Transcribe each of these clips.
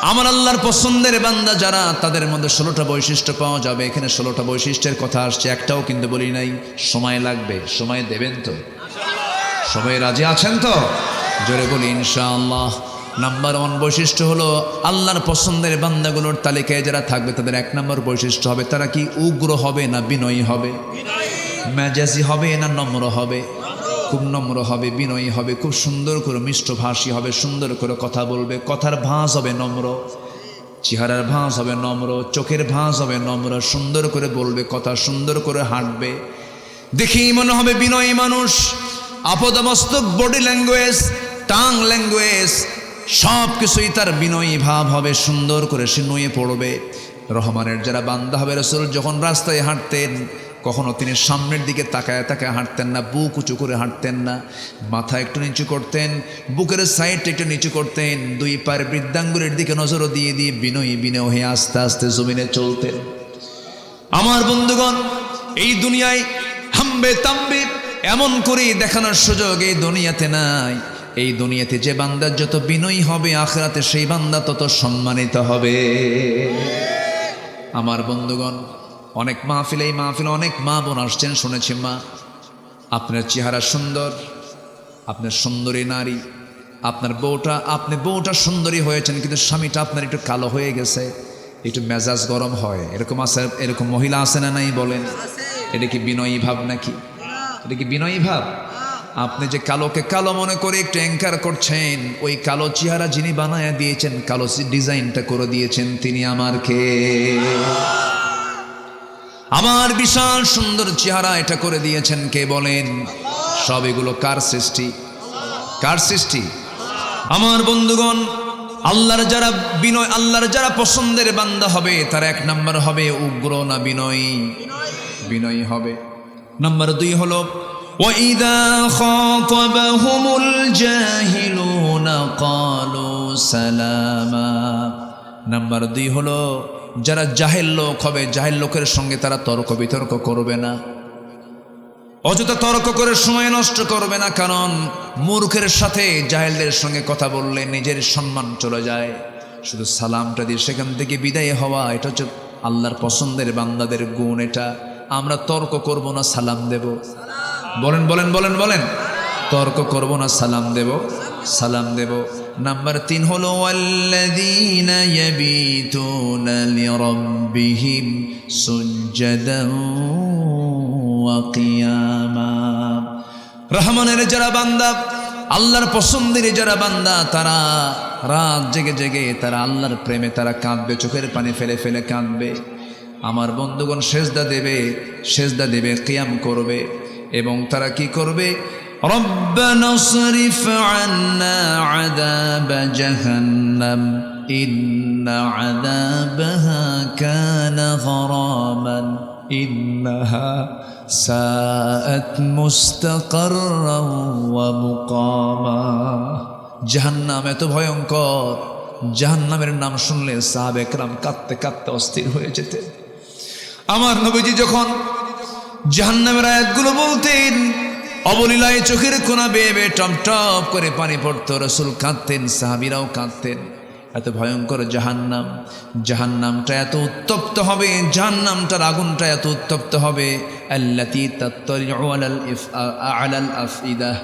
আমার আল্লাহর পছন্দের বান্দা যারা, তাদের মধ্যে 16টা বৈশিষ্ট্য পাওয়া যাবে। এখানে 16টা বৈশিষ্ট্যের কথা আসছে, একটাও কিন্তু বলি নাই। সময় লাগবে, সময় দেবেন তো? সবাই রাজি আছেন তো? জোরে বলি ইনশাআল্লাহ। নাম্বার 1 বৈশিষ্ট্য হলো, আল্লাহর পছন্দের বান্দাগুলোর তালিকায় যারা থাকবে তাদের 1 নম্বর বৈশিষ্ট্য হবে, তারা কি উগ্র হবে না বিনয়ী হবে? মেজাজি হবে না নম্র হবে? খুব নম্র হবে, বিনয়ী হবে, খুব সুন্দর করে মিষ্টভাষী হবে, সুন্দর করে কথা বলবে, কথার ভাঁজ হবে নম্র, চেহারার ভাঁজ হবে নম্র, চোখের ভাঁজ হবে নম্র, সুন্দর করে বলবে কথা, সুন্দর করে হাঁটবে, দেখেই মনে হবে বিনয়ী মানুষ। আপদমস্তক, বডি ল্যাঙ্গুয়েজ, টাং ল্যাঙ্গুয়েজ সব কিছুই তার বিনয়ী ভাব হবে, সুন্দর করে সে নুয়ে পড়বে। রহমানের যারা বান্দা হবে, রাসূল যখন রাস্তায় হাঁটতেন কখনো তিনি সামনের দিকে তাকায় তাকায় হাঁটতেন না, বুক উঁচু করে হাঁটতেন না, মাথা একটু নিচু করতেন, বুকের সাইডটা একটু নিচু করতেন, 2 পায়ের বৃদ্ধাঙ্গুলের দিকে নজরও দিয়ে দিয়ে বিনয়ী বিনয় হয়ে আস্তে আস্তে জমিনে চলতেন। আমার বন্ধুগণ, এই দুনিয়ায় হাম্বে তাম্বে এমন করে দেখানোর সুযোগ এই দুনিয়াতে নাই। এই দুনিয়াতে যে বান্দা যত বিনয়ী হবে, আখিরাতে সেই বান্দা তত সম্মানিত হবে। আমার বন্ধুগণ, অনেক মাহফিলে, এই মাহফিলে অনেক মা বোন আসছেন, শুনেছি মা আপনার চেহারা সুন্দর, আপনার সুন্দরী নারী, আপনার বউটা সুন্দরী হয়েছেন, কিন্তু স্বামীটা আপনার একটু কালো হয়ে গেছে, একটু মেজাজ গরম হয়, এরকম আছে, এরকম মহিলা আছে না নাই বলেন? এটা কি বিনয়ী ভাব নাকি? এটা কি বিনয়ী ভাব? আপনি যে কালোকে কালো মনে করে একটু অ্যাঙ্কার করছেন, ওই কালো চেহারা যিনি বানায়া দিয়েছেন, কালো ডিজাইনটা করে দিয়েছেন, তিনি আমার কে? আমার বিশাল সুন্দর চেহারা এটা করে দিয়েছেন কে বলেন? সব এগুলো কার সৃষ্টি? কার সৃষ্টি? আমার বন্ধুগণ, আল্লাহর যারা বিনয়, আল্লাহর যারা পছন্দের বান্দা হবে, তার 1 নম্বর হবে উগ্র না বিনয়ী? বিনয়ী হবে। নাম্বার 2 হলো, وَإِذَا خَاطَبَهُمُ الْجَاهِلُونَ قَالُوا سَلَامًا। নাম্বার 2 হলো, যারা জাহেল লোক হবে, জাহেল লোকের সঙ্গে তারা তর্ক বিতর্ক করবে না, অযথা তর্ক করে সময় নষ্ট করবে না, কারণ মূর্খের সাথে জাহেলদের সঙ্গে কথা বললে নিজের সম্মান চলে যায়। শুধু সালামটা দিয়ে সেখান থেকে বিদায় হওয়া, এটা হচ্ছে আল্লাহর পছন্দের বান্দাদের গুণ। এটা আমরা তর্ক করব না, সালাম দেব। বলেন বলেন বলেন বলেন, তর্ক করব না, সালাম দেব, সালাম দেব। নাম্বার 3 হলো, ওয়াল্লাযীনা ইয়াবীতুনা লিরাব্বিহিম সুজদান ওয়া কিয়ামা। রহমানের যারা বান্দা, আল্লাহর পছন্দের যারা বান্দা, তারা রাত জেগে জেগে তারা আল্লাহর প্রেমে তারা কাঁদবে, চোখের পানি ফেলে ফেলে কাঁদবে। আমার বন্ধুগণ, সেজদা দেবে, সেজদা দেবে, কিয়াম করবে, এবং তারা কি করবে? রব্বানা সরিফ আন্না আযাব জাহান্নাম ইন্না আযাবাহা কানা গরামান ইন্নাহা সাআত মুস্তাকাররান ওয়া মুকামা। জাহান্নাম এত ভয়ঙ্কর, জাহান্নামের নাম শুনলে সাহাবে কেরাম কাঁদতে কাঁদতে অস্থির হয়ে যেতেন। আমার নবীজি যখন জাহান্নামের আয়াতগুলো বলতেন, অবলীলায় চোখের কোনা বেয়ে বেয়ে টপ টপ করে পানি পড়তো, রাসূল কাঁদতেন, সাহাবীরাও কাঁদতেন। এত ভয়ঙ্কর জাহান্নাম, জাহান্নামটা এত উত্তপ্ত হবে, জাহান্নামটার আগুনটা এত উত্তপ্ত হবে, আল্লাতী তাত্তালিউ আলাল আফইদাহ।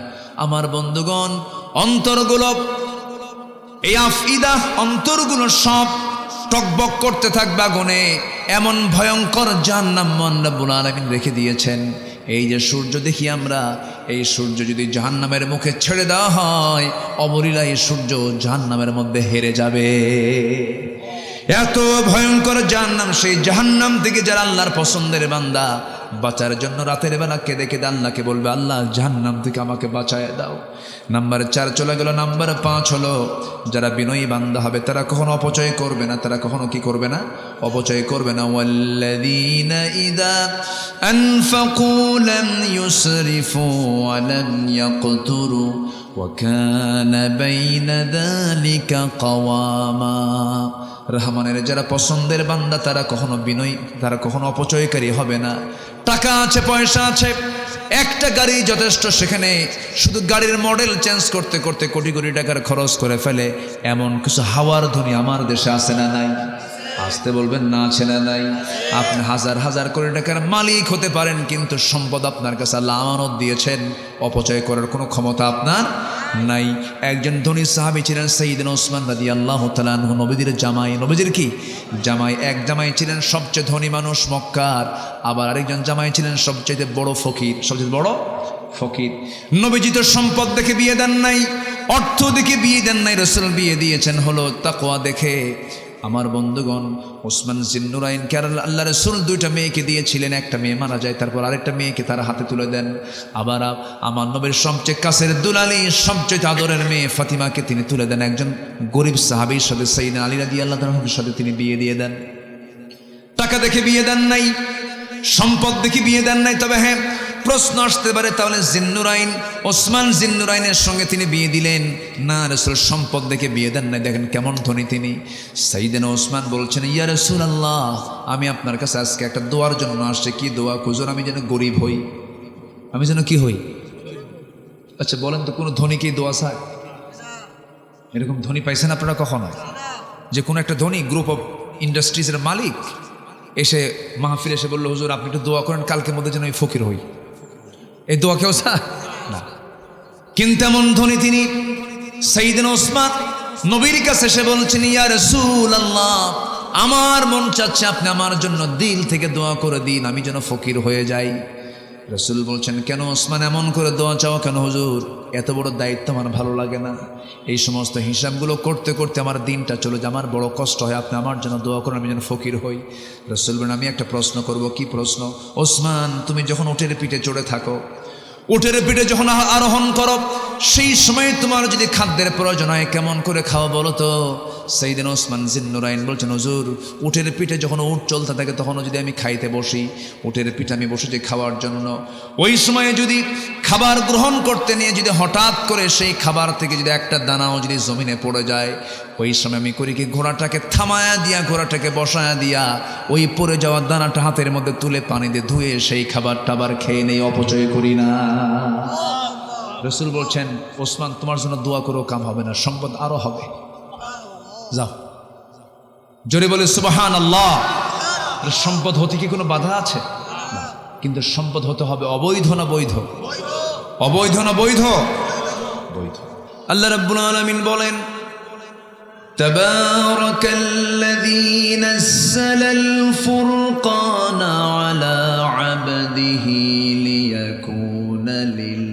আমার বন্ধুগণ, অন্তরগুলো, এই আফইদাহ অন্তরগুলো সব টকবক করতে থাকবে আগুনে। এমন ভয়ঙ্কর জাহান্নাম মহান রব্বুল আলামিন রেখে দিয়েছেন। এই যে সূর্য দেখি আমরা, এই সূর্য যদি জাহান্নামের মুখে ছেড়ে দেওয়া হয়, অবলীলায় এই সূর্য জাহান্নামের মধ্যে হেরে যাবে। এত ভয়ঙ্কর জাহান্নাম। সেই জাহান্নাম থেকে যারা আল্লাহর পছন্দের বান্দা, বাঁচার জন্য রাতের বেলা কেঁদে কেঁদে আল্লাহকে বলবে, আল্লাহ জাহান্নাম থেকে আমাকে বাঁচায় দাও। নাম্বার 4 চলে গেল। নাম্বার 5 হলো, যারা বিনয়ী বান্দা হবে তারা কখনো অপচয় করবে না, তারা কখনো কি করবে না? অপচয় করবে না। ওয়াল্লাযীনা ইযা আনফাকু লাম ইউসরিফু ওয়া লাম ইয়াকতুরু ওয়া কানা বাইনা যালিকা কাওয়ামা। রহমানের যারা পছন্দের বান্দা তারা কখনো বিনয়ী, তারা কখনো অপচয়কারী হবে না। টাকা আছে, পয়সা আছে, একটা গাড়ি যথেষ্ট, সেখানে শুধু গাড়ির মডেল চেঞ্জ করতে করতে কোটি কোটি টাকার খরচ করে ফেলে। এমন কিছু হাওয়ার ধনী আমার দেশে আছে না নাই? আসতে বলবেন না, আছে না নাই? আপনি হাজার হাজার কোটি টাকার মালিক হতে পারেন, কিন্তু সম্পদ আপনার কাছে আল্লাহ আমানত দিয়েছেন, অপচয় করার কোনো ক্ষমতা আপনার নাই। একজন ধনী সাহাবী ছিলেন সাইয়েদনা ওসমান রাদিয়াল্লাহু তাআলা আনহু, নবীদের জামাই। নবীজির কি জামাই? এক জামাই ছিলেন সবচেয়ে ধনী মানুষ মক্কার, আবার আরেকজন জামাই ছিলেন সবচেয়ে বড় ফকির, সবচেয়ে বড় ফকির। নবীজি তো সম্পদ দেখে বিয়ে দেন নাই, অর্থ দেখে বিয়ে দেন নাই, রাসূল বিয়ে দিয়েছেন হলো তাকওয়া দেখে। আমার বন্ধুগণ, ওসমান জিন্নুরাইনকে আল্লাহ রাসূল দুইটা মেয়েকে দিয়েছিলেন। একটা মেয়ে মারা যায়, তারপর আরেকটা মেয়েকে তারা হাতে তুলে দেন। আবার আমার নবীর সবচেয়ে কাছের দুলালি, সবচেয়ে আদরের মেয়ে ফাতিমাকে তিনি তুলে দেন একজন গরিব সাহাবীর সাথে, সাইয়েদনা আলী রাদিয়াল্লাহু তাআলার সাথে তিনি বিয়ে দিয়ে দেন। টাকা দেখে বিয়ে দেন নাই, সম্পদ দেখে বিয়ে দেন নাই। তবে হ্যাঁ, প্রশ্ন আসতে পারে তাহলে জিন্নুরাইন, ওসমান জিন্নুরাইনের সঙ্গে তিনি বিয়ে দিলেন না, রাসূল সম্পদ দেখে বিয়ে দেন নাই। দেখেন কেমন ধনী তিনি। সাইয়েদনা ওসমান বলছেন, ইয়া রাসূলুল্লাহ, আমি আপনার কাছে আজকে একটা দোয়ার জন্য আসছি। কি দোয়া? হুজুর, আমি যেন গরিব হই। আমি যেন কি হই? আচ্ছা বলেন তো, কোনো ধনী কি দোয়া চায়? এরকম ধনী পাইছেন আপনারা কখনো? যে কোনো একটা ধনী গ্রুপ অফ ইন্ডাস্ট্রিজের মালিক এসে মাহফিল এসে বললো, হুজুর আপনি একটু দোয়া করেন কালকের মধ্যে যেন আমি ফকির হই। এই দোয়া কেউ চায় না। কিন্তু এমন ধনী তিনি সাইয়েদনা ওসমান নবীর কাছে এসে বলছেন, ইয়া রাসূলুল্লাহ, আমার মন চাচ্ছে আপনি আমার জন্য দিল থেকে দোয়া করে দিন, আমি যেন ফকির হয়ে যাই। রাসূল বলছেন, কেন ওসমান এমন করে দোয়া চাও কেন হুজুর? এত বড় দায়িত্ব আমার ভালো লাগে না। এই সমস্ত হিসাবগুলো করতে করতে আমার দিনটা চলে যায়, আমার বড় কষ্ট হয়। আপনি আমার জন্য দোয়া করেন, আমি যেন ফকির হই। রাসূল বলেন, আমি একটা প্রশ্ন করব। কি প্রশ্ন? ওসমান, তুমি যখন উটের পিঠে চড়ে থাকো, উটের পিঠে যখন আরোহণ করো, সেই সময় তোমার যদি খাদ্যের প্রয়োজন হয় কেমন করে খাও বলো তো? সাইয়েদনা ওসমান জিন্নুরাইন বলছেন, হুজুর উটের পিঠে যখন উট চলতে থাকে তখনও যদি আমি খাইতে বসি, উটের পিঠে আমি বসেছি খাওয়ার জন্য, ওই সময়ে যদি খাবার গ্রহণ করতে নিয়ে যদি হঠাৎ করে সেই খাবার থেকে যদি একটা দানাও যদি জমিনে পড়ে যায়, ওই সময় আমি করি কি, ঘোড়াটাকে থামায়া দিয়া, ঘোড়াটাকে বসায়া দিয়া ওই পড়ে যাওয়া দানাটা হাতের মধ্যে তুলে পানি দিয়ে ধুয়ে সেই খাবারটা আবার খেয়ে নেই, অপচয় করি না। রাসূল বলছেন, ওসমান তোমার জন্য দোয়া করেও কাম হবে না, সম্পদ আরো হবে। যাও, জোরে বলে সুবহানাল্লাহ। সম্পদ হতে কি কোনো বাধা আছে? কিন্তু সম্পদ হতে হবে অবৈধ না বৈধ? অবৈধ না বৈধ? বৈধ। আল্লাহ রাব্বুল আলামিন বলেন, তাবারাকাল্লাযী নাযালাল ফুরকানা আলা আবদিহি লিয়াকুনা লিল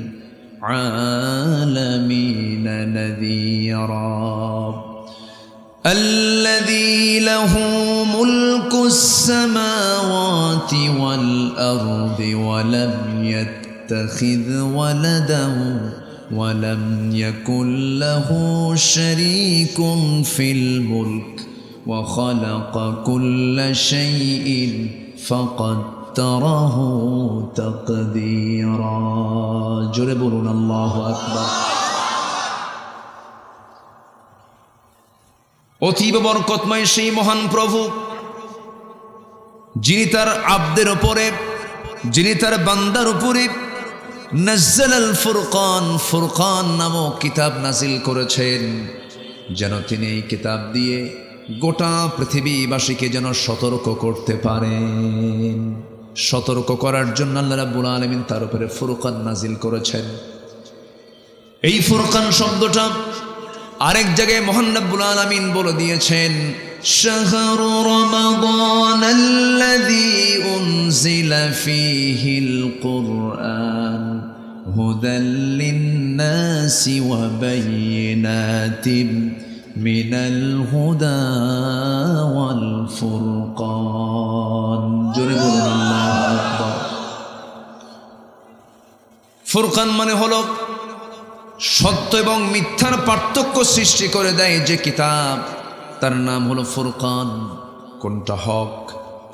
আলামিনা নাযীরা الذي له ملك السماوات والأرض ولم يتخذ ولدا ولم يكن له شريك في الملك وخلق كل شيء فقدره تقديرا جربون الله أكبر অতীব বরকতময় সেই মহান প্রভু, যিনি তার আব্দের উপরে, যিনি তার বান্দার উপরে নাযালাল ফুরকান, ফুরকান নামক কিতাব নাজিল করেছেন, যেন তিনি এই কিতাব দিয়ে গোটা পৃথিবীবাসীকে যেন সতর্ক করতে পারেন। সতর্ক করার জন্য আল্লাহ রাব্বুল আলামিন তার উপরে ফুরকান নাজিল করেছেন। এই ফুরকান শব্দটা আরেক জায়গায় মহান রব্বুল আলামিন বলে দিয়েছেন, শাহরু রমাদানাল্লাযী উনজিলা ফীহিল কুরআন হুদাল লিন্নাসি ওয়া বায়িনাতিন মিনাল হুদা ওয়াল ফুরকান। জোরে বলুন আল্লাহু আকবার। ফুরকান মানে হলো সত্য এবং মিথ্যার পার্থক্য সৃষ্টি করে দেয় যে কিতাব, তার নাম হলো ফুরকান। কোনটা হক,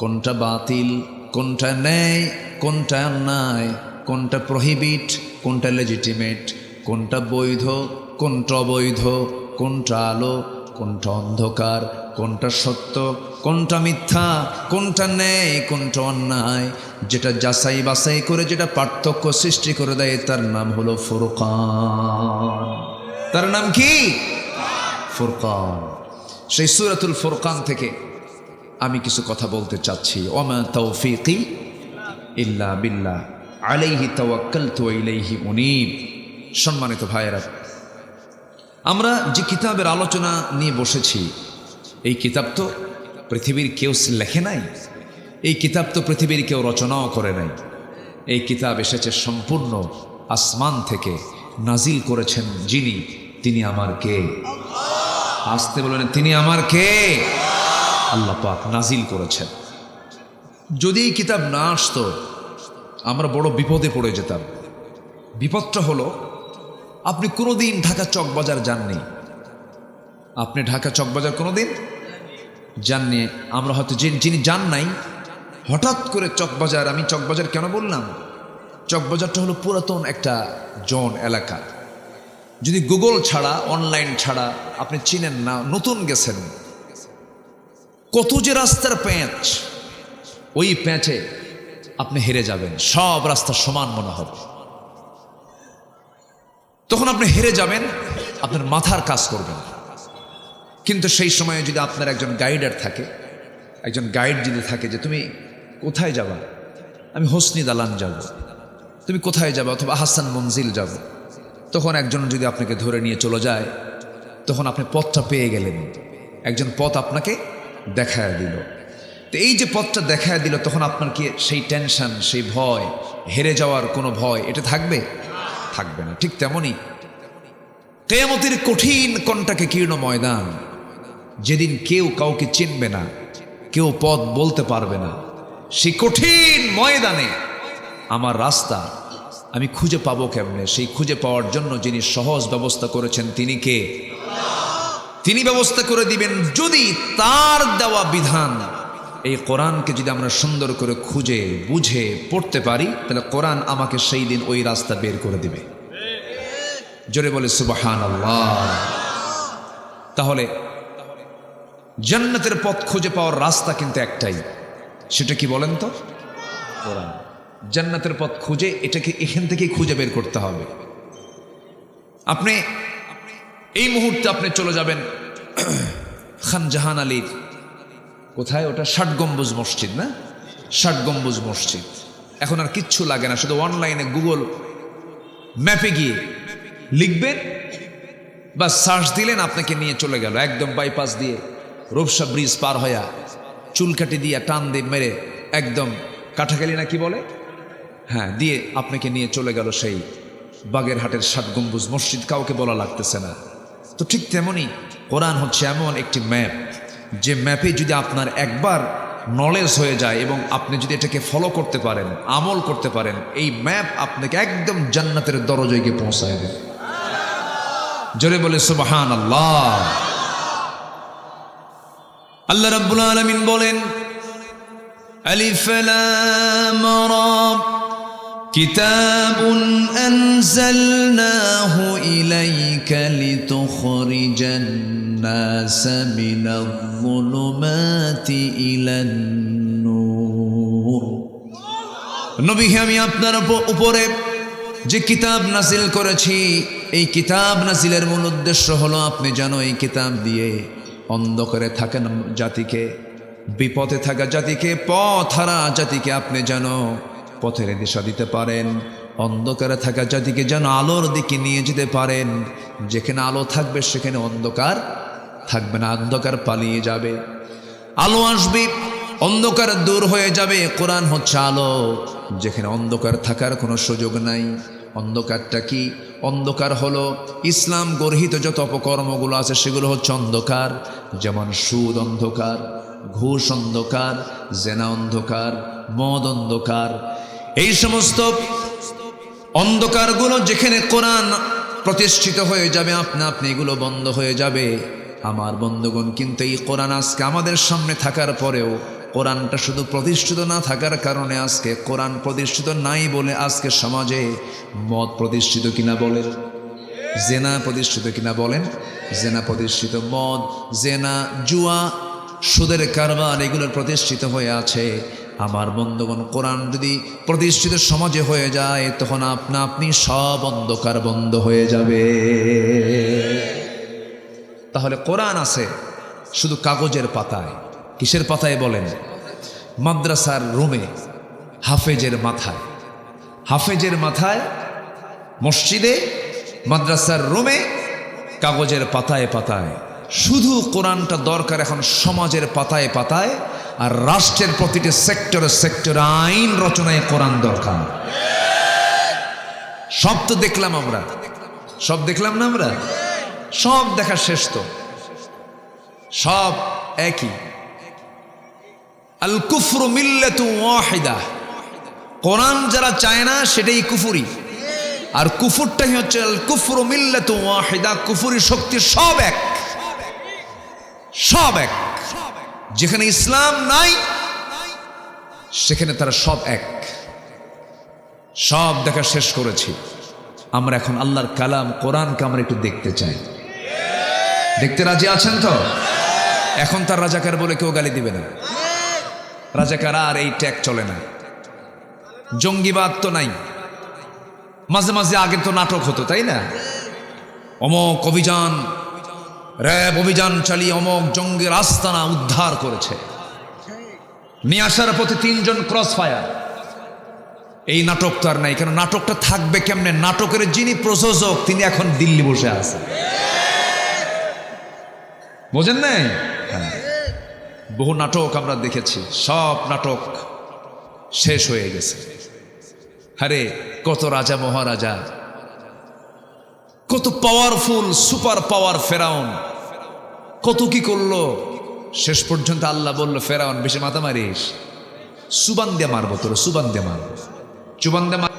কোনটা বাতিল, কোনটা ন্যায়, কোনটা অন্যায়, কোনটা প্রহিবিট, কোনটা লেজিটিমেট, কোনটা বৈধ, কোনটা অবৈধ, কোনটা আলো, কোনটা অন্ধকার, কোনটা সত্য, কোনটা মিথ্যা, কোনটা ন্যায়, কোনটা অন্যায়, যেটা যাচাই বাছাই করে যেটা পার্থক্য সৃষ্টি করে দেয়, তার নাম হলো ফুরকান। তার নাম কি? ফুরকান। সেই সূরাতুল ফুরকান থেকে আমি কিছু কথা বলতে চাচ্ছি। ওমা তাওফীকি ইল্লা বিল্লাহ আলাইহি তাওয়াক্কালতু ওয়া ইলাইহি উনীব। সম্মানিত ভাইয়েরা, আমরা যে কিতাবের আলোচনা নিয়ে বসেছি, এই কিতাব তো পৃথিবীর কেউ লেখে নাই, এই কিতাব তো পৃথিবীর কেউ রচনাও করে নাই। এই কিতাব এসেছে সম্পূর্ণ আসমান থেকে, নাজিল করেছেন যিনি, তিনি আমার কে? আসতে বলেন, তিনি আমার কে? আল্লাহ পাক নাজিল করেছেন। যদি এই কিতাব না আসতো আমরা বড় বিপদে পড়ে যেতাম। বিপদটা হলো, আপনি কোনোদিন ঢাকা চকবাজার যাননি, আপনি ঢাকা চকবাজার কোনোদিন যাননি। আমরা হয়তো যিনি যান নাই, হঠাৎ করে চকবাজার, আমি চকবাজার কেন বললাম, চকবাজারটা হলো পুরাতন একটা জোন এলাকা। যদি গুগল ছাড়া, অনলাইন ছাড়া আপনি চিনেন না, নতুন গেছেন, কত যে রাস্তার প্যাঁচ, ওই প্যাঁচে আপনি হেরে যাবেন, সব রাস্তা সমান মনে হবে। তখন আপনি হেরে যাবেন, আপনার মাথার কাজ করবেন। কিন্তু সেই সময়ে যদি আপনার একজন গাইডার থাকে, একজন গাইড যদি থাকে যে তুমি কোথায় যাবা, আমি হোসনি দালান যাব, তুমি কোথায় যাবা, অথবা হাসান মঞ্জিল যাব, তখন একজন যদি আপনাকে ধরে নিয়ে চলে যায়, তখন আপনি পথটা পেয়ে গেলেন, একজন পথ আপনাকে দেখায় দিল। তো এই যে পথটা দেখায় দিল, তখন আপনার কি সেই টেনশন, সেই ভয়, হেরে যাওয়ার কোনো ভয় এটা থাকবে? থাকবে না। ঠিক তেমনি কিয়ামতের কঠিন কণ্টাকে কীর্ণ ময়দান, যেদিন কেউ কাউকে চিনবে না, কেউ পথ বলতে পারবে না, সেই কঠিন ময়দানে আমার রাস্তা আমি খুঁজে পাবো কেমনে? সেই খুঁজে পাওয়ার জন্য যিনি সহজ ব্যবস্থা করেছেন, তিনি কে? তিনি ব্যবস্থা করে দিবেন। যদি তার দেওয়া বিধান, এই কোরআনকে যদি আমরা সুন্দর করে খুঁজে বুঝে পড়তে পারি, তাহলে কোরআন আমাকে সেই দিন ওই রাস্তা বের করে দিবে। জোরে বলে সুবহানাল্লাহ। তাহলে জান্নাতের পথ খুঁজে পাওয়ার রাস্তা কিন্তু একটাই, সেটা কি বলেন তো? কোরআন। জান্নাতের পথ খুঁজে, এটাকে এখান থেকেই খুঁজে বের করতে হবে। আপনি এই মুহূর্তে আপনি চলে যাবেন খান জাহান আলীর, কোথায় ওটা, ৬০ গম্বুজ মসজিদ না, ৬০ গম্বুজ মসজিদ। এখন আর কিচ্ছু লাগে না, শুধু অনলাইনে গুগল ম্যাপে গিয়ে লিখবেন, বা সার্চ দিলেন, আপনাকে নিয়ে চলে গেল একদম বাইপাস দিয়ে, রূপসা ব্রিজ পার হইয়া, চুলকাটি দিয়া টান দিয়ে মেরে একদম কাঠাখালি না কি বলে, হ্যাঁ, দিয়ে আপনাকে নিয়ে চলে গেল সেই বাগেরহাটের ৬০ গম্বুজ মসজিদ। কাউকে বলা লাগতেছে না। তো ঠিক তেমনি কোরআন হচ্ছে এমন একটি ম্যাপ, যে ম্যাপে যদি আপনার একবার নলেজ হয়ে যায় এবং আপনি যদি এটাকে ফলো করতে পারেন, আমল করতে পারেন, এই ম্যাপ আপনাকে একদম জান্নাতের দরজায় গিয়ে পৌঁছায় দেবে। জোরে বলে সুবহানাল্লাহ। আল্লাহ রাব্বুল আলামিন বলেন, আলিফ লাম রা কিতাবুন আনজালনাহু ইলাইকা লিতুখরিজান নাস মিনায-যুলুমাতি ইলান-নূর। নবী, আমি আপনার উপরে যে কিতাব নাজিল করেছি, এই কিতাব নাজিলের মূল উদ্দেশ্য হলো আপনি যেন এই কিতাব দিয়ে অন্ধকারে থাকেন জাতিকে, বিপদে থাকা জাতিকে, পথ হারা জাতিকে আপনি যেন পথের দিশা দিতে পারেন, অন্ধকারে থাকা জাতিকে যেন আলোর দিকে নিয়ে যেতে পারেন। যেখানে আলো থাকবে সেখানে অন্ধকার থাকবে না, অন্ধকার পালিয়ে যাবে, আলো আসবে, অন্ধকার দূর হয়ে যাবে। কোরআন হচ্ছে আলো, যেখানে অন্ধকার থাকার কোনো সুযোগ নাই। অন্ধকারটা কি? অন্ধকার হলো ইসলাম গর্হিত যত অপকর্মগুলো আছে সেগুলো হচ্ছে অন্ধকার। যেমন সুদ অন্ধকার, ঘুষ অন্ধকার, জেনা অন্ধকার, মদ অন্ধকার। এই সমস্ত অন্ধকারগুলো যেখানে কোরআন প্রতিষ্ঠিত হয়ে যাবে, আপনি এগুলো বন্ধ হয়ে যাবে। আমার বন্ধুগণ, কিন্তু এই কোরআন আজকে আমাদের সামনে থাকার পরেও, কোরআনটা শুধু প্রতিষ্ঠিত না থাকার কারণে, আজকে কোরআন প্রতিষ্ঠিত নাই বলে আজকে সমাজে মদ প্রতিষ্ঠিত কিনা বলেন, জেনা প্রতিষ্ঠিত কিনা বলেন, জেনা প্রতিষ্ঠিত, মদ, জেনা, জুয়া, সুদের কারবার এগুলো প্রতিষ্ঠিত হয়ে আছে। আমার বন্ধুগণ, কোরআন যদি প্রতিষ্ঠিত সমাজে হয়ে যায় তখন আপনা আপনি সব অন্ধকার বন্ধ হয়ে যাবে। তাহলে কোরআন আছে শুধু কাগজের পাতায়। কিসের পাতায় বলেন? মাদ্রাসার রুমে হাফেজের মাথায়, হাফেজের মাথায়, মসজিদে, মাদ্রাসার রুমে, কাগজের পাতায় পাতায়। শুধু কোরআনটা দরকার এখন সমাজের পাতায় পাতায়, আর রাষ্ট্রের প্রতিটি সেক্টরে সেক্টরে আইন রচনায় কোরআন দরকার। সব তো দেখলাম আমরা, সব দেখলাম না আমরা? সব দেখা শেষ তো, সব একই। আল কুফরু মিল্লাতু ওয়াহিদা, কোরআন যারা চায় না সেটাই কুফরি। আর কুফরটাই হচ্ছে আল কুফরু মিল্লাতু ওয়াহিদা, কুফরি শক্তি সব এক, সব এক। যেখানে ইসলাম নাই সেখানে তারা সব এক। সব দেখা শেষ করেছি আমরা, এখন আল্লাহর কালাম কোরআনকে আমরা একটু দেখতে চাই। দেখতে রাজি আছেন তো? এখন তার রাজাকার বলে কেউ গালি দিবে না। রাজাকার আর এই ট্যাগ চলে না, জঙ্গিবাদ তো নাই। মাঝে মাঝে আগে তো নাটক হতো, তাই না? অমক অভিযান, র্যাব অভিযান চালিয়ে অমক জঙ্গির আস্তানা উদ্ধার করেছে, নিয়ে আসার পথে 3 জন ক্রস ফায়ার। এই নাটক তো আর নাই। কেন নাটকটা থাকবে কেমনে? নাটকের যিনি প্রযোজক তিনি এখন দিল্লি বসে আছে, বোঝেন নাই? বহু নাটক আমরা দেখেছি, সব নাটক শেষ হয়ে গেছে। আরে কত রাজা মহারাজা, কত পাওয়ারফুল সুপার পাওয়ার ফেরাউন কত কি করলো, শেষ পর্যন্ত আল্লাহ বলল, ফেরাউন বেশি মাথা মারিস, সুবান দিয়ে মারবো তোর, সুবান দিয়ে মারবো, চুবান দিয়ে মার।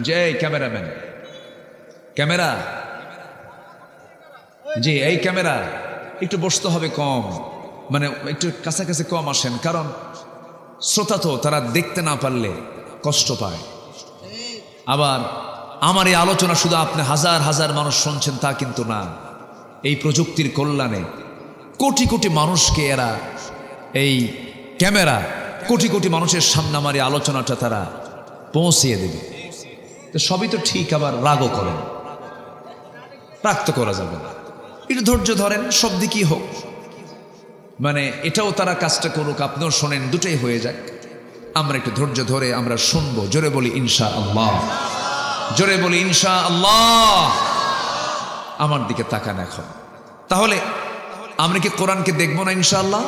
যে ক্যামেরাম্যান, ক্যামেরা, জি এই ক্যামেরা একটু বসতে হবে কম, মানে একটু কাছাকাছি কম আসেন, কারণ শ্রোতা তো তারা দেখতে না পারলে কষ্ট পায়। আবার আমার এই আলোচনা শুধু আপনি হাজার হাজার মানুষ শুনছেন তা কিন্তু না। এই প্রযুক্তির কল্যাণে কোটি কোটি মানুষকে এরা, এই ক্যামেরা কোটি কোটি মানুষের সামনে আমার এই আলোচনাটা তারা পৌঁছিয়ে দেবে। তো সবই তো ঠিক, আবার রাগও করেন, রাগ তো করা যাবে না। একটু ধৈর্য ধরেন, সব দিকই হোক, মানে এটাও তারা কাজটা করুক, আপনিও শোনেন, দুটাই হয়ে যাক। আমরা একটু ধৈর্য ধরে আমরা শুনবো। জোরে বলি ইনশাআল্লাহ, জোরে বলি ইনশাআল্লাহ। আমার দিকে তাকান এখন। তাহলে আমরা কি কোরআনকে দেখবো না ইনশাআল্লাহ?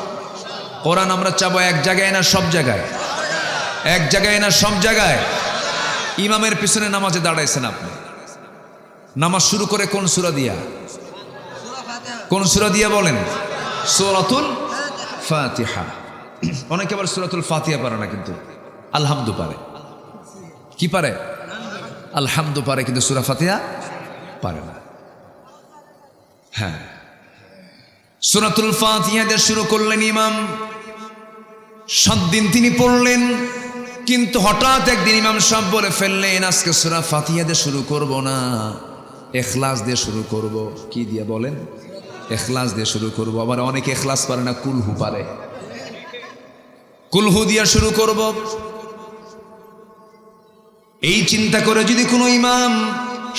কোরআন আমরা চাবো এক জায়গায় না সব জায়গায়? এক জায়গায় না সব জায়গায়? ইমামের পিছনে নামাজে দাঁড়াইছেন আপনি, নামাজ শুরু করে কোন সূরা দিয়া? কোন সূরা দিয়া বলেন? সূরাতুল ফাতিহা। অনেকে আবার সূরাতুল ফাতিহা পারে না, কিন্তু আলহামদু পারে। কি পারে? আলহামদু পারে, কিন্তু সূরা ফাতিহা পারে না। হ্যাঁ, সূরাতুল ফাতিহা দিয়ে শুরু করলেন ইমাম, 7 দিন তিনি পড়লেন, কিন্তু হঠাৎ একদিন ইমাম সাহেব বলে ফেললেন, আজকে সূরা ফাতিহা দিয়ে শুরু করব না, ইখলাস দিয়ে শুরু করব। কি দিয়ে বলেন? ইখলাস দিয়ে শুরু করব। আবার অনেকে ইখলাস পারে না, কুলহু পারে, কুলহু দিয়ে শুরু করব। এই চিন্তা করে যদি কোনো ইমাম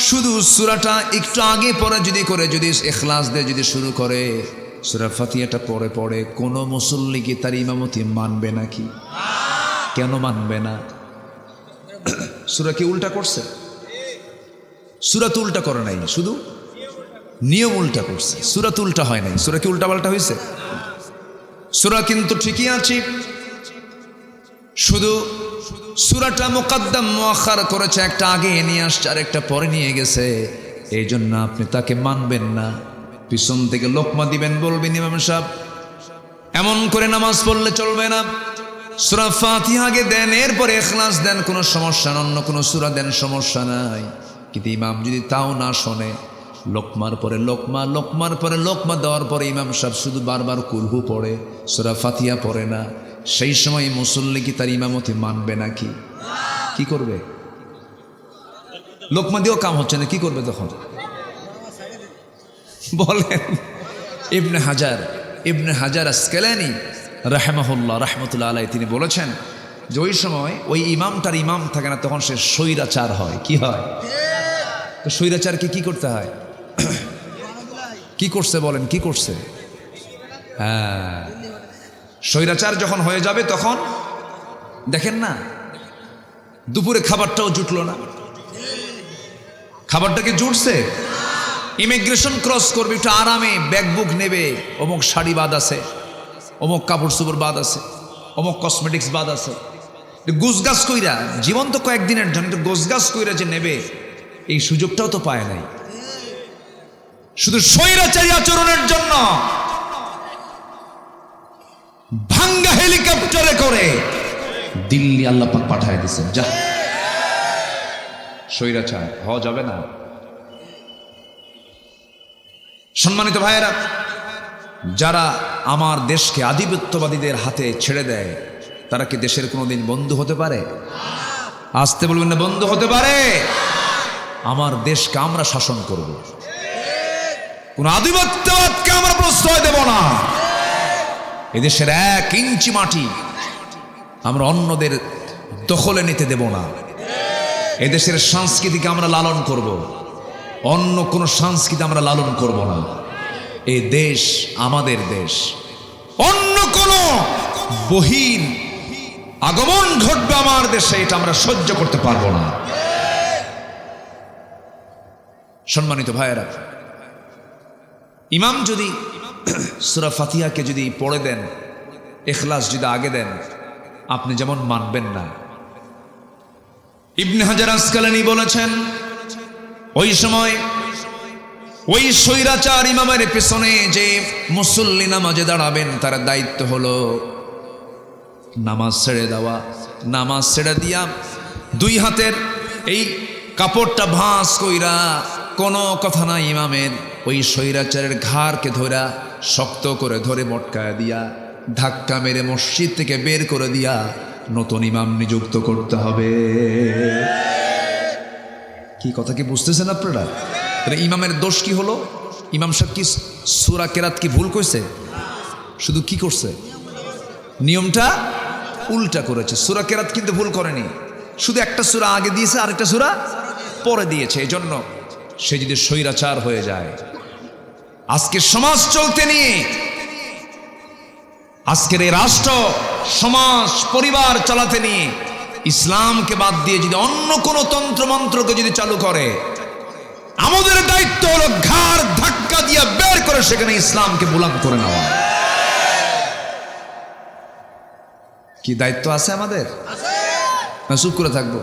শুধু সূরাটা একটু আগে পড়ে যদি করে, যদি ইখলাস দিয়ে যদি শুরু করে, সূরা ফাতিহাটা পড়ে পড়ে, কোনো মুসল্লি কি তার ইমামতি মানবে নাকি? কেন মানবে না? সূরা কি উল্টা করছে? সূরা তো উল্টা করে নাই, শুধু নিয়ম উল্টা করছে। সূরা তো উল্টা হয় নাই। সূরা কি উল্টা পাল্টা হয়েছে? সূরা কিন্তু ঠিকই আছে, শুধু সূরাটা মুকদ্দম মুআখার করেছে, একটা আগে নিয়ে আসছে আর একটা পরে নিয়ে গেছে। এই জন্য আপনি তাকে মানবেন না, পিছন থেকে লোকমা দিবেন, বলবেন ইমাম সাহেব এমন করে নামাজ পড়লে চলবে না। সূরা ফাতিহা আগে দেন, এরপরে ইখলাস দেন, কোনো সমস্যা না, অন্য কোনো সূরা দেন, সমস্যা নাই। কিন্তু ইমাম যদি তাও না শোনে, লোকমার পরে লোকমা, লোকমার পরে লোকমা দেওয়ার পরে ইমাম সাহেব শুধু বারবার কুলহু পড়ে, সূরা ফাতিহা পড়ে না, সেই সময় মুসল্লি কি তার ইমামতি মানবে নাকি? কি করবে? লোকমা দিয়েও কাম হচ্ছে না, কি করবে তখন? বলেন। ইবনে হাজার ইবনে হাজার আসকালানী রাহিমাহুল্লাহ রাহমাতুল্লাহ আলাইহি তিনি বলেছেন যে ওই সময় ওই ইমামটার ইমাম থাকে না, তখন সে স্বৈরাচার হয়। কি হয়? তো স্বৈরাচারকে কি করতে হয়? কি করছে বলেন, কি করছে? হ্যাঁ, স্বৈরাচার যখন হয়ে যাবে তখন দেখেন না, দুপুরে খাবারটাও জুটলো না। খাবারটাকে জুটছে, ইমিগ্রেশন ক্রস করবে একটু আরামে, ব্যাগ বুক নেবে, অমুক শাড়ি বাদ আছে, অমুক কাপড় চোপড় বাদ আছে, অমুক কসমেটিক্স বাদ আছে, গোছগাছ কইরা, জীবন তো কয়েকদিনের জন্য, গোছগাছ কইরা যে নেবে এই সুযোগটাও তো পায় নাই, শুধু স্বৈরাচারী আচরণের জন্য ভাঙ্গা হেলিকপ্টারে করে দিল্লি আল্লাহ পাক পাঠায় দিয়েছেন। যা স্বৈরাচার হওয়া যাবে না। সম্মানিত ভাইয়েরা, যারা আমার দেশকে আধিপত্যবাদীদের হাতে ছেড়ে দেয় তারা কি দেশের কোনোদিন বন্ধু হতে পারে? আসতে বলবেন না, বন্ধু হতে পারে? আমার দেশকে আমরা শাসন করব, কোন আধিপত্যবাদকে আমরা প্রশ্রয় দেব না। এদেশের 1 ইঞ্চি মাটি আমরা অন্যদের দখলে নিতে দেব না। এদেশের সংস্কৃতিকে আমরা লালন করব, অন্য কোন সংস্কৃতি আমরা লালন করব না। এই দেশ আমাদের দেশ, অন্য কোন বহির আগমন ঘটবে আমার দেশে, এটা আমরা সহ্য করতে পারবো না। সম্মানিত ভাইয়েরা, ইমাম যদি সূরা ফাতিহাকে যদি পড়ে দেন, ইখলাস যদি আগে দেন, আপনি যেমন মানবেন না। ইবনে হাজার আসকালানী বলেছেন ওই সময় ওই স্বৈরাচার ইমামের পেছনে যে মুসল্লি নামাজে দাঁড়াবেন তার দায়িত্ব হলো নামাজ ছেড়ে দেওয়া। নামাজ ছেড়ে দিয়া 2 হাতের এই কাপড়টা ভাঁজ কইরা, কোনো কথা নাই ইমামের, ওই স্বৈরাচারের ঘাড়কে ধরা শক্ত করে ধরে মটকায় দিয়া ধাক্কা মেরে মসজিদ থেকে বের করে দিয়া নতুন ইমাম নিযুক্ত করতে হবে। কি কথা কি বুঝতেছেন আপনারা? ইমামের দোষ কি হলো? ইমাম সাহেব কি সূরা কেরাত কি ভুল কইছে? শুধু কি করছে? নিয়মটা উল্টা করেছে। সূরা কেরাত কিন্তু ভুল করেনি, শুধু একটা সূরা আগে দিয়েছে, আরেকটা সূরা পরে দিয়েছে। এই জন্য সে যদি স্বৈরাচার হয়ে যায়, আজকে সমাজ চলতে নিয়ে, আজকের এই রাষ্ট্র সমাজ পরিবার চালাতে নিয়ে ইসলামকে বাদ দিয়ে যদি অন্য কোনো তন্ত্রমন্ত্রকে যদি চালু করে, আমাদের দায়িত্ব হলো ঘাড় ধাক্কা দিয়ে বের করে সেখানে ইসলামকে বুলাম করে নেওয়া। কি দায়িত্ব আছে আমাদের? না চুপ করে থাকবো?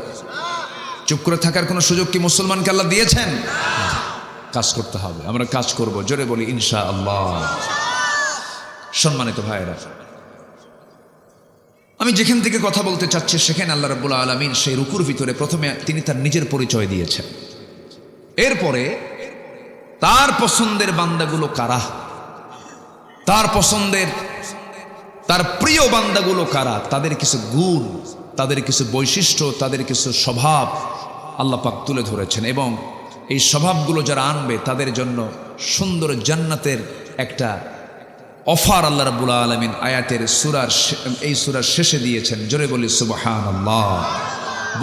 চুপ করে থাকার কোনো সুযোগ কি মুসলমানকে আল্লাহ দিয়েছেন? কাজ করতে হবে, আমরা কাজ করব, জোরে বলি ইনশাআল্লাহ। সম্মানিত ভাইয়েরা, আমি যেখান থেকে কথা বলতে চাচ্ছি সেখানে আল্লাহ রাব্বুল আলামিন সেই রুকুর ভিতরে প্রথমে তিনি তার নিজের পরিচয় দিয়েছেন, এরপরে তার পছন্দের বান্দাগুলো কারা, তার পছন্দের তার প্রিয় বান্দাগুলো কারা, তাদের কিছু গুণ, তাদের কিছু বৈশিষ্ট্য, তাদের কিছু স্বভাব আল্লাহ পাক তুলে ধরেছেন। এবং এই স্বভাবগুলো যারা আনবে তাদের জন্য সুন্দর জান্নাতের একটা অফার আল্লাহ রাব্বুল আলামিন আয়াতের এই সূরার শেষে দিয়েছেন। জোরে বলি সুবহানাল্লাহ।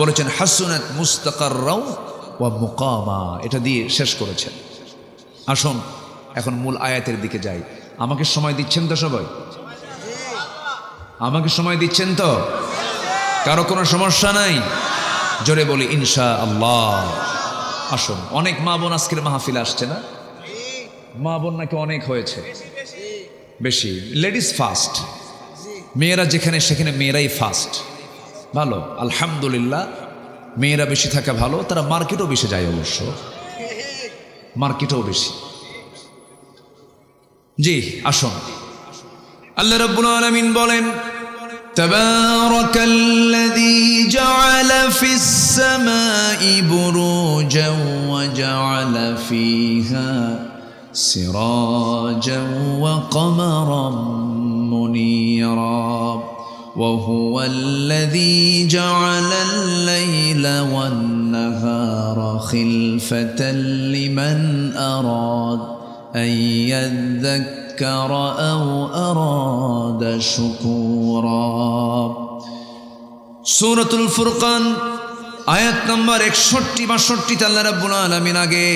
বলেছেন হাসুনাত মুস্তাকাররাও ওয়া মুকামা, এটা দিয়ে শেষ করেছেন। আসুন এখন মূল আয়াতের দিকে যাই। আমাকে সময় দিচ্ছেন তো সবাই? আমাকে সময় দিচ্ছেন তো? কারো কোনো সমস্যা নাই? জোরে বলি ইনশাআল্লাহ। আসুন, অনেক মা বোন আজকের মাহফিলে আসছে না? মা বোন নাকি অনেক হয়েছে? বেশি। লেডিস ফার্স্ট, মেয়েরা যেখানে সেখানে মেয়েরাই ফার্স্ট। ভালো, আলহামদুলিল্লাহ, মেয়েরা বেশি থাকা ভালো। তারা মার্কেটও বেশি যায়, অবশ্য মার্কেটও বেশি। জি আসুন, আল্লাহ রাব্বুল আলামিন বলেন তাবারাকাল্লাযী জাআলা ফিস সামাই বুরুজান ওয়া জাআলা ফিহা সিরাজান ওয়া কমারান মুনীরা ওয়া হুয়াল্লাযী জাআলাল লাইলা ওয়ান নাহারা খিলফাতান লিমান আরাদ আন ইয়াযযাক্কারা يذكر أو أراد شكورا সূরাতুল ফুরকান আয়াত নম্বর 61-62 আল্লাহ রাব্বুল আলামিন আগে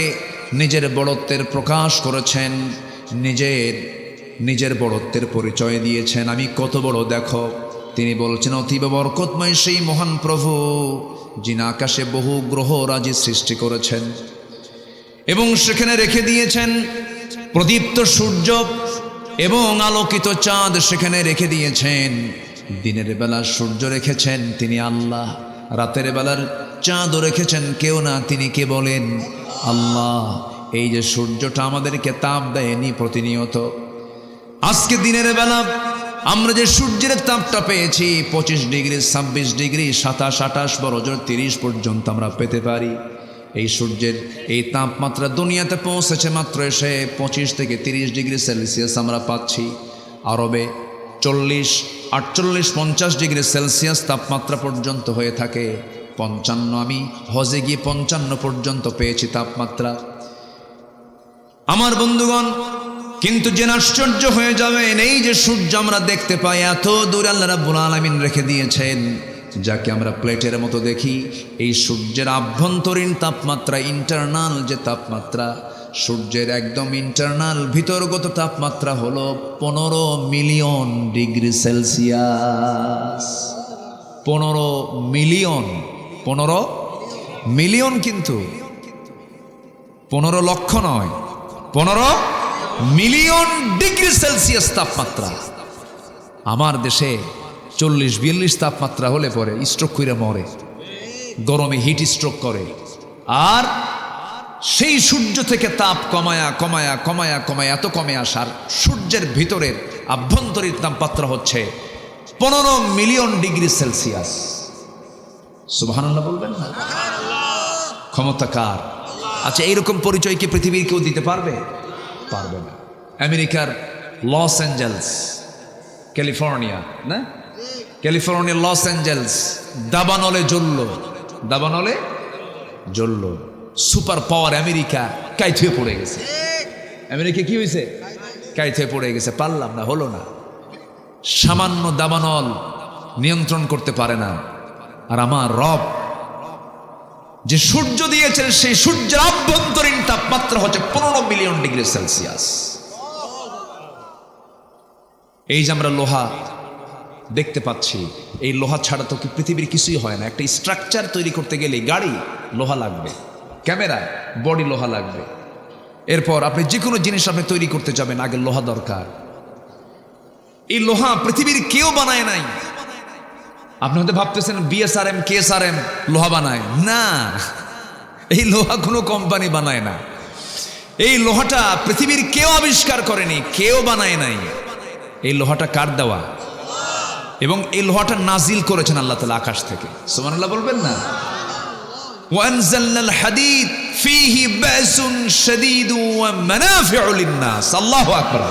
নিজের বড়ত্বের প্রকাশ করেছেন, নিজের বড়ত্বের পরিচয় দিয়েছেন। আমি কত বড় দেখো। তিনি বলছেন অতীব বরকতময় সেই মহান প্রভু যিনি আকাশে বহু গ্রহ রাজি সৃষ্টি করেছেন এবং সেখানে রেখে দিয়েছেন প্রদীপ্ত সূর্য এবং আলোকিত চাঁদ, সেখানে রেখে দিয়েছেন। দিনের বেলা সূর্য রেখেছেন তিনি আল্লাহ, রাতের বেলার চাঁদও রেখেছেন কেউ না, তিনি কে বলেন আল্লাহ। এই যে সূর্যটা আমাদেরকে তাপ দেয়নি প্রতিনিয়ত, আজকে দিনের বেলা আমরা যে সূর্যের তাপটা পেয়েছি 25 ডিগ্রি, 26 ডিগ্রি, 27, 28, বড়জোর 30 পর্যন্ত আমরা পেতে পারি। এই সূর্যের এই তাপমাত্রা দুনিয়াতে পৌঁছেছে মাত্র এসে 25 থেকে 30 ডিগ্রি সেলসিয়াস আমরা পাচ্ছি। আরবে 40, 48, 50 ডিগ্রি সেলসিয়াস তাপমাত্রা পর্যন্ত হয়ে থাকে। 55, আমি হজে গিয়ে 55 পর্যন্ত পেয়েছি তাপমাত্রা। আমার বন্ধুগণ, কিন্তু যে আশ্চর্য হয়ে যাবেন, এই যে সূর্য আমরা দেখতে পাই এত দূরে আল্লাহ রাব্বুল আলামিন রেখে দিয়েছেন, যাকে আমরা প্লেটের মতো দেখি। এই সূর্যের আভ্যন্তরীণ তাপমাত্রা, ইন্টারনাল যে তাপমাত্রা, সূর্যের একদম ইন্টারনাল ভিতরগত তাপমাত্রা হলো 15 মিলিয়ন ডিগ্রি সেলসিয়াস। 15 মিলিয়ন, কিন্তু 15 লক্ষ নয়, 15 মিলিয়ন ডিগ্রি সেলসিয়াস তাপমাত্রা। আমার দেশে 40-42 তাপমাত্রা হলে পরে স্ট্রোক করে মরে, গরমে হিট স্ট্রোক করে। আর সেই সূর্য থেকে তাপ কমায়া এত কমে আসার সূর্যের ভিতরের আভ্যন্তরীণ তাপমাত্রা হচ্ছে 15 মিলিয়ন ডিগ্রি সেলসিয়াস। সুবহানাল্লাহ বলবেন না? ক্ষমতা কার? আচ্ছা, এইরকম পরিচয় কি পৃথিবীর কেউ দিতে পারবে? পারবে না। আমেরিকার লস অ্যাঞ্জেলস, ক্যালিফোর্নিয়া, না ক্যালিফোর্নিয়া লস অ্যাঞ্জেলস দাবানলে জ্বলল। সুপার পাওয়ার আমেরিকা কাইত হয়ে পড়ে গেছে। আমেরিকা কি হয়েছে? কাইত হয়ে পড়ে গেছে। পারলাম না, হলো না। সামান্য দাবানল নিয়ন্ত্রণ করতে পারে না। আর আমার রব যে সূর্য দিয়েছেন, সেই সূর্যের আভ্যন্তরীণ তাপমাত্রা হচ্ছে 15 মিলিয়ন ডিগ্রি সেলসিয়াস। এই যে আমরা লোহা দেখতে পাচ্ছি, এই লোহা ছাড়া তো পৃথিবীর কিছুই হয় না। একটা স্ট্রাকচার তৈরি করতে গেলে গাড়ি লোহা লাগবে, ক্যামেরা বডি লোহা লাগবে। এরপর আপনি যে কোনো জিনিস আপনি তৈরি করতে যাবেন, আগে লোহা দরকার। এই লোহা পৃথিবীর কেউ বানায় নাই। আপনি হয়তো ভাবতেছেন বিএসআরএম, কেএসআরএম লোহা বানায় না। এই লোহা কোনো কোম্পানি বানায় না। এই লোহাটা পৃথিবীর কেউ আবিষ্কার করেনি, কেউ বানায় নাই। এই লোহাটা কার দেওয়া? এবং এই লোহাটা নাজিল করেছেন আল্লাহ তাআলা আকাশ থেকে। সুবহানাল্লাহ বলবেন না? ওয়ানজালনাল হাদিদ ফীহি বাসুন শাদীদু ওয়া মানাফিউ লিন-নাস। আল্লাহু আকবার।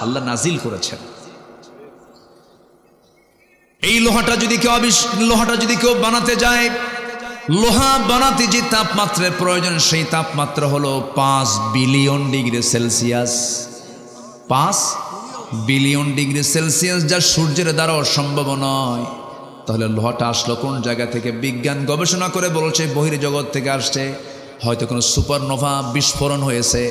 আল্লাহ নাজিল করেছেন। এই লোহাটা যদি কেউ বানাতে যায়, লোহা বানাতে যে তাপমাত্রার প্রয়োজন, সেই তাপমাত্রা হলো 5 billion degree Celsius. 5 billion degree Celsius, যা সূর্যের দ্বারা অসম্ভব নয়। তাহলে লোহাটা আসলো কোন জায়গা থেকে? বিজ্ঞান গবেষণা করে বলছে বহির্জগৎ থেকে আসছে। হয়তো কোনো সুপারনোভা বিস্ফোরণ হয়েছে,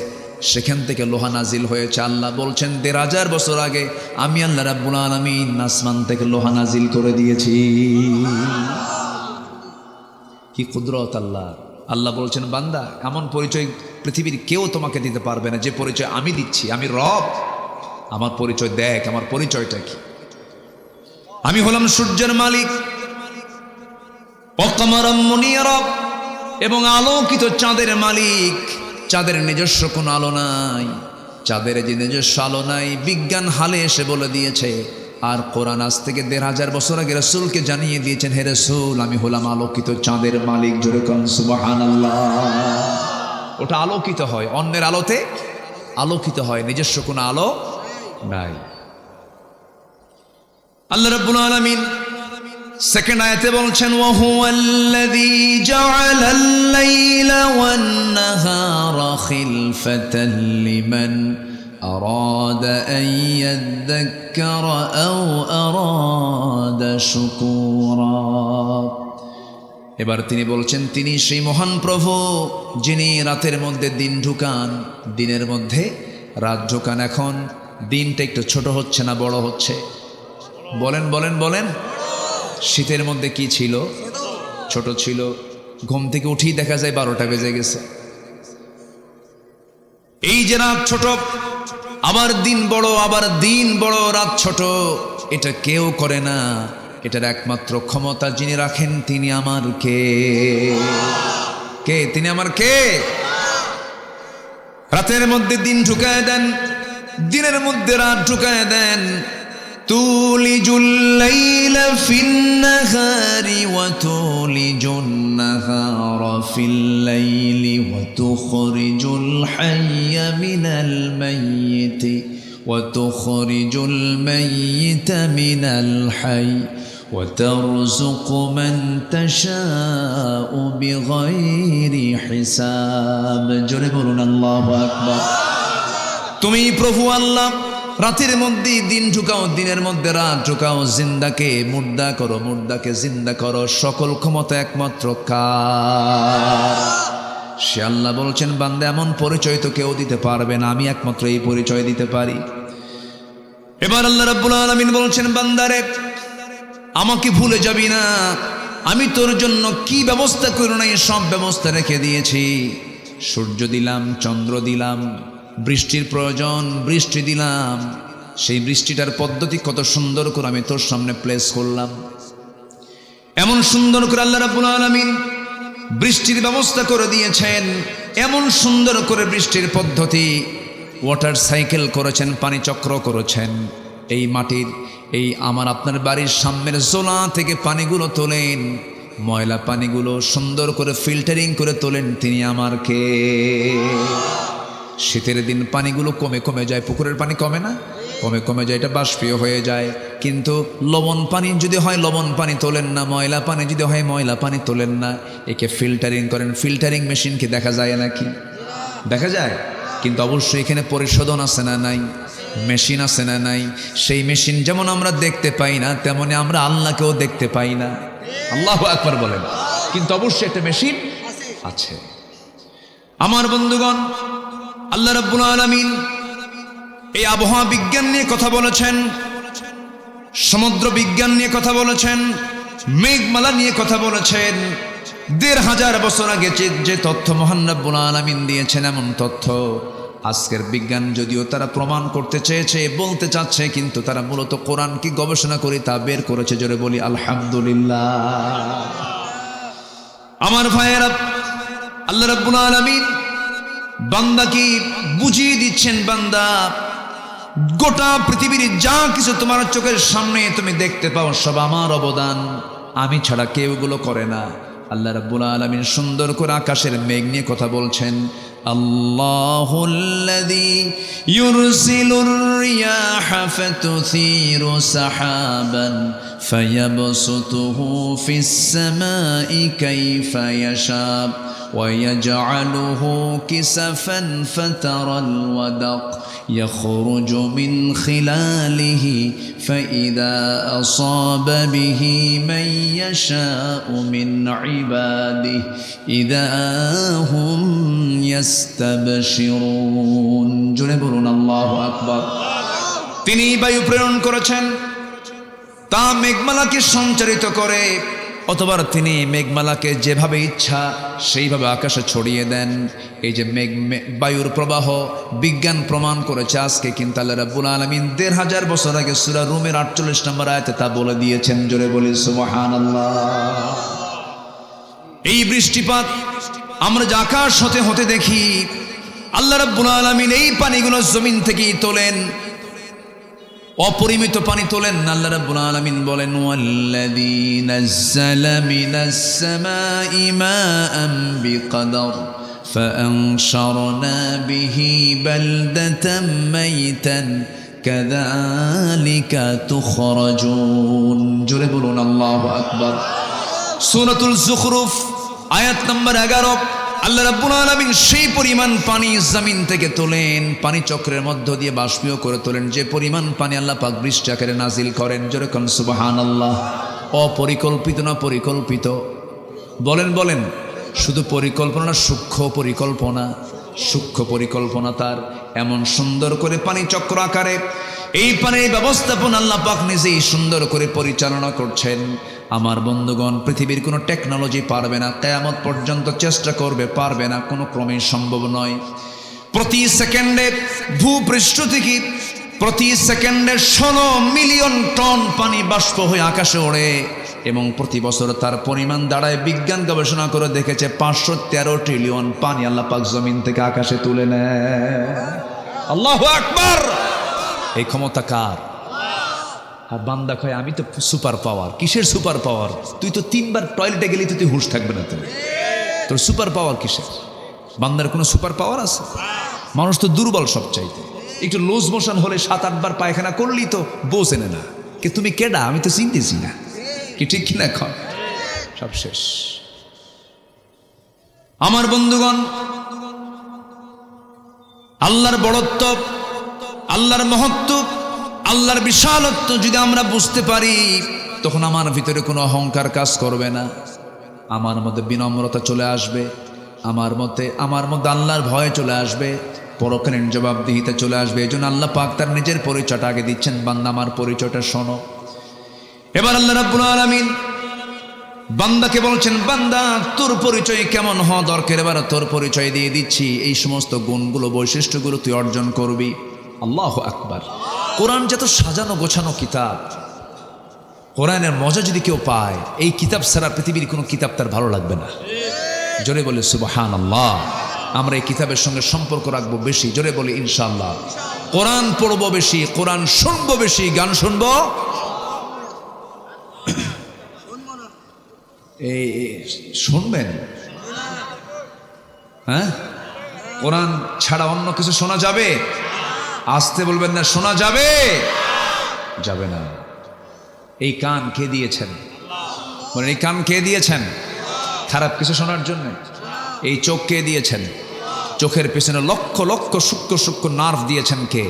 সেখান থেকে লোহা নাজিল হয়েছে। আল্লাহ বলছেন 1500 বছর আগে আমি আল্লাহ রাব্বুল আলামিন আসমান থেকে লোহা নাজিল করে দিয়েছি। কি কুদরত আল্লাহ! আল্লাহ বলছেন, বান্দা, এমন পরিচয় পৃথিবীর কেউ তোমাকে দিতে পারবে না যে পরিচয় আমি দিচ্ছি। আমি রব, আমার পরিচয় দেখ। আমার পরিচয়টা কি? আমি হলাম সূর্যের মালিক, ওয়াকামারাম মুনিরা, এবং আলোকিত চাঁদের মালিক। চাঁদের নিজস্ব কোনো আলো নাই, চাঁদের যে নিজস্ব আলো নাই বিজ্ঞান হালে এসে বলে দিয়েছে। আর কোরআন আজ থেকে 1500 বছর আগে রাসূলকে জানিয়ে দিয়েছেন, হে রাসূল, আমি হলাম আলোকিত চাঁদের মালিক। জোরে কোন সুবহানাল্লাহ। ওটা আলোকিত হয়, অন্যের আলোতে আলোকিত হয়, নিজস্ব কোনো আলো নাই। আল্লাহ রাব্বুল আলামিন সেকেন্ড আয়াতে বলছেন, ওয়া হুয়াল্লাযী জাআলাল লাইলা ওয়ান নাহারা খিলফাতান লিমান أراد أن يذكر أو أراد شكورا এবার তিনি বলছেন তিনি সেই মহান প্রভু যিনি রাতের মধ্যে দিন ঢুকান দিনের মধ্যে রাত ঢুকান এখন দিনটা একটু ছোট হচ্ছে না বড় হচ্ছে বলেন বলেন বলেন শীতের মধ্যে কি ছিল ছোট ছিল ঘুম থেকে উঠেই দেখা যায় 12টা বেজে গেছে এই যে রাত ছোট আবার দিন বড় রাত ছোট এটা কেউ করে না এটার একমাত্র ক্ষমতা যিনি রাখেন তিনি আমার কে তিনি আমার কে রাতের মধ্যে দিন ঢুকায় দেন দিনের মধ্যে রাত ঢুকায় দেন তুলিজুল লাইলা ফিন নাহারি ওয়া তুলিজুন নাহারা ফিল লাইলি ওয়া তুখরিজুল হাইয়া মিনাল মাইয়িতি ওয়া তুখরিজুল মাইয়িতা মিনাল হাই ওয়া তারযুকু মান তাশাউ বিগাইরি হিসাব জোরে বলুন আল্লাহু আকবার তুমি প্রভু আল্লাহ রাতের মধ্যে দিন ঢুকাও দিনের মধ্যে রাত ঢুকাও জিন্দাকে মুর্দা করো মুর্দাকে জিন্দা করো সকল ক্ষমতা একমাত্র কার সে আল্লাহ বলছেন বান্দা এমন পরিচয় তো কেউ দিতে পারবে না আমি একমাত্র এই পরিচয় দিতে পারি এবার আল্লাহ রাব্বুল আলামিন বলছেন বান্দারে আমাকে ভুলে যাবি না আমি তোর জন্য কি ব্যবস্থা করি না এই সব ব্যবস্থা রেখে দিয়েছি সূর্য দিলাম চন্দ্র দিলাম বৃষ্টির প্রয়োজন বৃষ্টি দিলাম সেই বৃষ্টিটার পদ্ধতি কত সুন্দর করে আমি তোর সামনে প্লেস করলাম এমন সুন্দর করে আল্লাহ রাব্বুল আলামিন বৃষ্টির ব্যবস্থা করে দিয়েছেন এমন সুন্দর করে বৃষ্টির পদ্ধতি ওয়াটার সাইকেল করেছেন পানি চক্র করেছেন এই মাটির এই আমার আপনার বাড়ির সামনের জোলা থেকে পানিগুলো তোলেন ময়লা পানিগুলো সুন্দর করে ফিল্টারিং করে তোলেন তিনি আমার কে শীতের দিন পানিগুলো কমে কমে যায় পুকুরের পানি কমে না কমে কমে যায় এটা বাষ্পীয় হয়ে যায় কিন্তু লবণ পানি যদি হয় লবণ পানি তোলেন না ময়লা পানি যদি হয় ময়লা পানি তোলেন না একে ফিল্টারিং করেন ফিল্টারিং মেশিন কি দেখা যায় নাকি দেখা যায় কিন্তু অবশ্যই এখানে পরিশোধন আছে না নাই মেশিন আছে না নাই সেই মেশিন যেমন আমরা দেখতে পাই না তেমনি আমরা আল্লাহকেও দেখতে পাই না আল্লাহু আকবার বলেন কিন্তু অবশ্যই একটা মেশিন আছে আমার বন্ধুগণ আল্লাহ রাব্বুল আলামিন এই আবহাওয়া বিজ্ঞান নিয়ে কথা বলেছেন সমুদ্র বিজ্ঞান নিয়ে কথা বলেছেন মেঘমালা নিয়ে কথা বলেছেন ১৫০০ বছর আগে যে তথ্য মহান রাব্বুল আলামিন দিয়েছেন এমন তথ্য আজকের বিজ্ঞান যদিও তারা প্রমাণ করতে চেয়েছে বলতে চাচ্ছে কিন্তু তারা মূলত কোরআন কি গবেষণা করে তা বের করেছে জোরে বলি আলহামদুলিল্লাহ আমার ভাইয়েরা আল্লাহ রাব্বুল আলামিন বান্দা কি বুঝিয়ে দিচ্ছেন বান্দা গোটা পৃথিবীর যা কিছু তোমার চোখের সামনে তুমি দেখতে পাও সব আমার অবদান আমি ছাড়া কেউ এগুলো করে না আল্লাহ রাব্বুল আলামিন সুন্দর করে আকাশের মেঘ নিয়ে কথা বলছেন আল্লাহুল্লাযী ইউরসিলুর রিয়াহা ফাতুসিরু সাহাবান ফায়াবসুতুহু ফিস সামাই কাইফা ইয়াশা ويجعله كسفا فترى الودق يخرج من خلاله فإذا أصاب به من يشاء من عباده إذا هم يستبشرون جنبرون الله أكبر তিনি বায়ু প্রেরণ করেছেন তা মেঘমালাকে সঞ্চারিত করে অথবা তিনি মেঘমালাকে যেভাবে ইচ্ছা সেইভাবে আকাশে ছড়িয়ে দেন এই যে বায়ুর প্রবাহ বিজ্ঞান প্রমাণ করেছে আজকে কিন্তু আল্লাহ রাব্বুল আলামিন ১৫০০ বছর আগে সূরা রুমের ৪৮ নম্বর আয়াতে তা বলে দিয়েছেন জোরে বলি সুবহানাল্লাহ এই বৃষ্টিপাত আমরা যে আকাশ হতে হতে দেখি আল্লাহ রাব্বুল আলামিন এই পানিগুলো জমিন থেকেই তোলেন অপরিমিত পানি তোলেন আল্লাহ রাব্বুল আলামিন বলেন ওয়াল্লাযী নাযালা মিনাস সামাই মাআন বিকদর ফাআনশারনা বিহি বালদাতাম মাইতান কাযালিকা তুখরাজুন জোরে বলুন আল্লাহু আকবার সূরাতুল যুখরুফ আয়াত নম্বর 11 আল্লাহ রাব্বুল আলামিন সেই পরিমাণ পানি জমিন থেকে তোলেন, পানি চক্রের মধ্য দিয়ে বাষ্পীয় করে তোলেন, যে পরিমাণ পানি আল্লাহ পাক বৃষ্টি আকারে নাজিল করেন। জোরে কোন সুবহানাল্লাহ। অপরিকল্পিত না পরিকল্পিত? বলেন বলেন। শুধু পরিকল্পনা না, সূক্ষ্ম পরিকল্পনা? সূক্ষ্ম পরিকল্পনা তার। এমন সুন্দর করে পানি চক্র আকারে এই পানির ব্যবস্থাপনা আল্লাহ পাক নিজেই সুন্দর করে পরিচালনা করছেন। আমার বন্ধুগণ, পৃথিবীর কোনো টেকনোলজি পারবে না, কিয়ামত পর্যন্ত চেষ্টা করবে, পারবে না, কোনো ক্রমেই সম্ভব নয়। প্রতি সেকেন্ডে ভূপৃষ্ঠ থেকে প্রতি সেকেন্ডে 16 মিলিয়ন টন পানি বাষ্প হয়ে আকাশে ওড়ে, এবং প্রতি বছর তার পরিমাণ দাঁড়ায়, বিজ্ঞান গবেষণা করে দেখেছে 513 ট্রিলিয়ন পানি আল্লাহ পাক জমিন থেকে আকাশে তুলে নেয়। আল্লাহু আকবার। এই ক্ষমতা কার? আর বান্দা কয় আমি তো সুপার পাওয়ার। কিসের সুপার পাওয়ার? তুই তো 3 বার টয়লেটে গেলি তো তুই হুঁশ থাকবে না, তোর সুপার পাওয়ার কিসের? বান্দার কোনো সুপার পাওয়ার আছে? মানুষ তো দুর্বল সবচাইতে। একটু লুজ মোশন হলে 7-8 বার পায়খানা করলি তো বোঝে না কি তুমি কেডা, আমি তো চিনতেছি না, কি ঠিক কিনা? খ সব শেষ। আমার বন্ধুগণ, আল্লাহর বড়ত্ব, আল্লাহর মহত্ব, আল্লাহর বিশালত্ব যদি আমরা বুঝতে পারি, তখন আমার ভিতরে কোনো অহংকার কাজ করবে না, আমার মধ্যে বিনম্রতা চলে আসবে, আমার মধ্যে আল্লাহর ভয় চলে আসবে, পরকালীন জবাবদিহিতা চলে আসবে। এই জন্য আল্লাহ পাক তার নিজের পরিচয়টা আগে দিচ্ছেন, বান্দা আমার পরিচয়টা শোনো। এবার আল্লাহ রাব্বুল আলামিন বান্দাকে বলছেন, বান্দা তোর পরিচয় কেমন হওয়া দরকার, এবার তোর পরিচয় দিয়ে দিচ্ছি। এই সমস্ত গুণগুলো, বৈশিষ্ট্যগুলো তুই অর্জন করবি। আল্লাহু আকবার। কোরআন যত সাজানো গোছানো কিতাব, কোরআনের মজা যদি কেউ পায়, এই কিতাব ছাড়া পৃথিবীর কোনো কিতাব তার ভালো লাগবে না। জোরে বলে সুবহানাল্লাহ। আমরা এই কিতাবের সঙ্গে সম্পর্ক রাখবো বেশি। জোরে বলি ইনশাআল্লাহ। কোরআন পড়বো বেশি, কোরআন শুনবো বেশি, গান শুনবো। এই শুনবেন? হ্যাঁ, কোরআন ছাড়া অন্য কিছু শোনা যাবে? আসতে বলবেন না, শোনা যাবে? যাবে না। এই কান কে দিয়েছেন? বলেন, এই কান কে দিয়েছেন খারাপ কিছু শোনার জন্য? এই চোখ কে দিয়েছেন? চোখের পেছনে লক্ষ লক্ষ সূক্ষ্ম সূক্ষ্ম নার্ভ দিয়েছেন কে?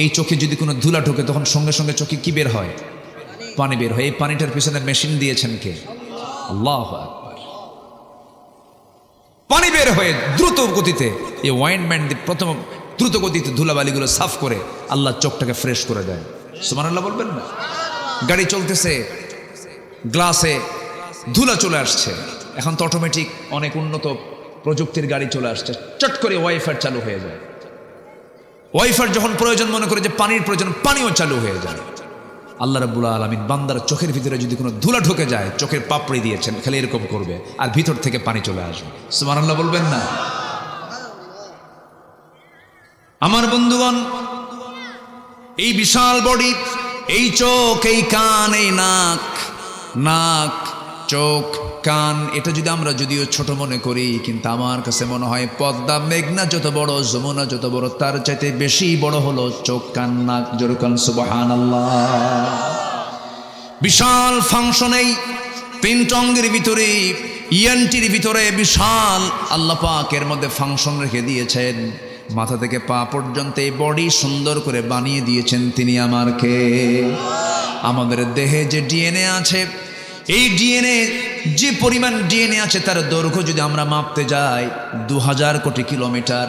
এই চোখে যদি কোনো ধুলা ঢোকে, তখন সঙ্গে সঙ্গে চোখে কি বের হয়? পানি বের হয়। এই পানিটার পেছনে মেশিন দিয়েছেন কে? আল্লাহু আকবার। পানি বের হয়ে দ্রুত গতিতে, এই ওয়াইন্ডম্যান দিয়ে প্রথম দ্রুত গতিতে ধুলাবালিগুলো সাফ করে আল্লাহ চোখটাকে ফ্রেশ করে দেয়। সুবহানাল্লাহ বলবেন না? গাড়ি চলতেছে, গ্লাসে ধুলা চলে আসছে, এখন তো অটোমেটিক অনেক উন্নত প্রযুক্তির গাড়ি চলে আসছে, চট করে ওয়াইফার চালু হয়ে যায়। ওয়াইফার যখন প্রয়োজন মনে করে যে পানির প্রয়োজন, পানিও চালু হয়ে যায়। আল্লাহ রাব্বুল আলামিন বান্দার চোখের ভিতরে যদি কোনো ধুলা ঢুকে যায়, চোখের পাপড়ি দিয়েছেন, খালি এরকম করবে আর ভিতর থেকে পানি চলে আসবে। সুবহানাল্লাহ বলবেন না? আমার বন্ধুগণ, এই বিশাল বডি, এই চোখ, এই কান, এই নাক, চোখ, কান, এটা যদি আমরা যদিও ছোট মনে করি, কিন্তু আমার কাছে মনে হয় পদ্মা মেঘনা যত বড়, যমুনা যত বড়, তার চাইতে বেশি বড় হলো চোখ, কান, নাক। জোরে বলেন সুবহানাল্লাহ। বিশাল ফাংশন এই 3 অঙ্গের ভিতরে, ইএনটির ভিতরে বিশাল আল্লাহ পাক এর মধ্যে ফাংশন রেখে দিয়েছেন। মাথা থেকে পা পর্যন্ত এই বডি সুন্দর করে বানিয়ে দিয়েছেন তিনি। আমারকে আমাদের দেহে যে ডিএনএ আছে, এই ডিএনএ, যে পরিমাণ ডিএনএ আছে, তার দৈর্ঘ্য যদি আমরা মাপতে যাই 2000 কোটি কিলোমিটার,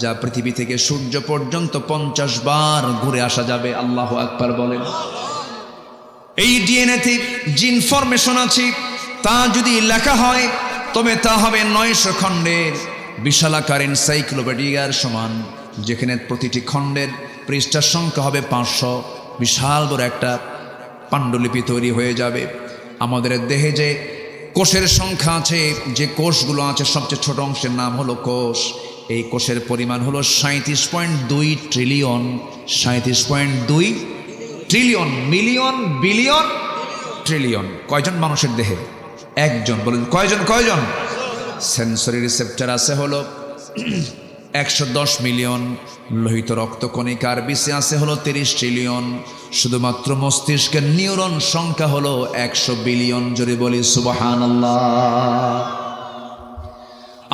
যা পৃথিবী থেকে সূর্য পর্যন্ত 50 বার ঘুরে আসা যাবে। আল্লাহু আকবার বলেন। এই ডিএনএতে যে ইনফরমেশন আছে, তা যদি লেখা হয়, তবে তা হবে 900 খণ্ডের বিশালাকার এনসাইক্লোপিডিয়ার সমান, যেখানে প্রতিটি খণ্ডের পৃষ্ঠার সংখ্যা হবে 500। বিশাল বড় একটা পাণ্ডুলিপি তৈরি হয়ে যাবে। আমাদের দেহে যে কোষের সংখ্যা আছে, যে কোষগুলো আছে, সবচেয়ে ছোট অংশের নাম হলো কোষ। এই কোষের পরিমাণ হলো 37.2 trillion. 37.2 trillion, million, billion, trillion. কয়জন মানুষের দেহে? একজন। বলেন কয়জন? সেন্সরি রিসেপ্টর আছে হলো 110 মিলিয়ন। লোহিত রক্তকণিকার বিসি আছে হলো 30 ট্রিলিয়ন। শুধুমাত্র মস্তিষ্কের নিউরন সংখ্যা হলো 100 বিলিয়ন। জোরে বলি সুবহানাল্লাহ।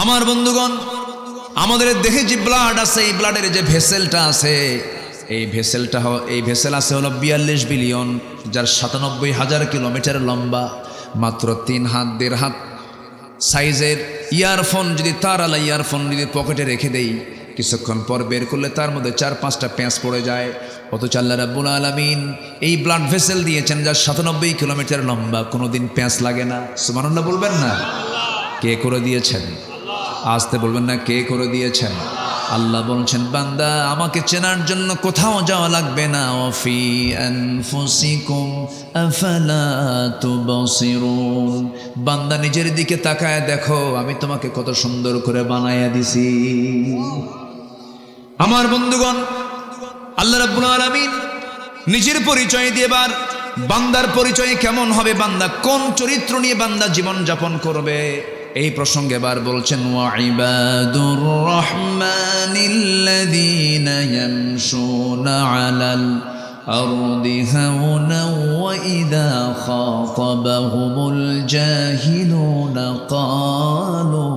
আমার বন্ধুগণ, আমাদের দেহে যে ব্লাড আছে, এই ব্লাডের যে ভেসেলটা আছে, এই ভেসেল আছে হলো 42 বিলিয়ন, যার 97,000 কিলোমিটার লম্বা। মাত্র 3 হাত 1.5 হাত সাইজের ইয়ারফোন যদি ইয়ারফোন যদি পকেটে রেখে দেই, কিছুক্ষণ পর বের করলে তার মধ্যে 4-5টা প্যাঁচ পড়ে যায়। অথচ আল্লাহ রাব্বুল আলামিন এই ব্লাড ভেসেল দিয়েছেন যার 97 কিলোমিটার লম্বা, কোনোদিন প্যাঁচ লাগে না। সুবহানাল্লাহ বলবেন না? কে করে দিয়েছেন? আসতে বলবেন না, কে করে দিয়েছেন? আল্লাহ বলছেন, বান্দা আমাকে চেনার জন্য কোথাও যাওয়া লাগবে না। ওয়াফি আনফুসিকুম আফালা তুবসিরুন, বান্দা নিজের দিকে তাকায় দেখো আমি তোমাকে কত সুন্দর করে বানায়া দিছি। আমার বন্ধুগণ, আল্লাহ রাব্বুল আলামিন নিজের পরিচয় দিয়ে এবার বান্দার পরিচয় কেমন হবে, বান্দা কোন চরিত্র নিয়ে বান্দা জীবন যাপন করবে, এই প্রসঙ্গে এবার বলছেন, ওয়া ইবাদুর রহমানিল্লাযীনা ইয়ামশুনা আলাল আরদি হাওনা ওয়া ইযা খাতাবাহুমুল জাহিলুনা ক্বালু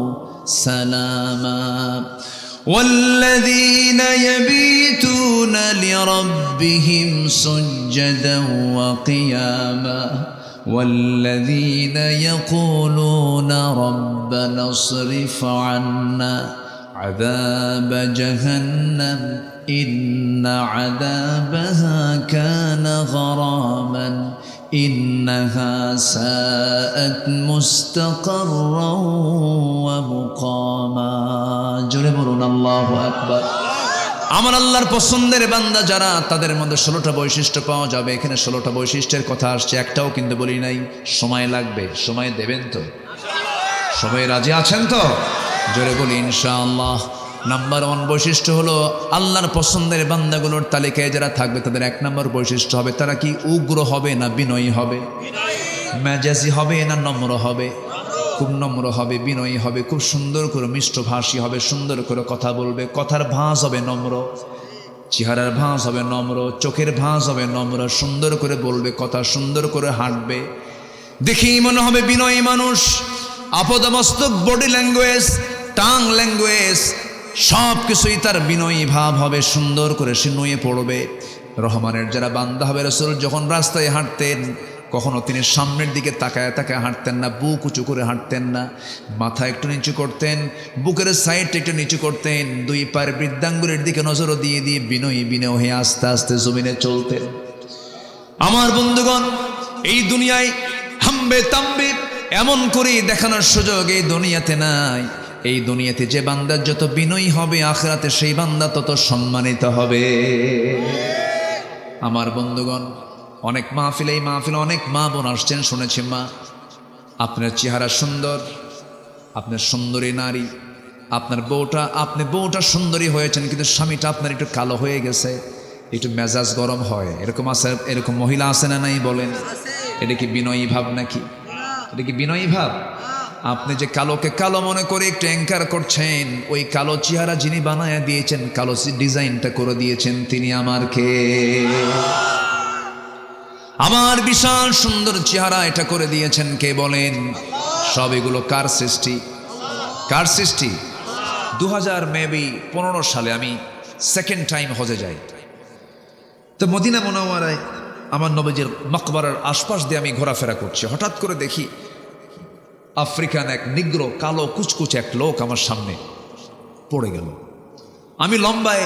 সালামা والذين يبيتون لربهم سجدا وقياما والذين يقولون ربنا اصرف عنا عذاب جهنم إن عذابها كان غراما إنها ساءت مستقرا ومقاما جربنا الله أكبر। আমার আল্লাহর পছন্দের বান্দা যারা, তাদের মধ্যে 16টা বৈশিষ্ট্য পাওয়া যাবে। এখানে 16টা বৈশিষ্ট্যের কথা আসছে, একটাও কিন্তু বলি নাই। সময় লাগবে, সময় দেবেন তো? সবাই রাজি আছেন তো? জোরে বলি ইনশাআল্লাহ। নাম্বার 1 বৈশিষ্ট্য হলো, আল্লাহর পছন্দের বান্দাগুলোর তালিকায় যারা থাকবে তাদের 1 নম্বর বৈশিষ্ট্য হবে, তারা কি উগ্র হবে না বিনয়ী হবে? মেজাজি হবে না নম্র হবে? খুব নম্র হবে, বিনয়ী হবে, খুব সুন্দর করে মিষ্টভাষী হবে, সুন্দর করে কথা বলবে, কথার ভাঁজ হবে নম্র, চেহারার ভাঁজ হবে নম্র, চোখের ভাঁজ হবে নম্র, সুন্দর করে বলবে কথা, সুন্দর করে হাঁটবে, দেখেই মনে হবে বিনয়ী মানুষ। আপদমস্তক বডি ল্যাঙ্গুয়েজ, টাং ল্যাঙ্গুয়েজ সব কিছুই তার বিনয়ী ভাব হবে, সুন্দর করে সে নুয়ে পড়বে। রহমানের যারা বান্দা হবে, রাসূল যখন রাস্তায় হাঁটতেন কখনো তিনি সামনের দিকে তাকায় তাকায় হাঁটতেন না, বুক উঁচু করে হাঁটতেন না, মাথা একটু নিচু করতেন, বুকের সাইডটা একটু নিচু করতেন, 2 পায়ের বৃদ্ধাঙ্গুলের দিকে নজরও দিয়ে দিয়ে বিনয়ী বিনয় হয়ে আস্তে আস্তে জমিনে চলতেন। আমার বন্ধুগণ, এই দুনিয়ায় হাম্বে তাম্বে এমন করে দেখানোর সুযোগ এই দুনিয়াতে নাই। এই দুনিয়াতে যে বান্দা যত বিনয়ী হবে, আখিরাতে সেই বান্দা তত সম্মানিত হবে। আমার বন্ধুগণ, অনেক মাহফিলে, এই মাহফিলে অনেক মা বোন আসছেন, শুনেছি মা আপনার চেহারা সুন্দর, আপনার সুন্দরী নারী, আপনি বউটা সুন্দরী হয়েছেন, কিন্তু স্বামীটা আপনার একটু কালো হয়ে গেছে, একটু মেজাজ গরম হয়, এরকম আছে, এরকম মহিলা আছে না নাই বলেন? এটা কি বিনয়ী ভাব নাকি? এটা কি বিনয়ী ভাব? আপনি যে কালোকে কালো মনে করে একটু অ্যাঙ্কার করছেন, ওই কালো চেহারা যিনি বানায়া দিয়েছেন, কালো ডিজাইনটা করে দিয়েছেন, তিনি আমার কে? আমার বিশাল সুন্দর চেহারা এটা করে দিয়েছেন কে বলেন? সব এগুলো কার সৃষ্টি? কার সৃষ্টি? 2015 সালে আমি সেকেন্ড টাইম হজে যাই। তো মদিনা মুনাওয়ারায় আমার নবীজির মাকবারার আশপাশ দিয়ে আমি ঘোরাফেরা করছি, হঠাৎ করে দেখি আফ্রিকান এক নিগ্রো কালো কুচকুচে এক লোক আমার সামনে পড়ে গেল। আমি লম্বায়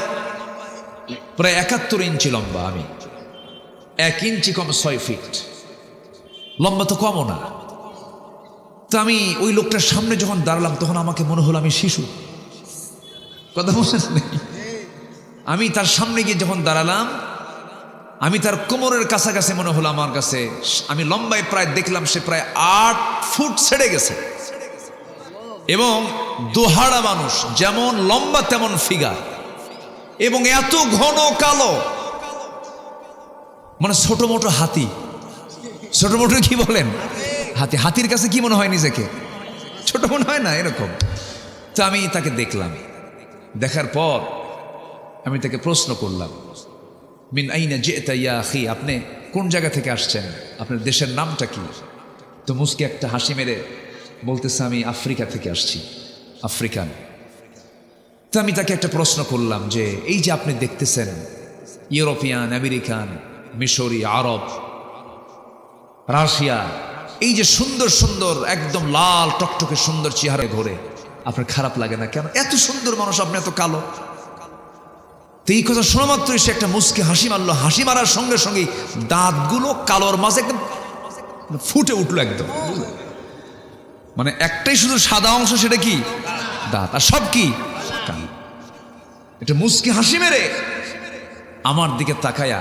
প্রায় 71 ইঞ্চি লম্বা, আমি 1 ইঞ্চি কম 6 ফিট লম্বা, তো কমও না। তো আমি ওই লোকটার সামনে যখন দাঁড়ালাম তখন আমাকে মনে হলো আমি শিশু। কথা বলছেন নেই? আমি তার সামনে গিয়ে যখন দাঁড়ালাম, আমি তার কোমরের কাছাকাছি মনে হলো আমার কাছে, আমি লম্বায় প্রায় দেখলাম সে প্রায় 8 ফুট ছেড়ে গেছে, এবং দোহাড়া মানুষ, যেমন লম্বা তেমন ফিগার, এবং এত ঘন কালো, মানে ছোট মোটো হাতি। ছোট মোটো কি বলেন? হাতি। হাতির কাছে কি মনে হয় নিজেকে? ছোট মনে হয় না? এরকম। তো আমি তাকে দেখলাম, দেখার পর আমি তাকে প্রশ্ন করলাম, মিন আইনা জিতা ইয়া আখি, আপনি কোন জায়গা থেকে আসছেন, আপনার দেশের নামটা কি? তো মুস্কি একটা হাসি মেরে বলতেছে, আমি আফ্রিকা থেকে আসছি। আফ্রিকান। তো আমি তাকে একটা প্রশ্ন করলাম যে এই যে আপনি দেখতেছেন ইউরোপিয়ান, আমেরিকান, মিশরি, আরব, রাশিয়া, এই যে সুন্দর সুন্দর একদম লাল টকটকে সুন্দর চেহারা ঘোরে, আপনার খারাপ লাগে না কেন? এত সুন্দর মানুষ, আপনি এত কালো। তো এই কথা শোনা মাত্রই সে একটা মুচকি হাসি মারলো। হাসি মারার সঙ্গে সঙ্গে দাঁতগুলো কালোর মাঝে একদম ফুটে উঠলো একদম। মানে একটাই শুধু সাদা অংশ, সেটা কি? দাঁত। আর সব কি? এটা মুচকি হাসি মেরে আমার দিকে তাকায়া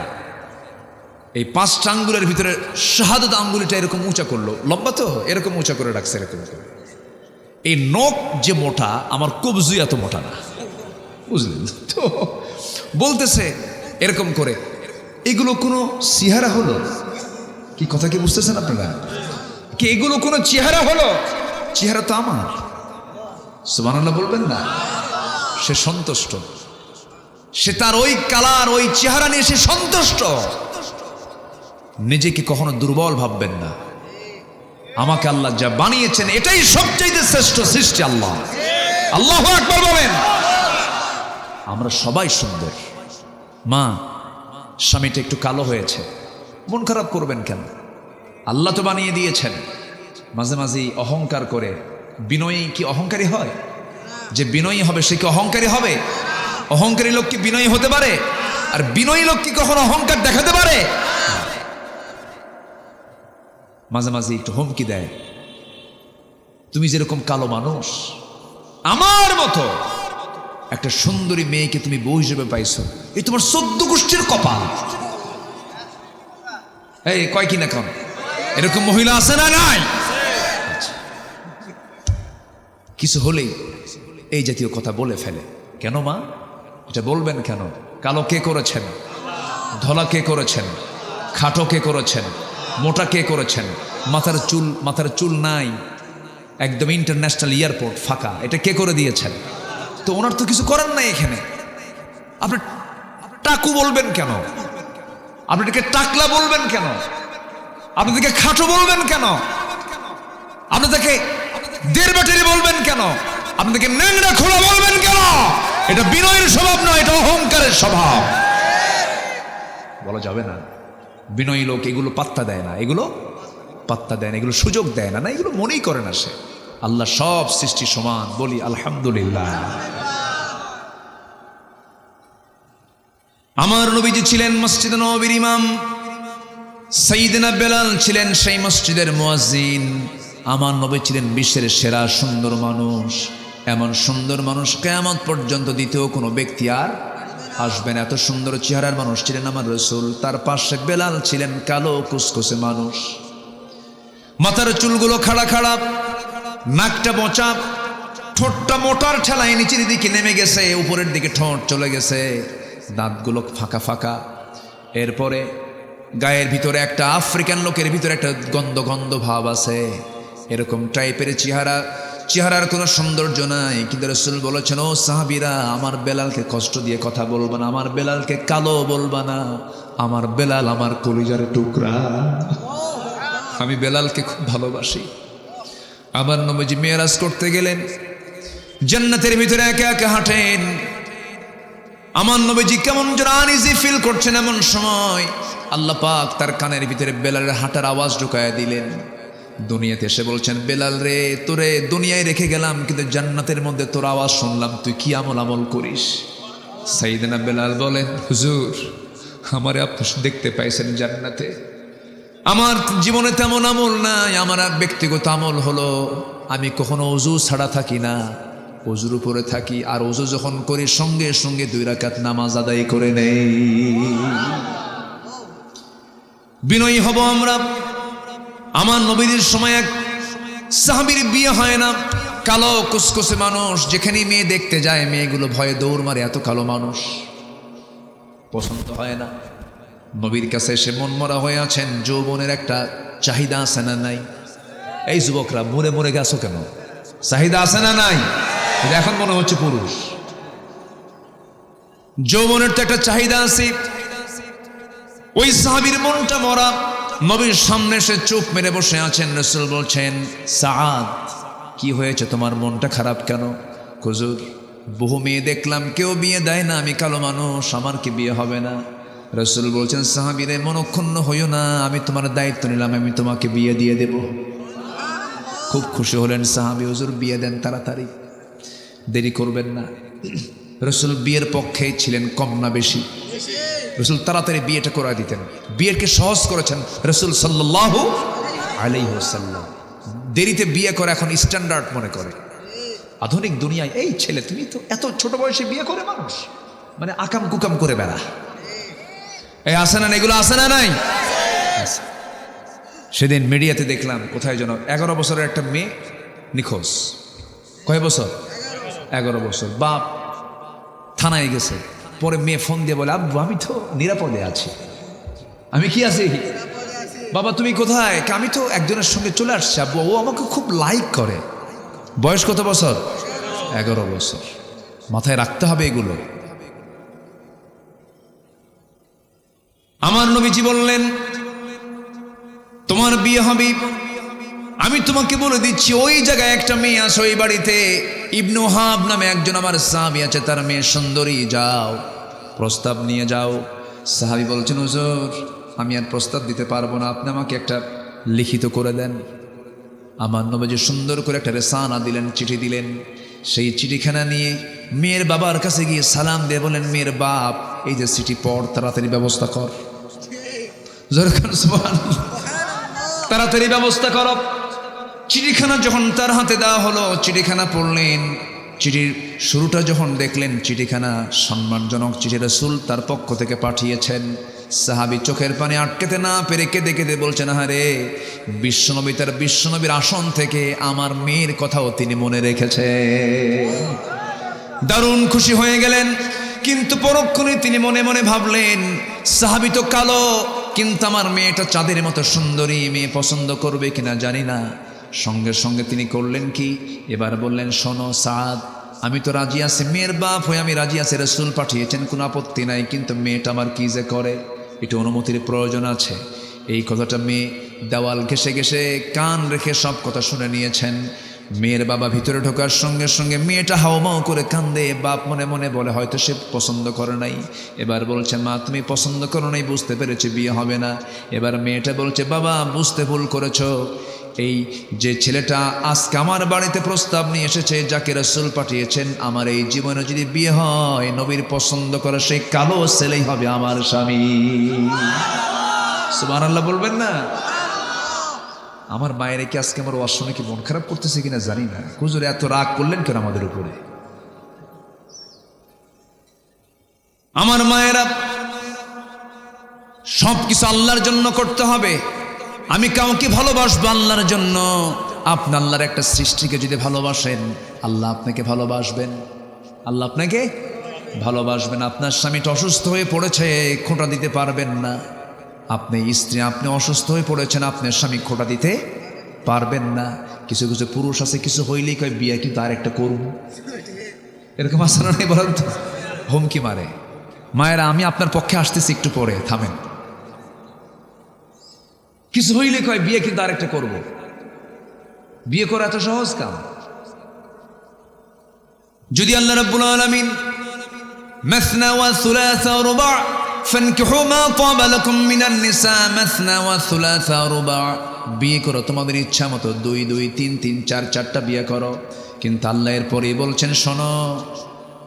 এই 5টা আঙ্গুলের ভিতরে শাহাদাত আঙ্গুলিটা এরকম উঁচা করলো, লম্বা তো এরকম উঁচা করে রাখছে এরকম করে। এই নখ যে মোটা, আমার কবজি এত মোটা না, বুঝলেন তো? বলতেছে এরকম করে, এগুলো কোনো চেহারা হলো? কি কথা কি বুঝতেছেন আপনারা? কি এগুলো কোনো চেহারা হলো? চেহারা তো আমার। সুবহানাল্লাহ বলবেন না? সে সন্তুষ্ট, সে তার ওই কালার ওই চেহারা নিয়ে সে সন্তুষ্ট। নিজেকে কখনো দুর্বল ভাববেন না। আমাকে আল্লাহ যা বানিয়েছেন এটাই সবচেয়ে শ্রেষ্ঠ সৃষ্টি। আল্লাহ, আল্লাহু আকবার বলেন। আমরা সবাই সুন্দর। মা, স্বামীটা একটু কালো হয়েছে, মন খারাপ করবেন কেন? আল্লাহ তো বানিয়ে দিয়েছেন। মাঝে মাঝে অহংকার করে, বিনয়ী কি অহংকারী হয়? যে বিনয়ী হবে সে কি অহংকারী হবে? অহংকারী লোক কি বিনয়ী হতে পারে? আর বিনয়ী লোক কি কখনো অহংকার দেখাতে পারে? মাঝে মাঝে একটু হুমকি দেয়, তুমি যেরকম কালো মানুষ, আমার মতো একটা সুন্দরী মেয়েকে তুমি বউ হিসেবে পাইছো, এই তোমার 14 গোষ্ঠীর কপাল। এই কয় কি না কন, এরকম মহিলা আছে না নাই? কিছু হলেই এই জাতীয় কথা বলে ফেলে। কেন মা এটা বলবেন কেন? কালো কে করেছেন? ধলা কে করেছেন? খাটো কে করেছেন? মোটা কে করেছেন? মাথার চুল নাই, একদম ইন্টারন্যাশনাল এয়ারপোর্ট ফাঁকা, এটা কে করে দিয়েছেন? তো ওনার তো কিছু করার নাই এখানে। আপনি টাকু বলবেন কেন? আপনাদেরকে টাকলা বলবেন কেন? আপনাদেরকে খাটো বলবেন কেন? আপনাদেরকে দেড় ব্যাটারি বলবেন কেন? আপনাদেরকে ন্যাংরা খোলা বলবেন কেন? এটা বিনয়ের স্বভাব নয়, এটা অহংকারের স্বভাব। বলা যাবে না। বিনয়ী লোক এগুলো পাত্তা দেয় না, এগুলো পাত্তা দেয় না, এগুলো সুযোগ দেয় না, না এগুলো মনেই করে না সে। আল্লাহ সব সৃষ্টি সমান, বলি আলহামদুলিল্লাহ। আমার নবীজি ছিলেন মসজিদে নববীর ইমাম, সাইয়েদনা বেলাল ছিলেন সেই মসজিদের মুয়াজ্জিন। আমার নবী ছিলেন বিশ্বের সেরা সুন্দর মানুষ। এমন সুন্দর মানুষ কিয়ামত পর্যন্ত দ্বিতীয় কোনো ব্যক্তি আর আসবেন। এত সুন্দর চেহারার মানুষ ছিলেন আমার রাসূল। তার পাশে বেলাল ছিলেন কালো কুসকুসে মানুষ, মাথার চুলগুলো খাড়া খাড়া, নাকটা বোঁচা, ঠোঁটটা মোটার ঠেলায় নিচের দিকে নেমে গেছে, উপরের দিকে ঠোঁট চলে গেছে, দাঁতগুলো ফাঁকা ফাঁকা। এরপরে গায়ের ভিতরে একটা আফ্রিকান লোকের ভিতরে একটা গন্ধ গন্ধ ভাব আছে, এরকম টাইপের চেহারার কোনো সৌন্দর্য নাই। কিন্তু রাসূল বলেছেন, ও সাহাবীরা, আমার বেলালকে কষ্ট দিয়ে কথা বলবা না, আমার বেলালকে কালো বলবা না, আমার বেলাল আমার কলিজার টুকরা, আমি বেলালকে খুব ভালোবাসি। আমার নবীজি মেরাজ করতে গেলেন, জান্নাতের ভিতরে একা একা হাঁটেন। আমার নবীজি কেমন যেন আনইজি ফিল করছেন। এমন সময় আল্লাহ পাক তার কানের ভিতরে বেলালের হাঁটার আওয়াজ ঢুকায়া দিলেন। দুনিয়াতে এসে বলছেন, বেলাল রে, তোরে দুনিয়ায় রেখে গেলাম, কিন্তু জান্নাতের মধ্যে তোর আওয়াজ শুনলাম, তুই কি আমল করিস? সাইয়েদনা বেলাল বলেন, হুজুর, আমারে আপনি দেখতে পাইছেন জান্নাতে, আমার জীবনে তেমন আমল নাই। আমার ব্যক্তিগত আমল হলো আমি কখনো ওযু ছাড়া থাকি না, ওযুর উপরে থাকি, আর ওযু যখন করি সঙ্গে সঙ্গে 2 রাকাত নামাজ আদায় করে নেই। বিনয়ী হব আমরা। আমার নবীর সময় এক সাহাবীর বিয়ে হয় না, কালো কুসকুসে মানুষ, যেখানে মেয়ে দেখতে যায় মেয়েগুলো ভয়ে দৌড় মারে, এত কালো মানুষ পছন্দ হয় না। নবীর কাছে এসে মন মরা হয়ে আছেন, যৌবনের একটা চাহিদা আছে না নাই? এই যুবকরা মরে মরে গেছো কেন? চাহিদা আছে না নাই? এখন মনে হচ্ছে পুরুষ। যৌবনের তো একটা চাহিদা আছে। ওই সাহাবীর মনটা মরা, নবীর সামনে এসে চুপ মেরে বসে আছেন। রাসূল বলছেন, সাআদ, কি হয়েছে, তোমার মনটা খারাপ কেন? হুজুর, বহু মেয়ে দেখলাম, কেউ বিয়ে দেয় না, আমি কালো মানুষ, আমার কি বিয়ে হবে না? রাসূল বলছেন, সাহাবীরে মনক্ষুণ্ণ হইও না, আমি তোমার দায়িত্ব নিলাম, আমি তোমাকে বিয়ে দিয়ে দেব। খুব খুশি হলেন সাহাবী, হুজুর বিয়ে দেন তাড়াতাড়ি, দেরি করবেন না। রাসূল বিয়ের পক্ষে ছিলেন, কম না বেশি? রাসূল তাড়াতাড়ি বিয়েটা করে দিতেন, বিয়েকে সহজ করেছেন রাসূল সাল্লাল্লাহু আলাইহি ওয়াসাল্লাম। দেরিতে বিয়ে করে এখন স্ট্যান্ডার্ড মনে করে আধুনিক দুনিয়ায়। এই ছেলে, তুমি তো এত ছোট বয়সে বিয়ে করে মানুষ, মানে আকাম কুকাম করে বেড়া। এই আসে না, এগুলো আসে না নাই? সেদিন মিডিয়াতে দেখলাম, কোথায় যেন 11 বছরের একটা মেয়ে নিখোঁজ। কয় বছর? 11 বছর। বাপ থানায় গেছে, পরে মেয়ে ফোন দিয়ে বলে, আব্বু আমি তো নিরাপদে আছি। আমি কি আছি? বাবা তুমি কোথায়? আমি তো একজনের সঙ্গে চলে আসছি আব্বু, ও আমাকে খুব লাইক করে। বয়স কত বছর? 11 বছর। মাথায় রাখতে হবে এগুলো। আমার নবীজি বললেন, তোমার বিয়ে হবে, আমি তোমাকে বলে দিচ্ছি, ওই জায়গায় একটা মেয়ে আছে, ওই বাড়িতে ইবনু হাব নামে একজন আমার সাহাবী আছে, তার মেয়ে সুন্দরী, যাও প্রস্তাব নিয়ে যাও। সাহাবী বলছেন, হুজুর আমি আর প্রস্তাব দিতে পারবো না, আপনি আমাকে একটা লিখিত করে দেন। আমার নবীজি সুন্দর করে একটা রেসানা দিলেন, চিঠি দিলেন। সেই চিঠিখানা নিয়ে মেয়ের বাবার কাছে গিয়ে সালাম দিয়ে বলেন, মেয়ের বাপ এই যে চিঠি পড়, তাড়াতাড়ি ব্যবস্থা কর। তাড়াতাড়ি ব্যবস্থা কর। চিঠিখানা যখন তার হাতে দেওয়া হলো, চিঠিখানা পড়লেন। চিঠির শুরুটা যখন দেখলেন, চিঠিখানা সম্মানজনক চিঠি, রাসূল তার পক্ষ থেকে পাঠিয়েছেন। সাহাবী চোখের পানি আটকাতে না পেরে কেঁদে কেঁদে বলছেন, আরে বিশ্বনবী তার বিশ্বনবীর আসন থেকে আমার মেয়ের কথাও তিনি মনে রেখেছে। দারুণ খুশি হয়ে গেলেন, কিন্তু পরক্ষণে তিনি মনে মনে ভাবলেন, সাহাবী তো কালো, কিন্তু আমার মেয়েটা চাঁদের মতো সুন্দরী, মেয়ে পছন্দ করবে কিনা জানি না। সঙ্গে সঙ্গে তিনি করলেন কি, এবার বললেন, শোনো সাদ, আমি তো রাজি আছি, মেয়ের বাপ হয়ে আমি রাজি আছি, রাসূল পাঠিয়েছেন, কোনো আপত্তি নাই, কিন্তু মেয়েটা আমার কি যে করে, একটু অনুমতির প্রয়োজন আছে। এই কথাটা মেয়ে দেওয়াল ঘেঁষে ঘেঁষে কান রেখে সব কথা শুনে নিয়েছেন। মেয়ের বাবা ভিতরে ঢোকার সঙ্গে সঙ্গে মেয়েটা হাওমাও করে কান্দে। বাপ মনে মনে বলে, হয়তো সে পছন্দ করে নাই। এবার বলছে, মা তুমি পছন্দ করো নাই, বুঝতে পেরেছি, বিয়ে হবে না। এবার মেয়েটা বলছে, বাবা বুঝতে ভুল করেছো, এই যে ছেলেটা আজকে আমার বাড়িতে প্রস্তাব নিয়ে এসেছে, যাকে রাসূল পাঠিয়েছেন, আমার এই জীবনে যদি বিয়ে হয়, নবীর পছন্দ করা সেই কালো ছেলেই হবে আমার স্বামী। সুবহানাল্লাহ বলবেন না? আমার মায়ের কি আজকে আমার ওয়াজ শুনে কি মন খারাপ করতেছে কিনা জানি না। হুজুর এত রাগ করলেন কেন আমাদের উপরে? আমার মায়েরা, সবকিছু আল্লাহর জন্য করতে হবে। আমি কাউকে ভালোবাসবো আল্লাহর জন্য। আপনি আল্লাহর একটা সৃষ্টিকে যদি ভালোবাসেন, আল্লাহ আপনাকে ভালোবাসবেন। আল্লাহ আপনাকে ভালোবাসবেন। আপনার স্বামীটা অসুস্থ হয়ে পড়েছে, খোঁটা দিতে পারবেন না। আপনি স্ত্রী, আপনি অসুস্থ হয়ে পড়েছেন, আপনার স্বামী খোঁটা দিতে পারবেন না। কিছু কিছু পুরুষ আছে, কিছু হইলেই কয় বিয়ে কিন্তু আর একটা করব, এরকম আসানো নেই বলেন তো, হুমকি মারে। মায়েরা, আমি আপনার পক্ষে আসতেছি, একটু পরে থামেন। কিছু হইলে কয় বিয়ে কিন্তু আর একটা করব। বিয়ে করা এত সহজ কাম? যদি আল্লাহ রাব্বুল আলামিন মাসনা ওয়া সুলাসা ওয়া রুবা ফানকিহু মা তাবা লাকুম মিনান নিসা মাসনা ওয়া সুলাসা ওয়া রুবা, বিয়ে করো তোমাদের ইচ্ছা মতো, 2 2 3 3 4 4টা বিয়ে করো। কিন্তু আল্লাহ এর পরেই বলছেন, শোনো,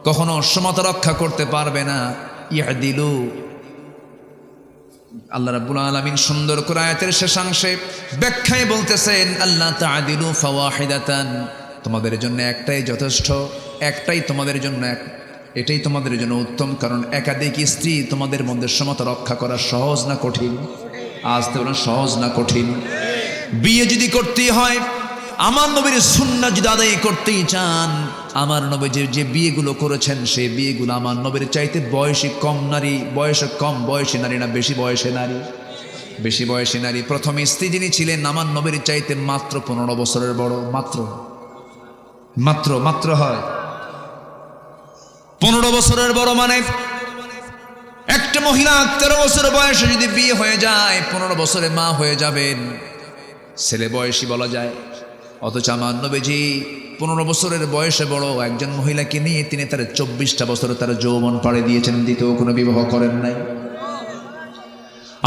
কখনো সমতা রক্ষা করতে পারবে না। ইয়াদিলু, আল্লাহ রাব্বুল আলামিন সুন্দর করে আয়াতের শেষাংশে ব্যাখ্যায় বলতেছেন, আল্লাহ তাআদিলু ফাওয়াহিদাতান, তোমাদের জন্য একটাই যথেষ্ট, একটাই তোমাদের জন্য, এটাই তোমাদের জন্য উত্তম। কারণ একাধিক স্ত্রী তোমাদের মধ্যে সমতা রক্ষা করা সহজ না কঠিন? আজ তো সহজ না কঠিন? বিয়ে যদি করতেই হয়, আমার নবীর সুন্নাহ যদি আদায় করতেই চান, আমার নবী যে বিয়েগুলো করেছেন, সেই বিয়েগুলো আমার নবীর চাইতে বয়সী কম নারী, বয়সে কম বয়সী নারী না বেশি বয়সী নারী? বেশি বয়সী নারী। প্রথম স্ত্রী যিনি ছিলেন আমার নবীর চাইতে মাত্র 15 বছরের বড়। মাত্র হয় 15 বছরের বড়। মানে একটা মহিলা 13 বছর বয়সে যদি বিয়ে হয়ে যায়, 15 বছরে মা হয়ে যাবেন। ছেলে বয়সী বলা যায়, অথচ আমার নবীজি 15 বছরের বয়সে বড় একজন মহিলাকে নিয়ে তিনি তার 24টা বছরে তার যৌবন পাড়ে দিয়েছেন, দ্বিতীয় কোনো বিবাহ করেন নাই।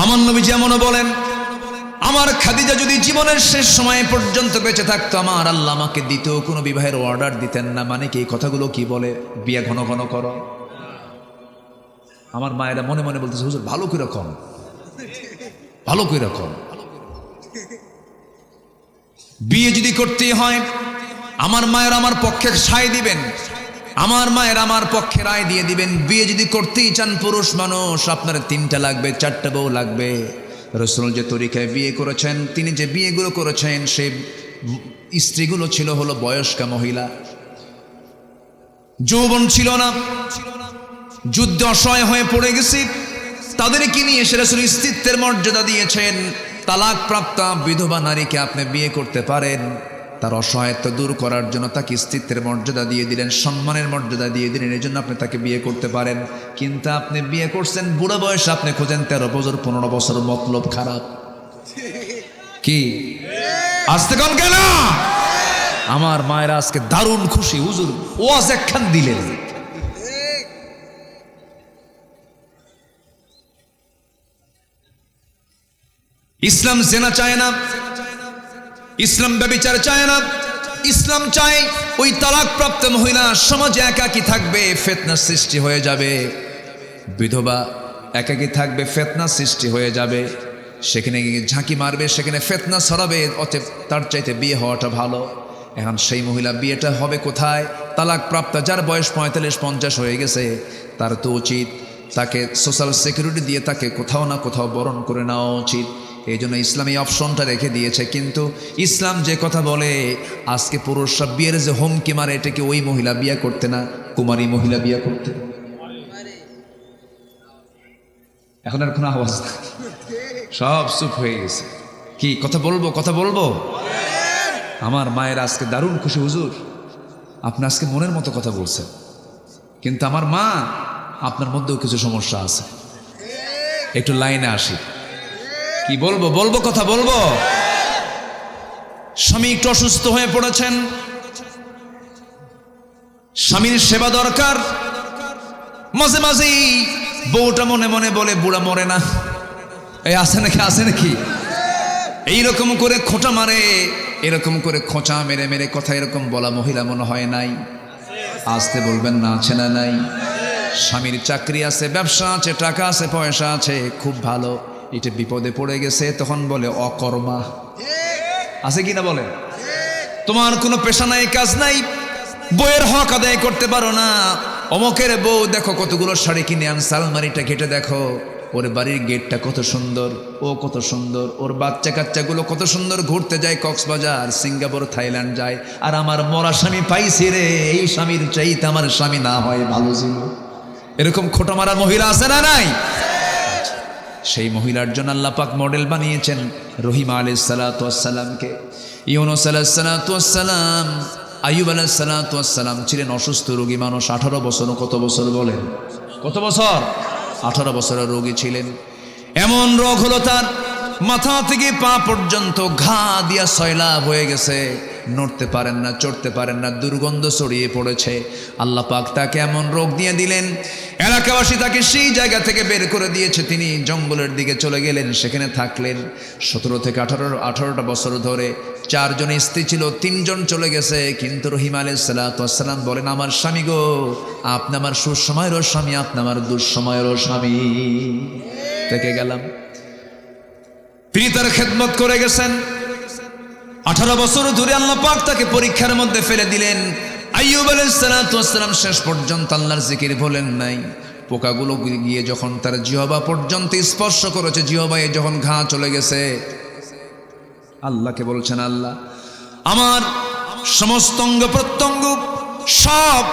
আমার নবীজি এমনও বলেন, আমার খাদিজা যদি জীবনের শেষ সময় পর্যন্ত বেঁচে থাকতো, আমার আল্লাহ আমাকে দ্বিতীয় কোনো বিবাহের অর্ডার দিতেন না। মানে কি, এই কথাগুলো কি বলে, বিয়ে ঘন ঘন করো। আমার মায়েরা মনে মনে বলতেছে, হুজুর ভালো করে কম, ভালো করে কম। বিয়ে যদি করতেই হয়, আমার মায়ের আমার পক্ষে সায় দিবেন, আমার মায়ের আমার পক্ষে রায় দিয়ে দিবেন। বিয়ে যদি করতেই চান পুরুষ মানুষ, আপনার 3টা লাগবে, 4টা বউ লাগবে। রাসূল যে তরিকায় বিয়ে করেছেন, তিনি যে বিয়েগুলো করেছেন, সেই স্ত্রীগুলো ছিল হলো বয়স্কা মহিলা, যৌবন ছিল না, যুদ্ধে অসহায় হয়ে পড়ে গেছে, তাদেরকে নিয়ে এসে রাসূল স্ত্রীত্বের মর্যাদা দিয়েছেন। তালাক প্রাপ্ত বিধবা নারীকে আপনি বিয়ে করতে পারেন, তার অসহায়ত্ব দূর করার জন্য তাকে স্ত্রীত্বের মর্যাদা দিয়ে দিলেন, সম্মানের মর্যাদা দিয়ে দিলেন, এই জন্য আপনি তাকে বিয়ে করতে পারেন। কিন্তু আপনি বিয়ে করছেন বুড়া বয়সে, আপনি খোঁজেন 13 বছর 15 বছর, মতলব খারাপ। কি আসতে কন কেন? আমার মায়েরা আজকে দারুণ খুশি, হুজুর ওয়াজ একখান দিলেন। ইসলাম জেনা চায় না, ইসলাম ব্যভিচার চায় না, ইসলাম চায় ওই তালাক প্রাপ্ত মহিলা সমাজে একাকী থাকবে, ফিতনা সৃষ্টি হয়ে যাবে। বিধবা একাকী থাকবে, ফিতনা সৃষ্টি হয়ে যাবে, সেখানে গিয়ে ঝাঁকি মারবে, সেখানে ফিতনা ছড়াবে। অতএব তার চাইতে বিয়ে হওয়াটা ভালো। এখন সেই মহিলা বিয়েটা হবে কোথায়? তালাক প্রাপ্ত, যার বয়স 45-50 হয়ে গেছে, তার তো উচিত তাকে সোশ্যাল সিকিউরিটি দিয়ে তাকে কোথাও না কোথাও বরণ করে নেওয়া উচিত। এই জন্য ইসলাম এই অপশনটা রেখে দিয়েছে। কিন্তু ইসলাম যে কথা বলে, আজকে পুরুষরা বিয়ের যে হুমকি মারে, এটা কি ওই মহিলা বিয়ে করতে না, কুমারী মহিলা বিয়ে করতে? এখন আর কোনো আওয়াজ না, সব চুপ হয়ে গেছে। কি কথা বলবো, কথা বলবো? আমার মায়ের আজকে দারুণ খুশি, হুজুর আপনি আজকে মনের মতো কথা বলছেন। কিন্তু আমার মা, আপনার মধ্যেও কিছু সমস্যা আছে, একটু লাইনে আসি। কি বলবো, বলবো, কথা বলবো। স্বামী একটু অসুস্থ হয়ে পড়েছেন, স্বামীর সেবা দরকার। মাঝে মাঝেই বউটা মনে মনে বলে, বুড়া মরে না, এই আছে নাকি, আছে নাকি, এইরকম করে খোঁটা মারে, এরকম করে খোঁচা মেরে মেরে কথা এরকম বলা মহিলা মনে হয় নাই? আসতে বলবেন না, আছে না নাই? স্বামীর চাকরি আছে, ব্যবসা আছে, টাকা আছে, পয়সা আছে, খুব ভালো। এটা বিপদে পড়ে গেছে, তখন বলে অকর্মা। আছে কি না বলে? তোমার কোনো পেশা নাই, কাজ নাই, বইয়ের হক আদায় করতে পারো না। অমকের বউ দেখো কতগুলো শাড়ি কিনে আনছে, আলমারিটা ঘেটে দেখো, ওর বাড়ির গেটটা কত সুন্দর, ও কত সুন্দর, ওর বাচ্চা কাচ্চাগুলো কত সুন্দর, ঘুরতে যায় কক্সবাজার, সিঙ্গাপুর, থাইল্যান্ড যায়। আর আমার মরা স্বামী পাইছি রে, এই স্বামীর চাইতে আমার স্বামী না হয় ভালো ছিল। এরকম খোঁটা মারা মহিলা আছে না নাই? সেই মহিলার জন্য আল্লাহ পাক মডেল বানিয়েছেন রহিমা আলাইহিস সালাতু ওয়াস সালামকে। ইউনূস আলাইহিস সালাতু ওয়াস সালাম, আইয়ুব আলাইহিস সালাতু ওয়াস সালাম ছিলেন অসুস্থ রোগী মানুষ। 18 বছর, কত বছর বলেন, কত বছর? 18 বছরের রোগী ছিলেন। এমন রোগ হলো তার মাথা থেকে পা পর্যন্ত ঘা দিয়া সয়লাভ হয়ে গেছে, নড়তে পারেন না, চড়তে পারেন না, দুর্গন্ধ ছড়িয়ে পড়েছে। আল্লাহ পাক তাকে এমন রোগ দিয়ে দিলেন, এলাকাবাসী তাকে সেই জায়গা থেকে বের করে দিয়েছে। তিনি জঙ্গলের দিকে চলে গেলেন, সেখানে থাকলেন 17 থেকে 18টা বছর ধরে। 4 জন স্ত্রী ছিল, 3 জন চলে গেছে। কিন্তু রহিম আলাইহিস সালাতু ওয়াস সালাম বলেন, আমার স্বামী গো, আপনি আমার সুসময়েরও স্বামী, আপনি আমার দুঃসময়েরও স্বামী। থেকে গেলাম, তিনি তার খেদমত করে গেছেন 18 বছর ধরে। আল্লাহ পাক তাকে পরীক্ষার মধ্যে ফেলে দিলেন। আইয়ুব আলাইহিস সালাতু ওয়াস সালাম শেষ পর্যন্ত আল্লাহর জিকির বলেন নাই। পোকাগুলো গিয়ে যখন তার জিহ্বা পর্যন্ত স্পর্শ করেছে, জিহ্বায় যখন ঘা চলে গেছে, আল্লাহকে বলছেন, আল্লাহ আমার সমস্ত অঙ্গ প্রত্যঙ্গ সব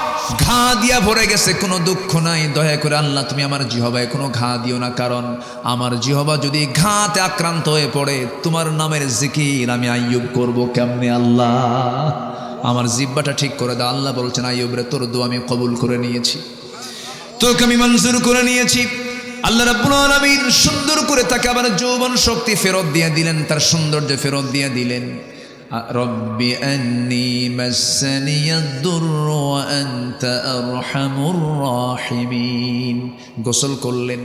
ঘা দিয়া ভরে গেছে, কোনো দুঃখ নাই, দয়া করে আল্লাহ তুমি আমার জিহ্বায় কোনো ঘা দিও না, কারণ আমার জিহ্বা যদি ঘাতে আক্রান্ত হয়ে পড়ে, তোমার নামের জিকির আমি আইয়ুব করব কেমনে? আল্লাহ আমার জিহ্বাটা ঠিক করে দাও। আল্লাহ বলছেন, আইয়ুব রে, তোর দোয়া আমি কবুল করে নিয়েছি, তোকে আমি মঞ্জুর করে নিয়েছি। আল্লাহ রাব্বুল আলামিন সুন্দর করে তাকে আবার যৌবন শক্তি ফেরত দিয়ে দিলেন, তার সৌন্দর্য ফেরত দিয়ে দিলেন। রব্বি আন্নী মাসসানিয়াদ-দুররু ওয়া আনতা আরহামুর রাহিমিন। গোসল করলেন,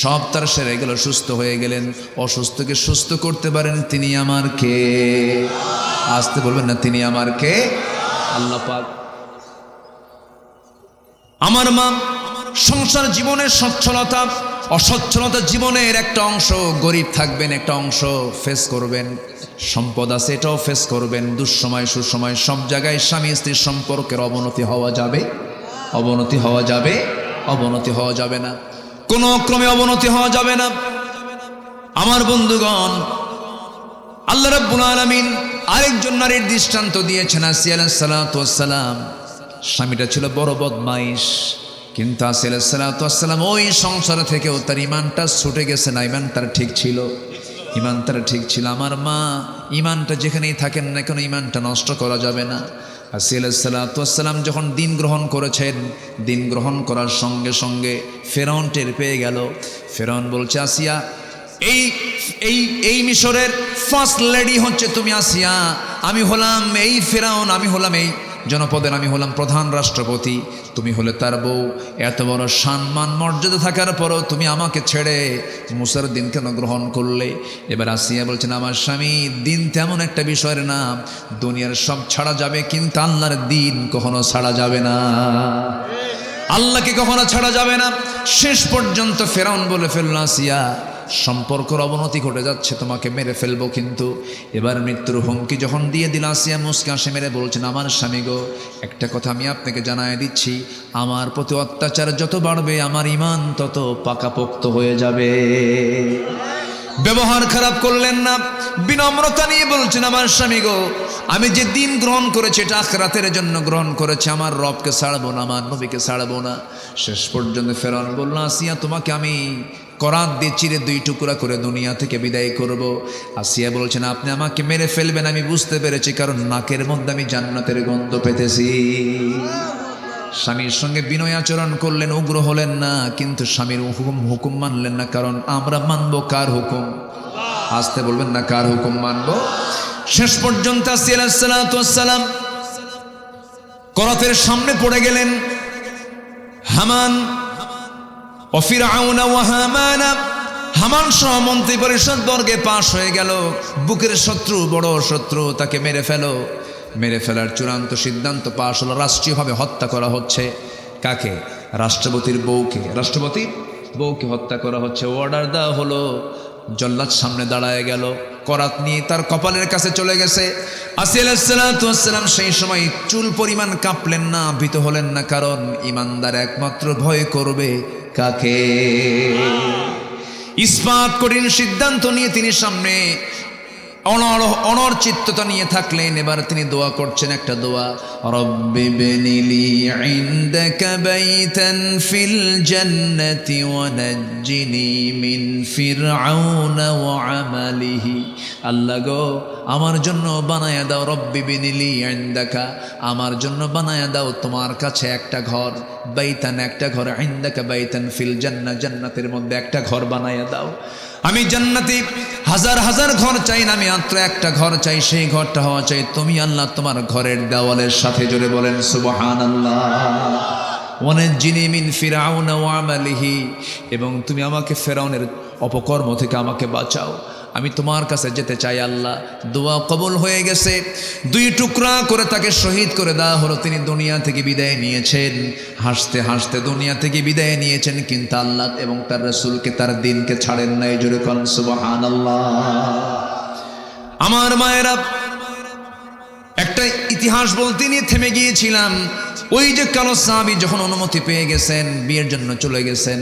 সব তার সেরে গেল, সুস্থ হয়ে গেলেন। অসুস্থকে সুস্থ করতে পারেন তিনি আমার কে? আসতে বলবেন না, তিনি আমার কে? আল্লাহ পাক। আমার মা সংসার জীবনের সচ্ছলতা অসচ্ছলতা জীবনের একটা অংশ, গরিব থাকবেন একটা অংশ ফেস করবেন, সম্পদ আছে এটাও ফেস করবেন, দুঃসময় সুসময় সব জায়গায় স্বামী স্ত্রীর সম্পর্কের অবনতি হওয়া যাবে, অবনতি হওয়া যাবে, অবনতি হওয়া যাবে না, কোনো ক্রমে অবনতি হওয়া যাবে না। আমার বন্ধুগণ, আল্লাহ রাব্বুল আলামিন আরেকজন নারীর দৃষ্টান্ত দিয়েছেন, আসিয়া আলাইহিস সালাতু ওয়াস সালাম। স্বামীটা ছিল বড় বদমাইশ, কিন্তু আসিয়া আলাইহিস সালাতু ওয়াস সালাম ওই সংসার থেকেও তার ইমানটা ছুটে গেছে না, ইমান তার ঠিক ছিল, ইমান তার ঠিক ছিল। আমার মা ইমানটা যেখানেই থাকেন না কেন ইমানটা নষ্ট করা যাবে না। আসিয়া আলাইহিস সালাতু ওয়াস সালাম যখন দিন গ্রহণ করেছেন, দিন গ্রহণ করার সঙ্গে সঙ্গে ফেরাউন টের পেয়ে গেল। ফেরাউন বলছে, আসিয়া এই এই এই মিশরের ফার্স্ট লেডি হচ্ছে তুমি আসিয়া, আমি হলাম এই ফেরাউন, আমি হলাম এই জনপদের, আমি হলাম প্রধান রাষ্ট্রপতি, তুমি হলে তার বউ। এত বড় সম্মান মর্যাদা থাকার পরও তুমি আমাকে ছেড়ে মুসার দিন কেন গ্রহণ করলে? এবার আসিয়া বলছেন, আমার স্বামী, দিন তেমন একটা বিষয়ের নাম, দুনিয়ার সব ছাড়া যাবে কিন্তু আল্লাহর দিন কখনো ছাড়া যাবে না, আল্লাহকে কখনো ছাড়া যাবে না। শেষ পর্যন্ত ফেরাউন বলে ফেলল, আসিয়া সম্পর্কের অবনতি ঘটে যাচ্ছে, তোমাকে মেরে ফেলবো। কিন্তু এবার মৃত্যুর হুমকি যখন দিয়ে দিল, আসিয়া মুস্কান হাসি মেরে বলছেন, আমার স্বামী গো, একটা কথা আমি আপনাকে জানাই দিচ্ছি, আমার প্রতি অত্যাচার যত বাড়বে আমার ঈমান তত পাকাপোক্ত হয়ে যাবে। ব্যবহার খারাপ করলেন না, বিনম্রতা নিয়ে বলছেন, আমার স্বামী গো, আমি যে দিন গ্রহণ করেছি এটা আখিরাতের জন্য গ্রহণ করেছি, আমার রবকে ছাড়বো না, আমার নবীকে ছাড়বো না। শেষ পর্যন্ত ফেরাউন বলল, আসিয়া তোমাকে আমি করাত দিয়ে চিরে দুই টুকরা করে দুনিয়া থেকে বিদায় করব। আসিয়া বলছেন, আপনি আমাকে মেরে ফেলবেন আমি বুঝতে পেরেছি, কারণ নাকের মধ্যে আমি জান্নাতের গন্ধ পেতেছি। স্বামীর সঙ্গে বিনয় আচরণ করলেন, উগ্র হলেন না, কিন্তু স্বামীর হুকুম মানলেন না, কারণ আমরা মানব কার হুকুম? আসতে বলবেন না, কার হুকুম মানব? শেষ পর্যন্ত আসিয়া আলাইহিস সালাতু ওয়াস সালাম করাতের সামনে পড়ে গেলেন। হামান ও ফিরআউন ওয়া হামানা, হামান সহ মন্ত্রী পরিষদ বর্গে পাশ হয়ে গেল। বুকের শত্রু, বড় শত্রু, তাকে মেরে ফেলো। মেরে ফেলার চূড়ান্ত সিদ্ধান্ত পাশ হলো, রাষ্ট্রীয়ভাবে হত্যা করা হচ্ছে। কাকে? রাষ্ট্রপতির বউকে, রাষ্ট্রপতির বউকে হত্যা করা হচ্ছে। অর্ডার দেওয়া হলো, জল্লাদ সামনে দাঁড়ায় গেল, করাত নিয়ে তার কপালের কাছে চলে গেছে। আসিয়া আলাইহিস সালাতু ওয়াস সালাম সেই সময় চুল পরিমাণ কাঁপলেন না, ভীত হলেন না, কারণ ইমানদার একমাত্র ভয় করবে কাকে? ইস্পাত কঠিন সিদ্ধান্ত নিয়ে তিনি সামনে অনর চিত্ততা নিয়ে থাকলেন। এবার তিনি দোয়া করছেন, একটা দোয়া, রব্বি বিনিলি ইনদাকা বাইতান ফিল জান্নাতি ওয়া নাজ্জিনি মিন ফিরআউনা ওয়া আমালিহি। আল্লাহ গো, আমার জন্য বানায়া দাও, রব্বি বিনিলি ইনদাকা, আমার জন্য বানায়া দাও তোমার কাছে একটা ঘর, বাইতান একটা ঘর, ইনদাকা বাইতান ফিল জান্নাহ, জান্নাতের মধ্যে একটা ঘর বানায়া দাও। আমি জান্নাতে হাজার হাজার ঘর চাই না, আমি মাত্র একটা ঘর চাই, সেই ঘরটা হওয়া চাই তুমি আল্লাহ তোমার ঘরের দেওয়ালের সাথে। জোরে বলেন সুবহানাল্লাহ। ওয়ানাজ্জিনি মিন ফিরআউনা ওয়া আমালিহি, এবং তুমি আমাকে ফেরাউনের অপকর্ম থেকে আমাকে বাঁচাও, আমি তোমার কাছে যেতে চাই। আল্লাহ দোয়া কবুল হয়ে গেছে, দুই টুকরা করে তাকে শহীদ করে দেওয়া হলো। তিনি দুনিয়া থেকে বিদায় নিয়েছেন, হাসতে হাসতে দুনিয়া থেকে বিদায় নিয়েছেন, কিন্তু আল্লাহ এবং তার রাসূলকে, তার দিনকে ছাড়েন নাই। জোরে কোন সুবহানাল্লাহ। আমার মায়েরা, একটা ইতিহাস বলতে নিয়ে থেমে গিয়েছিলাম। ওই যে কালো সাহাবী যখন অনুমতি পেয়ে গেছেন, বিয়ের জন্য চলে গেছেন,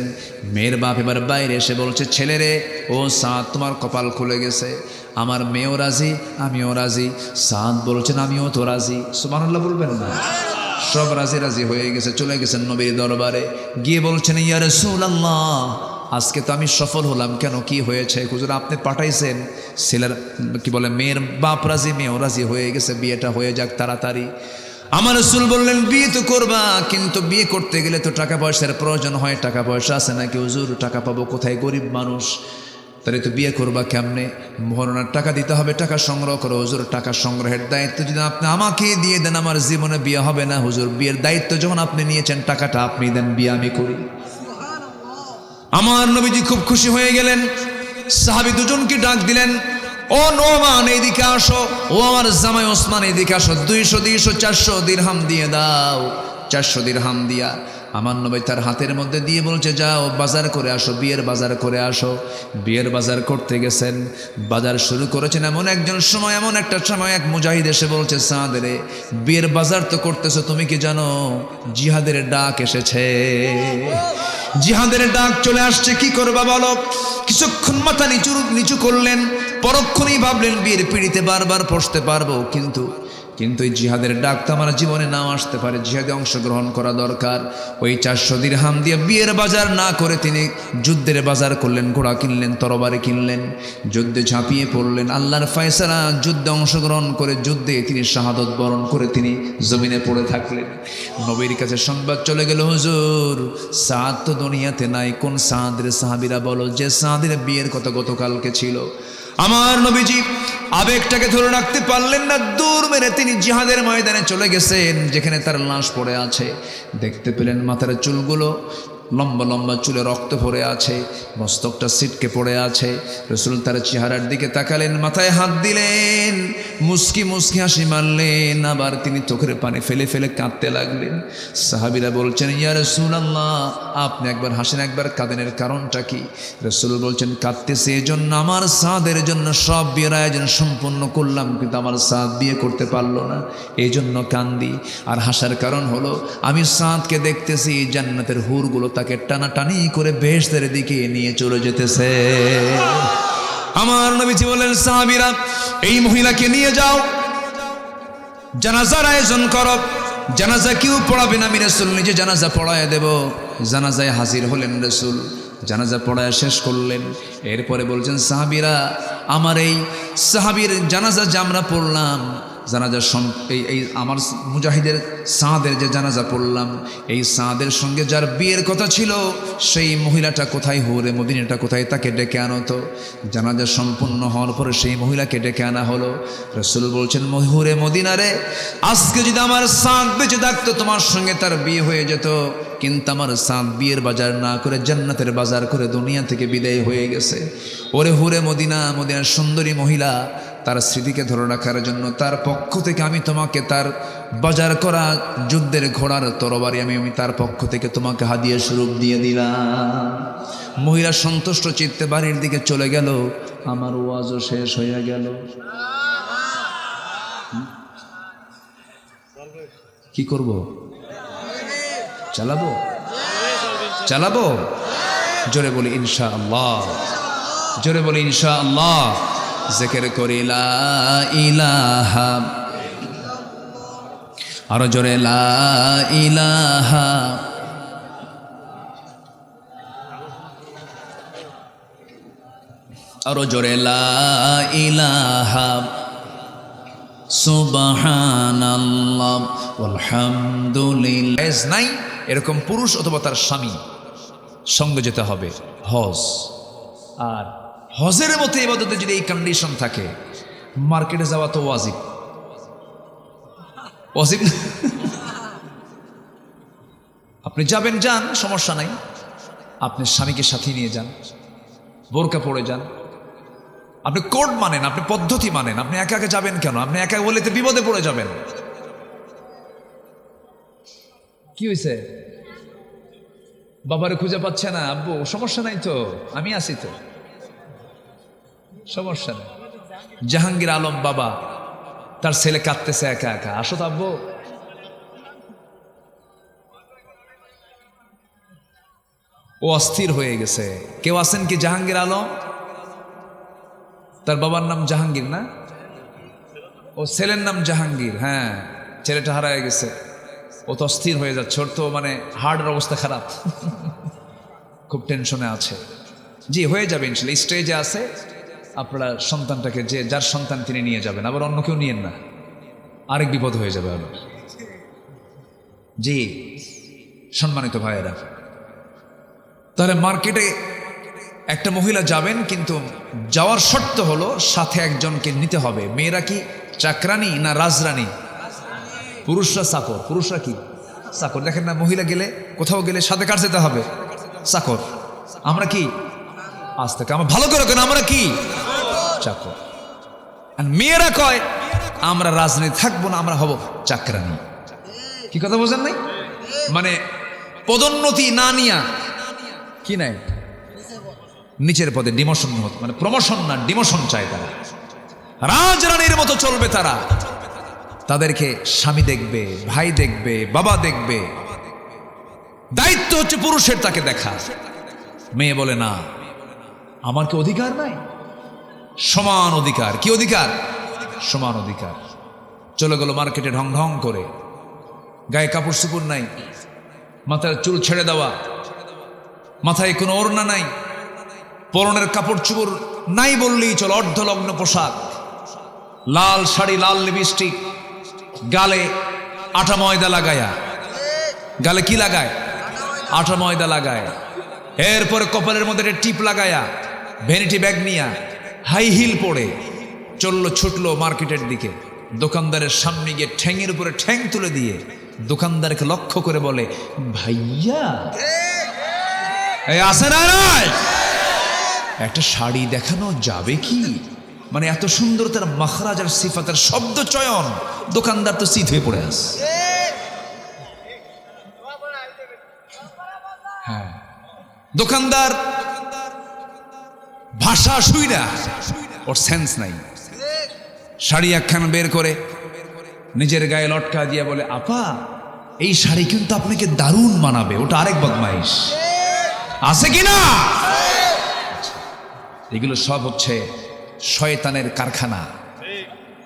মেয়ের বাপ এবার বাইরে এসে বলছে, ছেলেরে, ও সাদ তোমার কপাল খুলে গেছে, আমার মেয়েও রাজি, আমিও রাজি। সাদ বলছেন, আমিও তো রাজি। সুবহানাল্লাহ বলবেন না? সব রাজি রাজি হয়ে গেছে, চলে গেছেন নবীর দরবারে, গিয়ে বলছেন, ইয়া রাসূলুল্লাহ, আজকে তো আমি সফল হলাম, কেন কি হয়েছে? হুজুর আপনি পাঠাইছেন, ছেলের কি বলে মেয়ের বাপ রাজি, মেয়েও রাজি হয়ে গেছে, বিয়েটা হয়ে যাক তাড়াতাড়ি। আমার রাসূল বললেন, বিয়ে তো করবা, কিন্তু বিয়ে করতে গেলে তো টাকা পয়সার প্রয়োজন হয়, টাকা পয়সা আছে নাকি হুজুর? টাকা পাবো কোথায়, গরিব মানুষ। তাহলে তো বিয়ে করবা কেমনে? মহরণার টাকা দিতে হবে, টাকা সংগ্রহ করো। হুজুর টাকা সংগ্রহের দায়িত্ব যদি আপনি আমাকে দিয়ে দেন আমার জীবনে বিয়ে হবে না। হুজুর বিয়ের দায়িত্ব যখন আপনি নিয়েছেন টাকাটা আপনি দেন, বিয়ে আমি করি। আমার নবীজি খুব খুশি হয়ে গেলেন। সাহাবী দুজনকে ডাক দিলেন, ও নোমান এইদিকে আসো, ও আমার জামাই ওসমান এইদিকে আসো, 200 200 400 দিরহাম দিয়ে দাও। 400 দিরহাম দিয়া আমার নবী তার হাতের মধ্যে দিয়ে বলছে, যাও বাজার করে আসো, বিয়ের বাজার করে আসো। বিয়ের বাজার করতে গেছেন, বাজার শুরু করেছেন। এমন একটা সময় এক মুজাহিদ এসে বলছে, সাদ রে বিয়ের বাজার তো করতেছো, তুমি কি জানো জিহাদের ডাক এসেছে? জিহাদের ডাক চলে আসছে, কি করবা বলো? কিছুক্ষণ মাথা নিচু করলেন, পরক্ষণেই ভাবলেন বিয়ের পিড়িতে বারবার বসতে পারবো, কিন্তু এই জিহাদের ডাক তো আমার জীবনে নাও আসতে পারে, জিহাদে অংশগ্রহণ করা দরকার। ওই 400 দিরহাম দিয়ে বিয়ের বাজার না করে তিনি যুদ্ধের বাজার করলেন, ঘোড়া কিনলেন, তরবারি কিনলেন, যুদ্ধে ঝাঁপিয়ে পড়লেন। আল্লাহর ফয়সালা, যুদ্ধে অংশগ্রহণ করে যুদ্ধে তিনি শাহাদত বরণ করে তিনি জমিনে পড়ে থাকলেন। নবীর কাছে সংবাদ চলে গেল, হুজুর সাদ তো দুনিয়াতে নাই। কোন সাদের? সাহাবীরা বলো, যে সাদের বিয়ের কথা গতকালকে ছিল। আমার নবীজি আবেগটাকে ধরে রাখতে পারলেন না, দূর মেরে তিনি জিহাদের ময়দানে চলে গেছেন, যেখানে তার লাশ পড়ে আছে। দেখতে পেলেন মাথার চুলগুলো লম্বা লম্বা চুলে রক্ত ভরে আছে, মস্তকটা ছিটকে পড়ে আছে। রাসূল তার চেহারার দিকে তাকালেন, মাথায় হাত দিলেন, মুস্কি মুস্কি হাসি মারলেন, আবার তিনি চোখের পানি ফেলে ফেলে কাঁদতে লাগলেন। সাহাবীরা বলছেন, ইয়া রাসূলুল্লাহ আপনি একবার হাসেন একবার কাঁদেনের কারণটা কি? রাসূল বলছেন, কাঁদতেছে এজন্য আমার সাদের জন্য সব বিয়ের আয়োজন সম্পূর্ণ করলাম, কিন্তু আমার সাদ বিয়ে করতে পারলো না, এই জন্য কান্দি। আর হাসার কারণ হলো আমি সাদকে দেখতেছি জান্নাতের হুরগুলো তাকে টানাটানি করে বেহেশতের দিকে নিয়ে চলে যেতেছে। আমার নবীজি বলেন, সাহাবীরা এই মহিলাকে নিয়ে যাও, জানাজার আয়োজন করো। জানাজা কেউ পড়াবে না, আমি রাসূল নিজে জানাজা পড়ায় দেব। জানাজায় হাজির হলেন রাসূল, জানাজা পড়ায় শেষ করলেন। এরপরে বলছেন, সাহাবীরা আমার এই সাহাবীর জানাজা যে আমরা পড়লাম, জানাজা এই আমার মুজাহিদের সাদের যে জানাজা পড়লাম, এই সাদের সঙ্গে যার বিয়ের কথা ছিল সেই মহিলাটা কোথায়? হুরে মদিনাটা কোথায়? তাকে ডেকে আনো তো। জানাজা সম্পূর্ণ হওয়ার পরে সেই মহিলাকে ডেকে আনা হলো। রাসূল বলছেন, হুরে মদিনারে, আজকে যদি আমার সাদ বেঁচে থাকতো তোমার সঙ্গে তার বিয়ে হয়ে যেত, কিন্তু আমার সাদ বিয়ের বাজার না করে জান্নাতের বাজার করে দুনিয়া থেকে বিদায় হয়ে গেছে। ওরে হুরে মদিনা, মদিনার সুন্দরী মহিলা, তার স্মৃতিকে ধরে রাখার জন্য তার পক্ষ থেকে আমি তোমাকে তার বাজার করা যুদ্ধের ঘোড়ার তরবারি আমি তার পক্ষ থেকে তোমাকে হাদিয়া স্বরূপ দিয়ে দিলাম। মহিলা সন্তুষ্ট চিত্তে বাড়ির দিকে চলে গেল। আমার ওয়াজও শেষ হয়ে গেল। কি করব? চালাবো? জোরে বলি ইনশাআল্লাহ, জোরে বলি ইনশাআল্লাহ। জিকির করি লা ইলাহা, আরো জোরে লা ইলাহা, আরো জোরে লা ইলাহা সুবহানাল্লাহ আলহামদুলিল্লাহ। নাই এরকম পুরুষ অথবা তার স্বামী সঙ্গে যেতে হবে হজ। আর হজের মতো ইবাদতে যদি এই কন্ডিশন থাকে, মার্কেটে যাওয়া তো ওয়াজিব। আপনি যাবেন, যান, সমস্যা নাই। আপনি স্বামীকে সাথে নিয়ে যান, বোরকা পরে যান। আপনি কোড মানেন, আপনি পদ্ধতি মানেন। আপনি একা একা যাবেন কেন? আপনি একা বলে তো বিপদে পড়ে যাবেন। কি হয়েছে? বাবারে খুঁজে পাচ্ছে না? আব্বু সমস্যা নাই তো, আমি আছি তো, সমস্যা নেই। জাহাঙ্গীর আলম বাবা, তার ছেলে কাঁদতেছে একা একা, আসো তো আব্বু। ও অস্থির হয়ে গেছে। কেউ আছেন কি জাহাঙ্গীর আলম? তার বাবার নাম জাহাঙ্গীর না? ও ছেলের নাম জাহাঙ্গীর। হ্যাঁ, ছেলেটা হারায় গেছে। ও তো অস্থির হয়ে যাচ্ছে, ওর তো মানে হার্টের অবস্থা খারাপ, খুব টেনশনে আছে। জি, হয়ে যাবে ইনশাল্লাহ। স্টেজে আছে, আপনারা সন্তানটাকে যে যার সন্তান তিনি নিয়ে যাবেন, আবার অন্য কেউ নিয়েন না, আরেক বিপদ হয়ে যাবে আবার। জি সম্মানিত ভাইয়েরা, তাহলে মার্কেটে একটা মহিলা যাবেন, কিন্তু যাওয়ার শর্ত হলো সাথে একজনকে নিতে হবে। মেয়েরা কি চাকরানি না রাজরানী? পুরুষরা চাকর। পুরুষরা কি চাকর। দেখেন না, মহিলা গেলে কোথাও গেলে সাথে কার যেতে হবে? চাকর। আমরা কি আজ থেকে আমরা ভালো করে কেন, আমরা কি চাকর। আর মেয়েরা কয় আমরা রাজনীতি থাকবো না, আমরা হব চাকরানি। কি কথা বোঝেন নাই? মানে পদোন্নতি না নিয়া কি নাই, নিচের পদে ডিমোশন, মানে প্রমোশন না ডিমোশন চায় তারা। রাজরানীর মতো চলবে তারা। তাদেরকে স্বামী দেখবে, ভাই দেখবে, বাবা দেখবে। দায়িত্ব হচ্ছে পুরুষের তাকে দেখা। মেয়ে বলে না, আমার কি অধিকার নাই? সমান অধিকার। কি অধিকার? সমান অধিকার। চলে গেল মার্কেটে ঢং ঢং করে, গায়ে কাপড় চোপড় নাই, মাথার চুল ছেড়ে দেওয়া, মাথায় কোনো ওড়না নাই, পরনের কাপড় চোপড় নাই বললেই চল, অর্ধলগ্ন পোশাক, লাল শাড়ি, লাল লিপস্টিক, গালে আটা ময়দা লাগায়া। গালে কি লাগায়? আটা ময়দা লাগায়। এরপরে কপালের মধ্যে একটা টিপ লাগায়া, ভ্যানিটি ব্যাগ নিয়া, হাই হিল পরে চললো, ছুটলো মার্কেটের দিকে। দোকানদারের সামনে গিয়ে ঠ্যাংয়ের উপরে ঠ্যাং তুলে দিয়ে দোকানদারকে লক্ষ্য করে বলে, ভাইয়া এই আসে না, একটা শাড়ি দেখানো যাবে কি? মানে এত সুন্দর তার মাখরাজ আর সিফাতের শব্দ চয়ন, দোকানদার তো সিধ হয়ে পড়ে আস। হ্যাঁ, দোকানদার ভাষা শুই না, ওর সেন্স নাই। শাড়ি একখান বের করে নিজের গায়ে লটকা দিয়ে বলে, আপা এই শাড়ি কিন্তু আপনাকে দারুণ মানাবে। ওটা আরেক বদমাইশ। আছে কি না? এগুলো সব হচ্ছে শয়তানের কারখানা।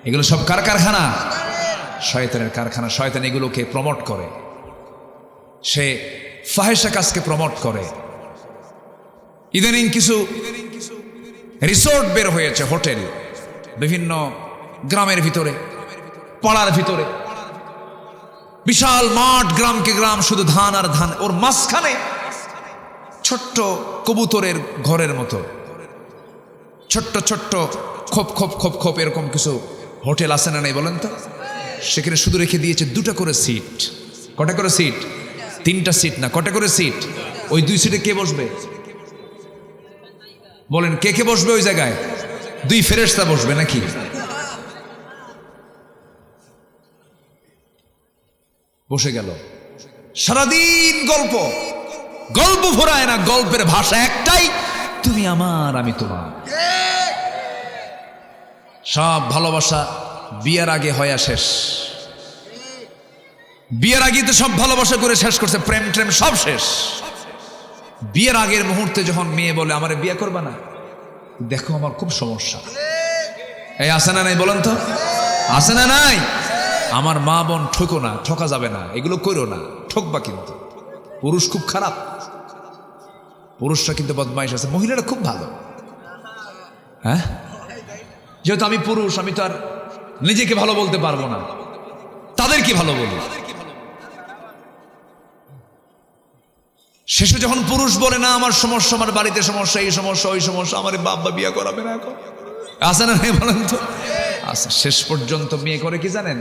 এগুলো সব কার কারখানা? শয়তানের কারখানা। শয়তান এগুলোকে প্রমোট করে, সে ফাহেশা কাজকে প্রমোট করে। ইদানিং কিছু রিসোর্ট বের হয়েছে, হোটেল, বিভিন্ন গ্রামের ভিতরে, পাড়ার ভিতরে, বিশাল মাঠ, গ্রামকে গ্রাম, শুধু ধান আর ধান। ওর মাঝখানে ছোট্ট কবুতরের ঘরের মতো ছোট্ট ছোট্ট খোপ খোপ খোপ খোপ এরকম কিছু হোটেল আছে না নাই বলেন তো? সেখানে শুধু রেখে দিয়েছে দুটা করে সিট। কটা করে সিট? তিনটা সিট না, কটা করে সিট? ওই দুই সিটে কে বসবে বলেন? কে কে বসবে ওই জায়গায়? দুই ফেরেশতা বসবে নাকি? বসে গেল, সারাদিন গল্প, গল্প ভরায় না, গল্পের ভাষা একটাই, তুমি আমার আমি তোমার। সব ভালোবাসা বিয়ের আগে হয়ে শেষ। বিয়ের আগে তো সব ভালোবাসা করে শেষ করছে, প্রেম ট্রেম সব শেষ। বিয়ের আগের মুহূর্তে যখন মেয়ে বলে আমারে বিয়ে করবা না, দেখো আমার খুব সমস্যা, এই আছে না নাই বলেন তো? আছে না নাই? আমার মা বোন ঠকো না, ঠকা যাবে না, এগুলো করো না, ঠকবা কিন্তু। পুরুষ খুব খারাপ, পুরুষরা কিন্তু বদমাইশ আছে, মহিলারা খুব ভালো। হ্যাঁ, যেহেতু আমি পুরুষ, আমি তো আর নিজেকে ভালো বলতে পারবো না, তাদের কি ভালো বলি? শেষে যখন পুরুষ বলে না আমার সমস্যা, আমার বাড়িতে সমস্যা, এই সমস্যা, ওই সমস্যা, আমার বাবা বিয়ে করাবে না, এখন আছে না নাই বলেন তো? আচ্ছা, শেষ পর্যন্ত মেয়ে করে কি জানেন?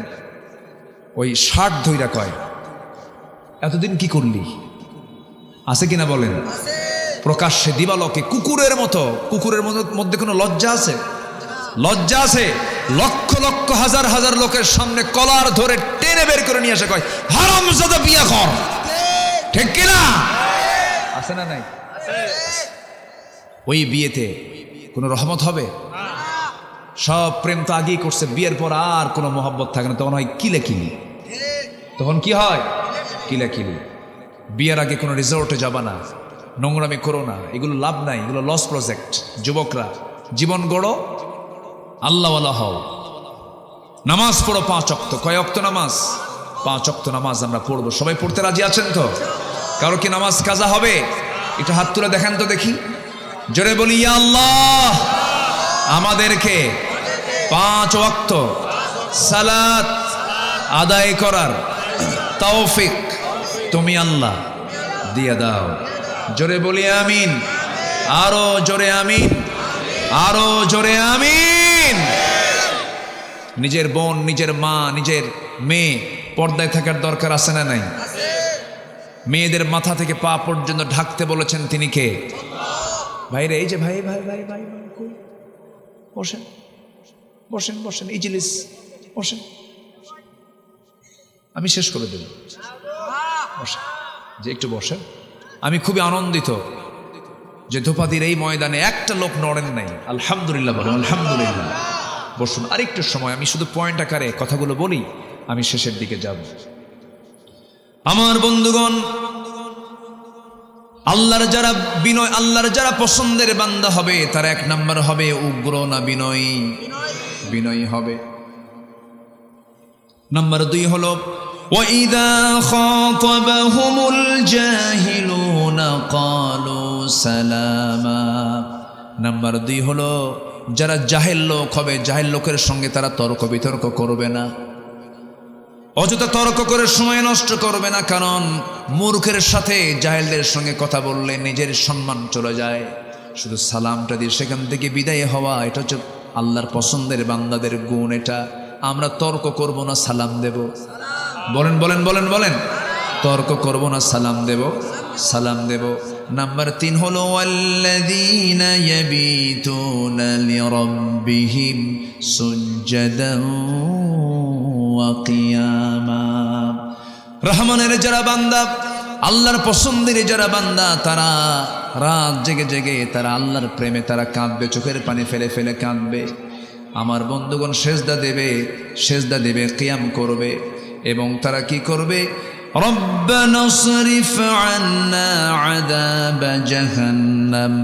ওই শার্ট ধইরা কয়, এতদিন কি করলি? আছে কিনা বলেন? প্রকাশ্যে দিবালোকে কুকুরের মতো, কুকুরের মধ্যে কোনো লজ্জা আছে? লজ্জা আছে? লক্ষ লক্ষ হাজার হাজার লোকের সামনে কলার ধরে টেনে বের করে নিয়ে আসে, কয় হারামজাদা বিয়ে কর। ঠিক কিনা? আছে না নাই? ওই বিয়েতে কোনো রহমত হবে? সব প্রেম তো আগেই করছে, বিয়ের পর আর কোনো মহব্বত থাকে না, তখন হয় কিলাকিলি। তখন কি হয়? কিলাকিলি। বিয়ের আগে কোনো রিসোর্টে যাবা না, নোংরামি করো না, এগুলো লাভ নাই, এগুলো লস প্রজেক্ট। যুবকরা জীবন গড়ো, আল্লাহওয়ালা হও, নামাজ পড়ো 5 ওয়াক্ত। কয় ওয়াক্ত নামাজ? 5 ওয়াক্ত নামাজ আমরা পড়বো। সবাই পড়তে রাজি আছেন তো? কারো কি নামাজ কাজা হবে? এটা হাত তুলে দেখেন তো দেখি, জোরে বলি ইয়া আল্লাহ, আমাদেরকে 5 ওয়াক্ত সালাত আদায় করার তৌফিক তুমি আল্লাহ দিয়ে দাও। জোরে বলি আমিন। আরো জোরে আমিন, আরো জোরে আমিন। নিজের বোন, নিজের মা, নিজের মেয়ে পর্দায় থাকার দরকার আছে না নাই? মেয়েদের মাথা থেকে পা পর্যন্ত ঢাকতে বলেছেন তিনি কে? ভাইরে এই যে ভাই ভাই ভাই ভাই কই? বসেন বসেন বসেন, ইজলিস বসেন, আমি শেষ করে দেব। বসেন, যে একটু বসেন। আমি খুবই আনন্দিত যে ধোপাদির এই ময়দানে একটা লোক নড়েন নাই। আলহামদুলিল্লাহ বলেন আলহামদুলিল্লাহ। বসুন, আরেকটু সময় আমি শুধু পয়েন্ট আকারে কথাগুলো বলি, আমি শেষের দিকে যাব। আমার বন্ধুগণ, আল্লাহর যারা বিনয়, আল্লাহর যারা পছন্দের বান্দা হবে তার এক নাম্বার হবে উগ্র না বিনয়ী? বিনয়ী হবে। নাম্বার 2 হলো وَإِذَا خَاطَبَهُمُ الْجَاهِلُونَ قَالُوا سَلَامًا। নাম্বার 2 হলো যারা জাহেল লোক হবে, জাহেল লোকের সঙ্গে তারা তর্ক বিতর্ক করবে না, অযথা তর্ক করে সময় নষ্ট করবে না। কারণ মূর্খের সাথে জাহেলদের সঙ্গে কথা বললে নিজের সম্মান চলে যায়। শুধু সালামটা দিয়ে সেখান থেকে বিদায় হওয়া, এটা হচ্ছে আল্লাহর পছন্দের বান্দাদের গুণ। এটা আমরা তর্ক করব না, সালাম দেব। বলেন বলেন বলেন বলেন, তর্ক করব না, সালাম দেব, সালাম দেব। নাম্বার 3 হলো ওয়াল্লাযীনা ইয়াবিতুনা লিরাব্বিহিম সুজদান ওয়া কিয়ামা। রহমানের যারা বান্দা, আল্লাহর পছন্দের যারা বান্দা, তারা রাত জেগে জেগে তারা আল্লাহর প্রেমে তারা কাঁদবে, চোখের পানি ফেলে ফেলে কাঁদবে। আমার বন্ধুগণ সেজদা দেবে, সেজদা দেবে, কিয়াম করবে। এবং তারা কি করবে? রব্বানা সরিফ আন্না আযাব জাহান্নাম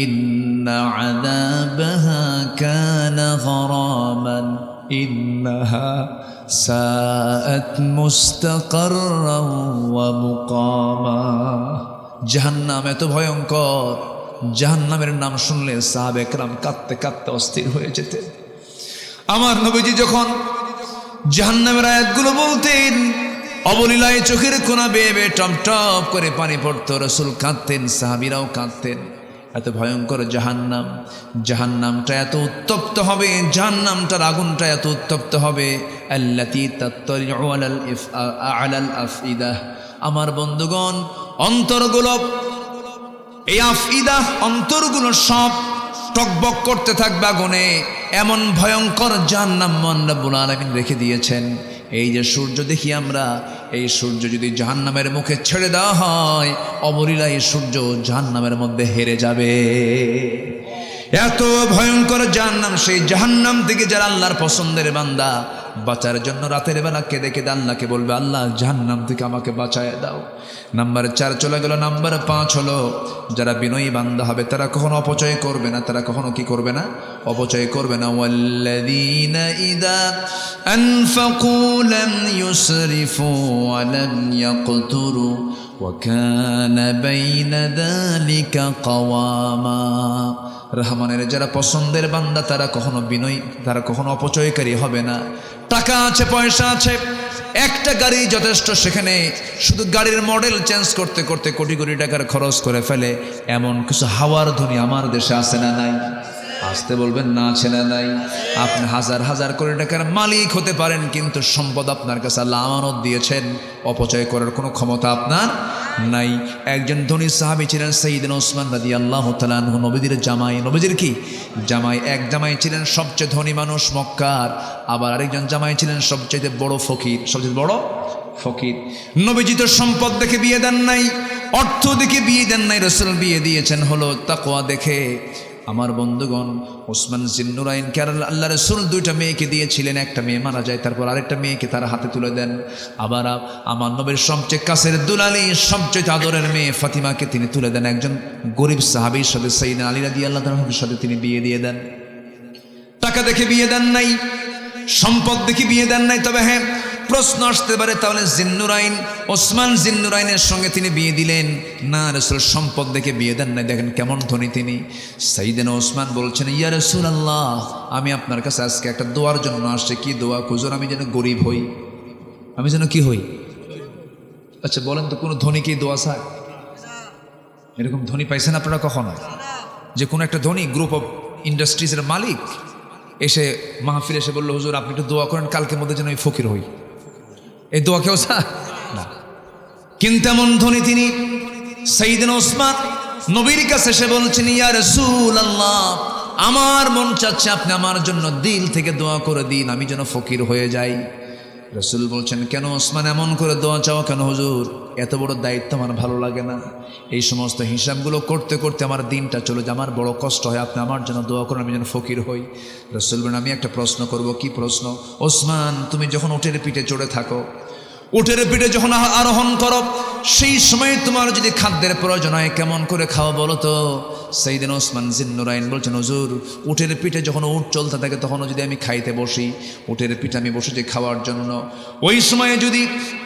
ইন্না আযাবাহা কানা গরামান ইন্নাহা সাআত মুস্তাকাররান ওয়া মুকামা। জাহান্নাম এত ভয়ঙ্কর, জাহান্নামের নাম শুনলে সাহাবে কেরাম কাঁদতে কাঁদতে অস্থির হয়ে যেতেন। আমার নবীজি যখন জাহান্নামের আয়াতগুলো বলতেন, অবলীলায় চোখের কোনা বেয়ে বেয়ে টপ টপ করে পানি পড়তো, রাসূল কাঁদতেন, সাহাবীরাও কাঁদতেন। এত ভয়ঙ্কর জাহান্নাম, জাহান্নামটা এত উত্তপ্ত হবে, জাহান্নামটার আগুনটা এত উত্তপ্ত হবে। আল্লাতী তাত্তালিউ আলাল আফইদা। আমার বন্ধুগণ, অন্তরগুলো, এই আফইদা অন্তরগুলো সব টকবক করতে থাকবে আগুনে। এমন ভয়ঙ্কর জাহান্নাম মহান রব্বুল আলামিন রেখে দিয়েছেন। এই যে সূর্য দেখি আমরা, এই সূর্য যদি জাহান্নামের মুখে ছেড়ে দেওয়া হয়, অবলীলায় এই সূর্য জাহান্নামের মধ্যে হেরে যাবে। এত ভয়ঙ্কর জাহান্নাম। সেই জাহান্নাম থেকে যারা আল্লাহর পছন্দের বান্দা, বাঁচার জন্য রাতের বেলা কেঁদে কেঁদে আল্লাহকে বলবে, আল্লাহ জাহান্নাম থেকে আমাকে বাঁচায় দাও। নাম্বার 4 চলে গেল। নাম্বার 5 হলো যারা বিনয়ী বান্দা হবে তারা কখনো অপচয় করবে না, তারা কখনো কি করবে না? অপচয় করবে না। ওয়াল্লাযীনা ইযা আনফাকু লাম ইউসরিফু ওয়া লাম ইয়াকতুরু ওয়া কানা বাইনা যালিকা কাওয়ামা। রহমানের যারা পছন্দের বান্দা তারা কখনো বিনয়ী, তারা কখনো অপচয়কারী হবে না। টাকা আছে, পয়সা আছে, একটা গাড়ি যথেষ্ট, সেখানে শুধু গাড়ির মডেল চেঞ্জ করতে করতে কোটি কোটি টাকার খরচ করে ফেলে। এমন কিছু হাওয়ার ধনী আমার দেশে আছে না নাই? আসতে বলবেন না, আছে না নাই? আপনি হাজার হাজার কোটি টাকার মালিক হতে পারেন, কিন্তু সম্পদ আপনার কাছে আল্লাহ আমানত দিয়েছেন, অপচয় করার কোনো ক্ষমতা আপনার নাই। একজন ধনী সাহাবী ছিলেন সাইয়েদনা ওসমান রাদিয়াল্লাহু তাআলা আনহু, নবীর জামাই। নবীর কি জামাই? এক জামাই ছিলেন সবচেয়ে ধনী মানুষ মক্কার, আবার আরেকজন জামাই ছিলেন সবচেয়ে বড় ফকির, সবচেয়ে বড় ফকির। নবীজি তো সম্পদ দেখে বিয়ে দেন নাই, অর্থ দেখে বিয়ে দেন নাই, রাসূল বিয়ে দিয়েছেন হলো তাকওয়া দেখে। আমার বন্ধুগণ, ওসমান জিন্নুরাইনকে আল্লাহ রাসূল 2টা মেয়েকে দিয়েছিলেন। একটা মেয়ে মারা যায়, তারপর আরেকটা মেয়েকে তারা হাতে তুলে দেন। আবার আমার নবীর সবচেয়ে কাছের দুলালি, সবচেয়ে আদরের মেয়ে ফাতিমাকে তিনি তুলে দেন একজন গরিব সাহাবীর সাথে, সাইয়েদনা আলী রাদিয়াল্লাহু তাআলার সাথে তিনি বিয়ে দিয়ে দেন। টাকা দেখে বিয়ে দেন নাই, সম্পদ দেখে বিয়ে দেন নাই। তবে হ্যাঁ, প্রশ্ন আসতে পারে, তাহলে জিন্নুরাইন, ওসমান জিন্নুরাইনের সঙ্গে তিনি বিয়ে দিলেন না, রাসূল সম্পদ দেখে বিয়ে দেন নাই। দেখেন কেমন ধনী তিনি। সাইয়েদনা ওসমান বলছেন, ইয়া রাসূলুল্লাহ, আমি আপনার কাছে আজকে একটা দোয়ার জন্য আসছি। কি দোয়া? হুজুর, আমি যেন গরিব হই, আমি যেন কি হই? আচ্ছা বলেন তো, কোনো ধনী কি দোয়া চায়? এরকম ধনী পাইছেন আপনারা কখনো? যে কোনো একটা ধনী গ্রুপ অফ ইন্ডাস্ট্রিজের মালিক এসে মাহফিলে এসে বললো, হুজুর আপনি একটু দোয়া করেন কালকের মধ্যে যেন আমি ফকির হই। এই দোয়া কেউ চায় না। কিন্তু এমন ধনী তিনি সাইয়েদনা ওসমান নবীর কাছে এসে বলছেন, ইয়া রাসূলুল্লাহ, আমার মন চাচ্ছে আপনি আমার জন্য দিল থেকে দোয়া করে দিন, আমি যেন ফকির হয়ে যাই। রাসূল বলছেন, কেন ওসমান এমন করে দোয়া চাও কেন হুজুর? এত বড় দায়িত্ব আমার ভালো লাগে না, এই সমস্ত হিসাবগুলো করতে করতে আমার দিনটা চলে যায়, আমার বড় কষ্ট হয়, আপনি আমার জন্য দোয়া করেন আমি যেন ফকির হই। রাসূল বলেন, আমি একটা প্রশ্ন করব। কি প্রশ্ন? ওসমান, তুমি যখন উটের পিঠে চড়ে থাকো, উটের পিঠে যখন আরোহণ করো, সেই সময় তোমার যদি খাদ্যের প্রয়োজন হয় কেমন করে খাও বলো তো? সাইয়েদনা ওসমান জিন্নুরাইন বলছেন, হুজুর উটের পিঠে যখন উট চলতে থাকে তখনও যদি আমি খাইতে বসি, উটের পিঠে আমি বসেছি খাওয়ার জন্য, ওই সময়ে যদি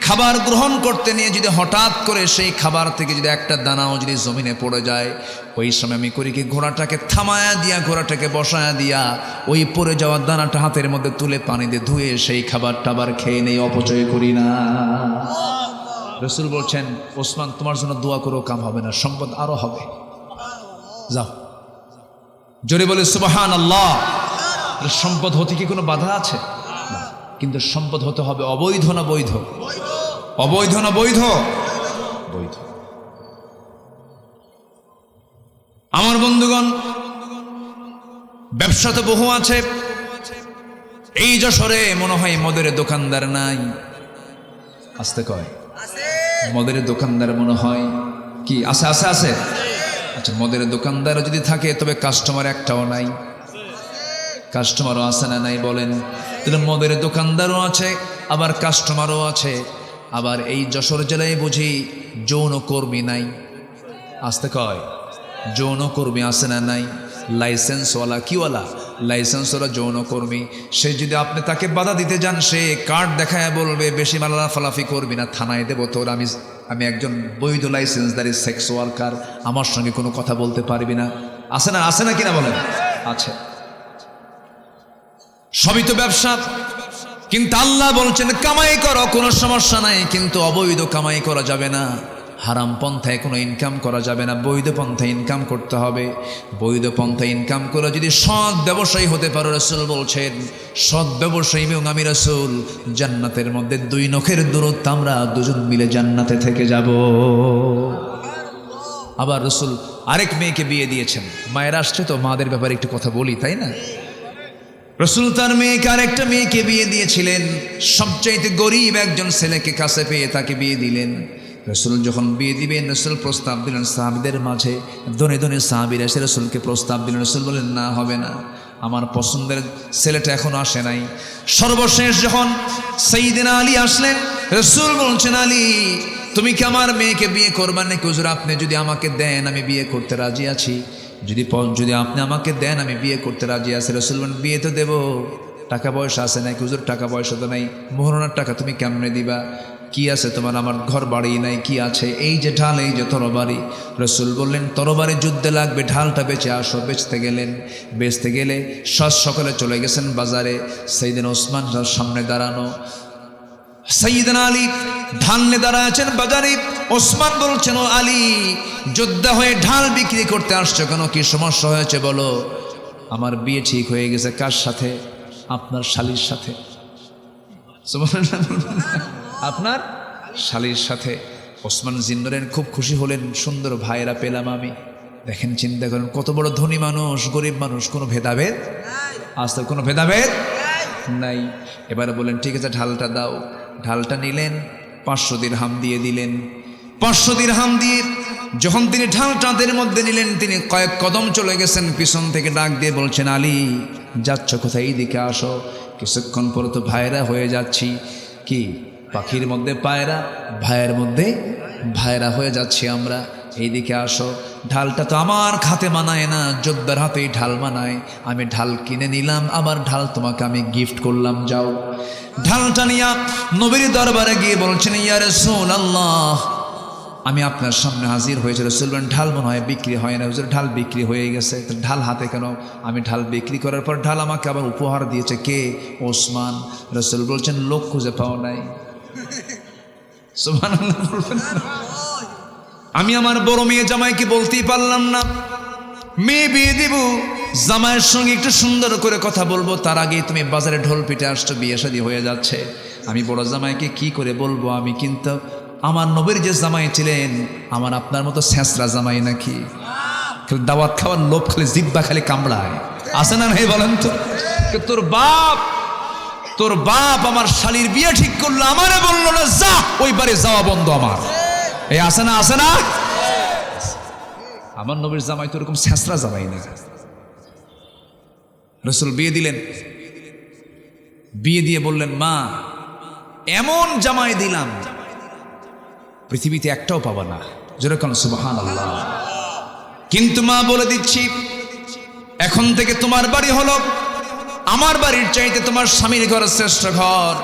খাবার গ্রহণ করতে নিয়ে যদি হঠাৎ করে সেই খাবার থেকে যদি একটা দানাও যদি জমিনে পড়ে যায়, ওই সময় আমি করি কি, ঘোড়াটাকে থামায়া দিয়া, ঘোড়াটাকে বসায়া দিয়া ওই পড়ে যাওয়া দানাটা হাতের মধ্যে তুলে পানি দিয়ে ধুয়ে সেই খাবারটা আবার খেয়ে নেই, অপচয় করি না। রাসূল বলছেন, ওসমান তোমার জন্য দোয়া করেও কাম হবে না, সম্পদ আরো হবে, যাও। জোরে বলে সুবহানাল্লাহ। সম্পদ হতে কি কোনো বাধা আছে? না, কিন্তু সম্পদ হতে হবে অবৈধ না বৈধ? অবৈধ না বৈধ? বৈধ। আমার বন্ধুগণ, ব্যবসা তো বহু আছে। এই যশোরে মনে হয় মদের দোকানদার নাই, আসতে কয় মদের দোকানদার মনে হয় কি আছে? আছে আছে। আচ্ছা, মদের দোকানদার যদি থাকে তবে কাস্টমার একটাও নাই। কাস্টমারও আছে না নাই বলেন? তাহলে মদের দোকানদারও আছে, আবার কাস্টমারও আছে। আবার এই যশোর জেলায় বুঝি যৌনকর্মী নাই, আসতে কয় যৌনকর্মী আছে না নাই? লাইসেন্সওয়ালা, কিওয়ালা? লাইসেন্সওয়ালা যৌনকর্মী। সে যদি আপনি তাকে বাধা দিতে যান, সে কার্ড দেখায় বলবে বেশি মালাফালাফি করবি না, থানায় দেবো তোর, আমি একজন বৈধ লাইসেন্সদারি সেক্স ওয়ার্কার, আমার সঙ্গে কোনো কথা বলতে পারবি না। আছে না? আছে না কিনা বলেন? আছে। সবই তো ব্যবসা। কিন্তু আল্লাহ বলছেন কামাই করো, কোনো সমস্যা নাই, কিন্তু অবৈধ কামাই করা যাবে না, হারাম পন্থায় কোনো ইনকাম করা যাবে না, বৈধ পন্থায় ইনকাম করতে হবে। বৈধ পন্থায় ইনকাম করে যদি সৎ ব্যবসায়ী হতে পারো, রাসূল বলছেন সৎ ব্যবসায়ী এবং আমি রাসূল জান্নাতের মধ্যে 2 নখের দূরত্ব, আমরা দুজন মিলে জান্নাতে থেকে যাব। আবার রাসূল আরেক মেয়েকে বিয়ে দিয়েছেন। মায়ের আসছে তো, মাদের ব্যাপারে একটু কথা বলি, তাই না? রাসূল তার মেয়েকে আরেকটা মেয়েকে বিয়ে দিয়েছিলেন, সবচাইতে গরিব একজন ছেলেকে কাছে পেয়ে তাকে বিয়ে দিলেন। রাসূল যখন বিয়ে দিবেন, রাসূল প্রস্তাব দিলেন সাহাবীদের মাঝে, ধনী ধনী সাহাবীরা এসে রাসূলকে প্রস্তাব দিলেন। রাসূল বলেন, না হবে না, আমার পছন্দের ছেলেটা এখনো আসে নাই। সর্বশেষ যখন সাইয়েদনা আলী আসলেন, রাসূল বলছেন, আলী তুমি কি আমার মেয়েকে বিয়ে করবেন নাকি? হুজুর আপনি যদি আমাকে দেন আমি বিয়ে করতে রাজি আছি, যদি আপনি আমাকে দেন আমি বিয়ে করতে রাজি আছি। রাসূল বলেন, বিয়ে তো দেবো, টাকা পয়সা আছে নাকি? হুজুর টাকা পয়সা তো নাই। মোহরানার টাকা তুমি কেমনে দিবা? কি আছে তোমার? আমার ঘর বাড়ি নাই। কি আছে? এই যে ঢাল, এই যে তরবারি। রাসূল বললেন, তরবারি যুদ্ধে লাগবে, ঢালটা বেচে আসো। বেচতে গেলেন, বেচতে গেলে সকালে চলে গেছেন বাজারে। সাইয়েদনা ওসমান সামনে দাঁড়ানো, সাইয়েদনা আলী ঢাল নিয়ে দাঁড়ায় আছেন বাজারে। ওসমান বলছেন, ও আলী, যোদ্ধা হয়ে ঢাল বিক্রি করতে আসছো কেন? কি সমস্যা হয়েছে বলো? আমার বিয়ে ঠিক হয়ে গেছে। কার সাথে? আপনার শালীর সাথে। আপনার শালীর সাথে। ওসমান জিন্নুরাইন খুব খুশি হলেন, সুন্দর ভাইয়েরা পেলাম আমি। দেখেন, চিন্তা করেন কত বড় ধনী মানুষ, গরিব মানুষ, কোনো ভেদাভেদ আজ কোনো ভেদাভেদ নাই। এবারে বলেন, ঠিক আছে ঢালটা দাও। ঢালটা নিলেন, 500 দিরহাম দিয়ে দিলেন। 500 দিরহাম দিয়ে যখন তিনি ঢালটা হাতের মধ্যে নিলেন, তিনি কয়েক কদম চলে গেছেন। পিছন থেকে ডাক দিয়ে বলছেন, আলী যাচ্ছ কোথায়? এইদিকে আসো। কিছুক্ষণ পরে তো ভাইরা হয়ে যাচ্ছি। কি? পাখির মধ্যে পায়রা, ভাইয়ের মধ্যে ভাইরা হয়ে যাচ্ছি আমরা। এইদিকে আসো। ঢালটা তো আমার হাতে মানায় না, যোদ্ধার হাতেই ঢাল মানায়। আমি ঢাল কিনে নিলাম, আবার ঢাল তোমাকে আমি গিফট করলাম, যাও। ঢালটা নিয়া নবীর দরবারে গিয়ে বলছেন, ইয়া রাসূলুল্লাহ আমি আপনার সামনে হাজির হয়েছে। রাসূল বলেন, ঢাল মনে হয় বিক্রি হয় না। হুজুর ঢাল বিক্রি হয়ে গেছে। ঢাল হাতে কেন? আমি ঢাল বিক্রি করার পর ঢাল আমাকে আবার উপহার দিয়েছে। কে? ওসমান। রাসূল বলছেন, লোক খুঁজে পাও নাই। সুবহানাল্লাহ বলবেন। আমি আমার বড় মেয়ে জামাইকে বলতেই পারলাম না, মেয়ে বিয়ে দিব, জামাইয়ের সঙ্গে একটু সুন্দর করে কথা বলবো, তার আগে তুমি বাজারে ঢোল পিটে আসছো, বিয়ে শাদী হয়ে যাচ্ছে। আমি বড় জামাইকে কি করে বলবো? আমি কিন্তু আমার নবীর যে জামাই ছিলেন, আমার আপনার মতো ছেঁচড়া জামাই নাকি? খালি দাওয়াত খাওয়ার লোভ, খালি জিব্বা খালি কামড়ায়, আছে না নাই বলেন তো? তোর বাপ আমার শালির বিয়ে ঠিক করলো, আমারে বললো না যা, ওই বাড়ি যাওয়া বন্ধ আমার। এই আছে না, আছে না? আমার নবীর জামাই তো এরকম ছেঁচড়া জামাই না। রাসূল বিয়ে দিলেন, বিয়ে দিয়ে বললেন, মা এমন জামাই দিলাম পৃথিবীতে একটাও পাবা না। যেরকম সুবহানাল্লাহ। কিন্তু মা বলে দিচ্ছি, এখন থেকে তোমার বাড়ি হলো আমার বাড়ির চাইতে তোমার স্বামীর ঘর শ্রেষ্ঠ ঘর।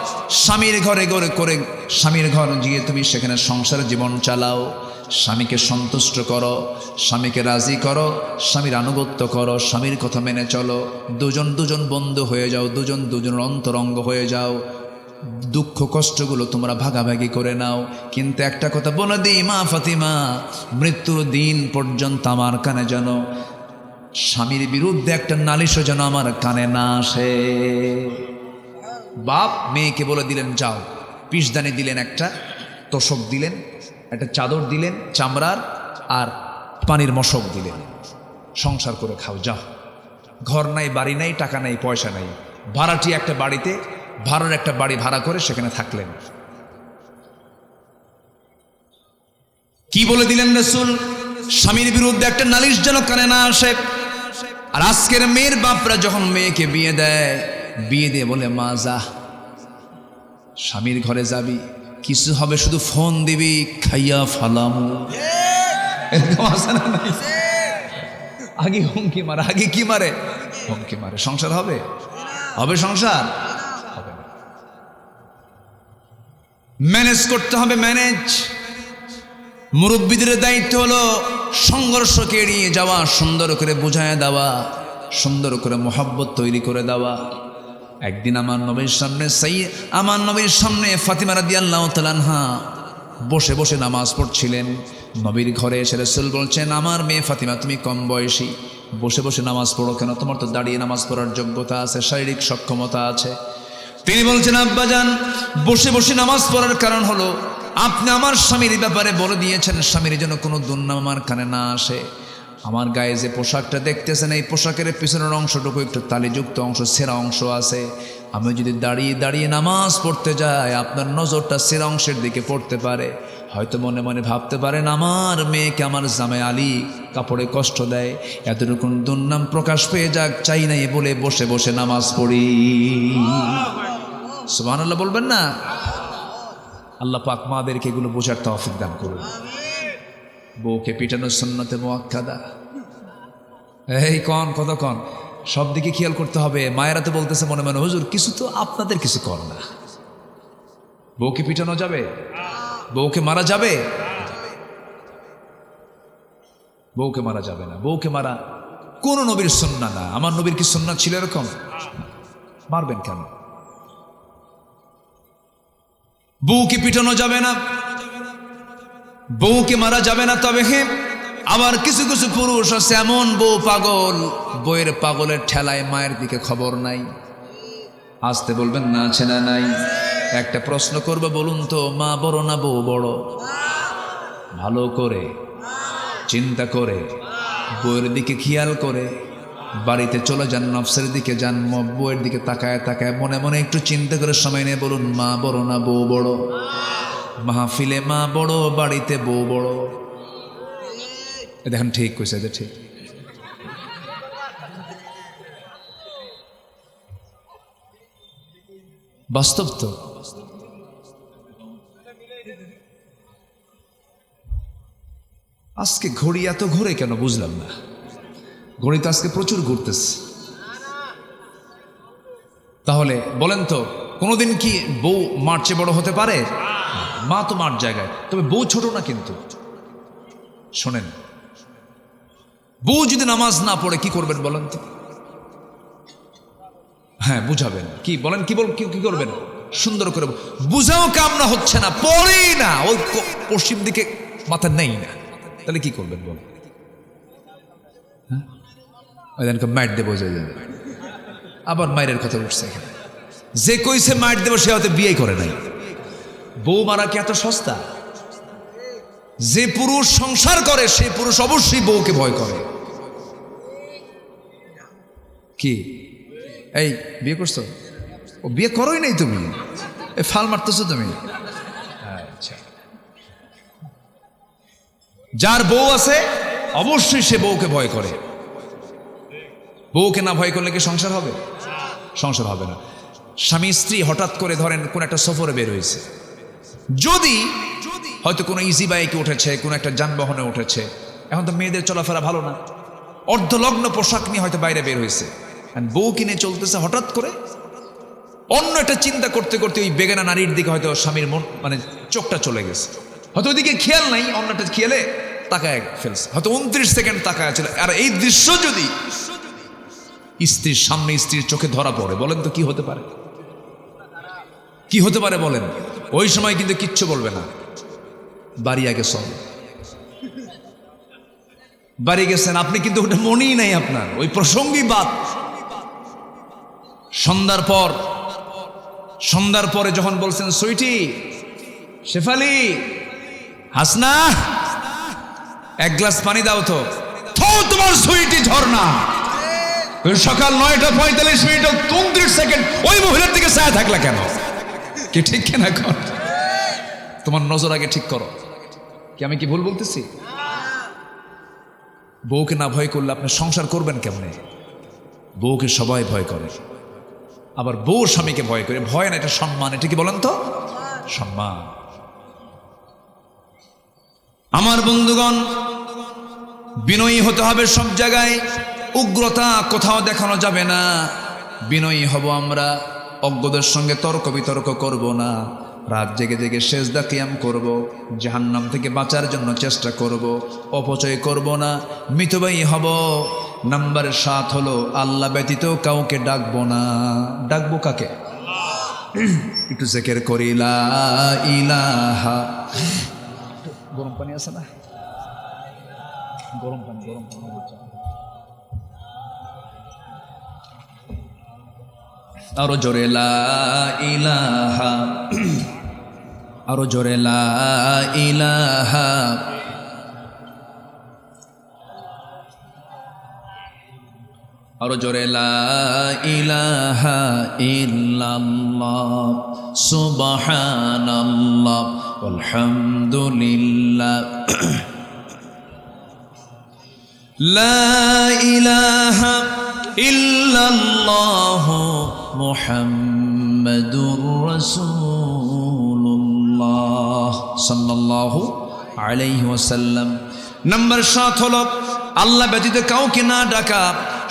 স্বামীর ঘরে করে স্বামীর ঘর গিয়ে তুমি সেখানে সংসার জীবন চালাও, স্বামীকে সন্তুষ্ট করো, স্বামীকে রাজি করো, স্বামীর আনুগত্য করো, স্বামীর কথা মেনে চলো, দুজন বন্ধু হয়ে যাও, দুজনের অন্তরঙ্গ হয়ে যাও, দুঃখ কষ্টগুলো তোমরা ভাগাভাগি করে নাও। কিন্তু একটা কথা বলে দিই মা ফাতিমা, মৃত্যুর দিন পর্যন্ত আমার কানে যেন স্বামীর বিরুদ্ধে একটা নালিশও যেন আমার কানে না আসে। বাপ মেয়েকে বলে দিলেন যাও, পিসদানি দিলেন, একটা তোষক দিলেন, একটা চাদর দিলেন চামড়ার, আর পানির মশক দিলেন, সংসার করে খাও যাও। ঘর নাই, বাড়ি নাই, টাকা নাই, পয়সা নাই, ভাড়াটি একটা বাড়িতে, ভাড়ার একটা বাড়ি ভাড়া করে সেখানে থাকলেন। কি বলে দিলেন রাসূল? স্বামীর বিরুদ্ধে একটা নালিশ যেন কানে না আসে। আর আজকের মেয়ের বাপরা যখন মেয়েকে বিয়ে দেয়, বিয়ে দিয়ে বলে মা যা, স্বামীর ঘরে যাবি, কিছু হবে শুধু ফোন দিবি, খাইয়া ফালামু। এরকম আছে না নাই? আগে হুমকি মারে, আগে কি মারে? হুমকি মারে। সংসার হবে? হবে সংসার? হবে না। ম্যানেজ করতে হবে, ম্যানেজ। মুরব্বীদের দায়িত্ব হলো সংঘর্ষকে এড়িয়ে যাওয়া, সুন্দর করে বুঝায় দেওয়া, সুন্দর করে মোহাব্বত তৈরি করে দেওয়া। একদিন আমার নবীর সামনে ফাতিমা রাদিয়াল্লাহু তাআলা আনহা বসে বসে নামাজ পড়ছিলেন। নবীর ঘরে এসে রাসূল বলছেন, আমার মেয়ে ফাতিমা তুমি কম বয়সী, বসে বসে নামাজ পড়ো কেন? তোমার তো দাঁড়িয়ে নামাজ পড়ার যোগ্যতা আছে, শারীরিক সক্ষমতা আছে। তিনি বলছেন, আব্বাজান বসে বসে নামাজ পড়ার কারণ হলো আপনি আমার স্বামীর ব্যাপারে বলে দিয়েছেন স্বামীর যেন কোনো দুর্নাম আমার কানে না আসে। আমার গায়ে যে পোশাকটা দেখতেছেন, এই পোশাকের পিছনের অংশটুকু একটু তালিযুক্ত অংশ, সেরা অংশ আছে। আমি যদি দাঁড়িয়ে দাঁড়িয়ে নামাজ পড়তে যাই, আপনার নজরটা সেরা অংশের দিকে পড়তে পারে। হয়তো মনে মনে ভাবতে পারেন আমার মেয়েকে আমার জামাই আলী কাপড়ে কষ্ট দেয়, এতটুকু দুর্নাম প্রকাশ পেয়ে যাক, চাই নাই বলে বসে বসে নামাজ পড়ি। সুবহানাল্লাহ বলবেন না? আল্লাহ পাক মাদেরকে এগুলো বোঝার তৌফিক দান করুন। বউকে পিটানোর সুন্নতে মুআক্কাদা। এই কত কন, সব দিকে খেয়াল করতে হবে। মায়েরা তো বলতেছে মনে মনে, হুজুর কিছু তো আপনাদের কিছু কর না। বউকে পিটানো যাবে? বউকে মারা যাবে? বউকে মারা যাবে না। বউকে মারা কোন নবীর সুন্নাহ না। আমার নবীর কি সুন্নাহ ছিল এরকম? মারবেন কেন? বউকে পিটানো যাবে না, বউকে মারা যাবে না। তবে হ্যাঁ, আবার কিছু কিছু পুরুষ আছে এমন, বউ পাগল, বউয়ের পাগলের ঠেলায় মায়ের দিকে খবর নাই। আসতে বলবেন না, আছে না নাই? একটা প্রশ্ন করবে, বলুন তো, মা বড় না বউ বড়? ভালো করে চিন্তা করে বউয়ের দিকে খেয়াল করে বাড়িতে চলে যান, নফসের দিকে যান, বউয়ের দিকে তাকায় তাকায় মনে মনে একটু চিন্তা করে সময় নিয়ে বলুন, মা বড় না বউ বড়? মাহফিলে মা বড়, বাড়িতে বউ বড়। দেখেন ঠিক কইছে, যে ঠিক। বাস্তব তো। আজকে ঘড়ি এত ঘুরে কেন বুঝলাম না। ঘড়ি তো আজকে প্রচুর ঘুরতেছে। তাহলে বলেন তো, কোনোদিন কি বউ মার চেয়ে বড় হতে পারে? মা তো মার জায়গায়, তবে বউ ছোট না। কিন্তু শোনেন, বউ যদি নামাজ না পড়ে কি করবেন বলেন তো? হ্যাঁ বুঝাবেন, কি বলেন, কি করবেন? সুন্দর করে বুঝাও, কামনা হচ্ছে না, পড়েই না, ওই পশ্চিম দিকে মাথা নেই না, তাহলে কি করবেন বলেন? হ্যাঁ ওই দিনকে মাইট দেবো যাবে, আবার মায়ের কথা উঠছে এখানে। যে কইছে মাইট দেবো সে হয়তো বিয়ে করে নাই। বউ মারা কি এত সস্তা? যে পুরুষ সংসার করে সে পুরুষ অবশ্যই বউকে ভয় করে। কি এই বিয়ে করছো? ও বিয়ে করোই নাই তুমি, এ ফাল মারতেছো তুমি। আচ্ছা, যার বউ আছে অবশ্যই সে বউকে ভয় করে। বউকে না ভয় করলে কি সংসার হবে? সংসার হবে না। স্বামী স্ত্রী হঠাৎ করে ধরেন কোন একটা সফরে বের হয়েছে, যদি হয়তো কোনো ইজি বাইকে উঠেছে, কোনো একটা যানবাহনে উঠেছে, এখন তো মেয়েদের চলাফেরা ভালো না, অর্ধলগ্ন পোশাক নিয়ে হয়তো বাইরে বের হয়েছে, বউ কিনে চলতেছে, হঠাৎ করে অন্য একটা চিন্তা করতে করতে ওই বেগানা নারীর দিকে হয়তো স্বামীর মন মানে চোখটা চলে গেছে, হয়তো ওইদিকে খেয়াল নাই, অন্য একটা খেয়ালে তাকায় ফেলছে, হয়তো 29 সেকেন্ড তাকায় ছিল। আর এই দৃশ্য যদি স্ত্রীর সামনে স্ত্রীর চোখে ধরা পড়ে, বলেন তো কি হতে পারে? কি হতে পারে বলেন? ওই সময় কিন্তু কিচ্ছু বলবে না, বাড়ি আগে সব বাড়ি গেছেন আপনি, কিন্তু ওটা মনেই নাই আপনার, ওই প্রসঙ্গই বাদ। সন্ধ্যার পরে যখন বলছেন সুইটি, শেফালি, হাসনা, এক গ্লাস পানি দাও তো, তোমার সুইটি ঝর্ণা। সকাল 9:45 29 সেকেন্ড ওই মহিলার দিকে ছায়া থাকলা কেন? কি ঠিক কেনা কর, তোমার নজর আগে ঠিক করো। কি আমি কি ভুল বলতেছি? বউকে না ভয় করলে আপনি সংসার করবেন কেমনে? বউকে সবাই ভয় করে, আবার বউ স্বামীকে ভয় করে। ভয় না, এটা সম্মান। এটা কি বলেন তো? সম্মান। আমার বন্ধুগণ, বিনয়ী হতে হবে সব জায়গায়, উগ্রতা কোথাও দেখানো যাবে না। বিনয়ী হব আমরা, অজ্ঞদের সঙ্গে তর্ক বিতর্ক করব না, রাত জেগে জেগে সেজদা কিয়াম করব, জাহান্নাম থেকে বাঁচার জন্য চেষ্টা করব, অপচয় করব না, মিতব্যয়ী হব। নাম্বার 7 হলো আল্লাহ ব্যতীত কাউকে ডাকবো না। ডাকবো কাকে? একটু জিকির করি, লা ইলাহা। গরম পানি আছে না? গরম পানি আরো জোরে, লা ইলাহা, আরো জোরে, লা ইলাহা, আরো জোরে, লা ইলাহা ইল্লাল্লাহ সুবহানাল্লাহ আলহামদুলিল্লাহ লা ইলাহা ইল্লাল্লাহ মুহাম্মাদুর রাসূলুল্লাহ সাল্লাল্লাহু আলাইহি ওয়াসাল্লাম। নাম্বার 7 হলো আল্লাহ ব্যতীত কাউকে না ডাকা।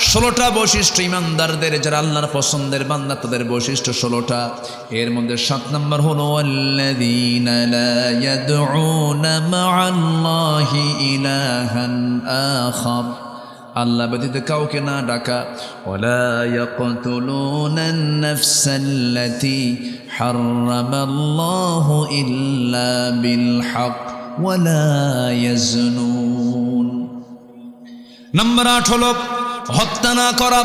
16টা বৈশিষ্ট্য ইমানদারদের, যারা আল্লাহর পছন্দের বান্দা, তাদের বৈশিষ্ট্য 16টা। এর মধ্যে 7 নম্বর হলো আল্লাযীনা লা ইয়াদউনা মা'আল্লাহি ইলাহান আখার, আল্লাহ ব্যতীত কাউকে না ডাকা। ওয়ালা ইয়াকতুলুনান নাফসাল্লাতী হারামাল্লাহু ইল্লা বিল হক ওয়ালা ইয়াজনুন। নাম্বার 8 হলো হত্যা না করা,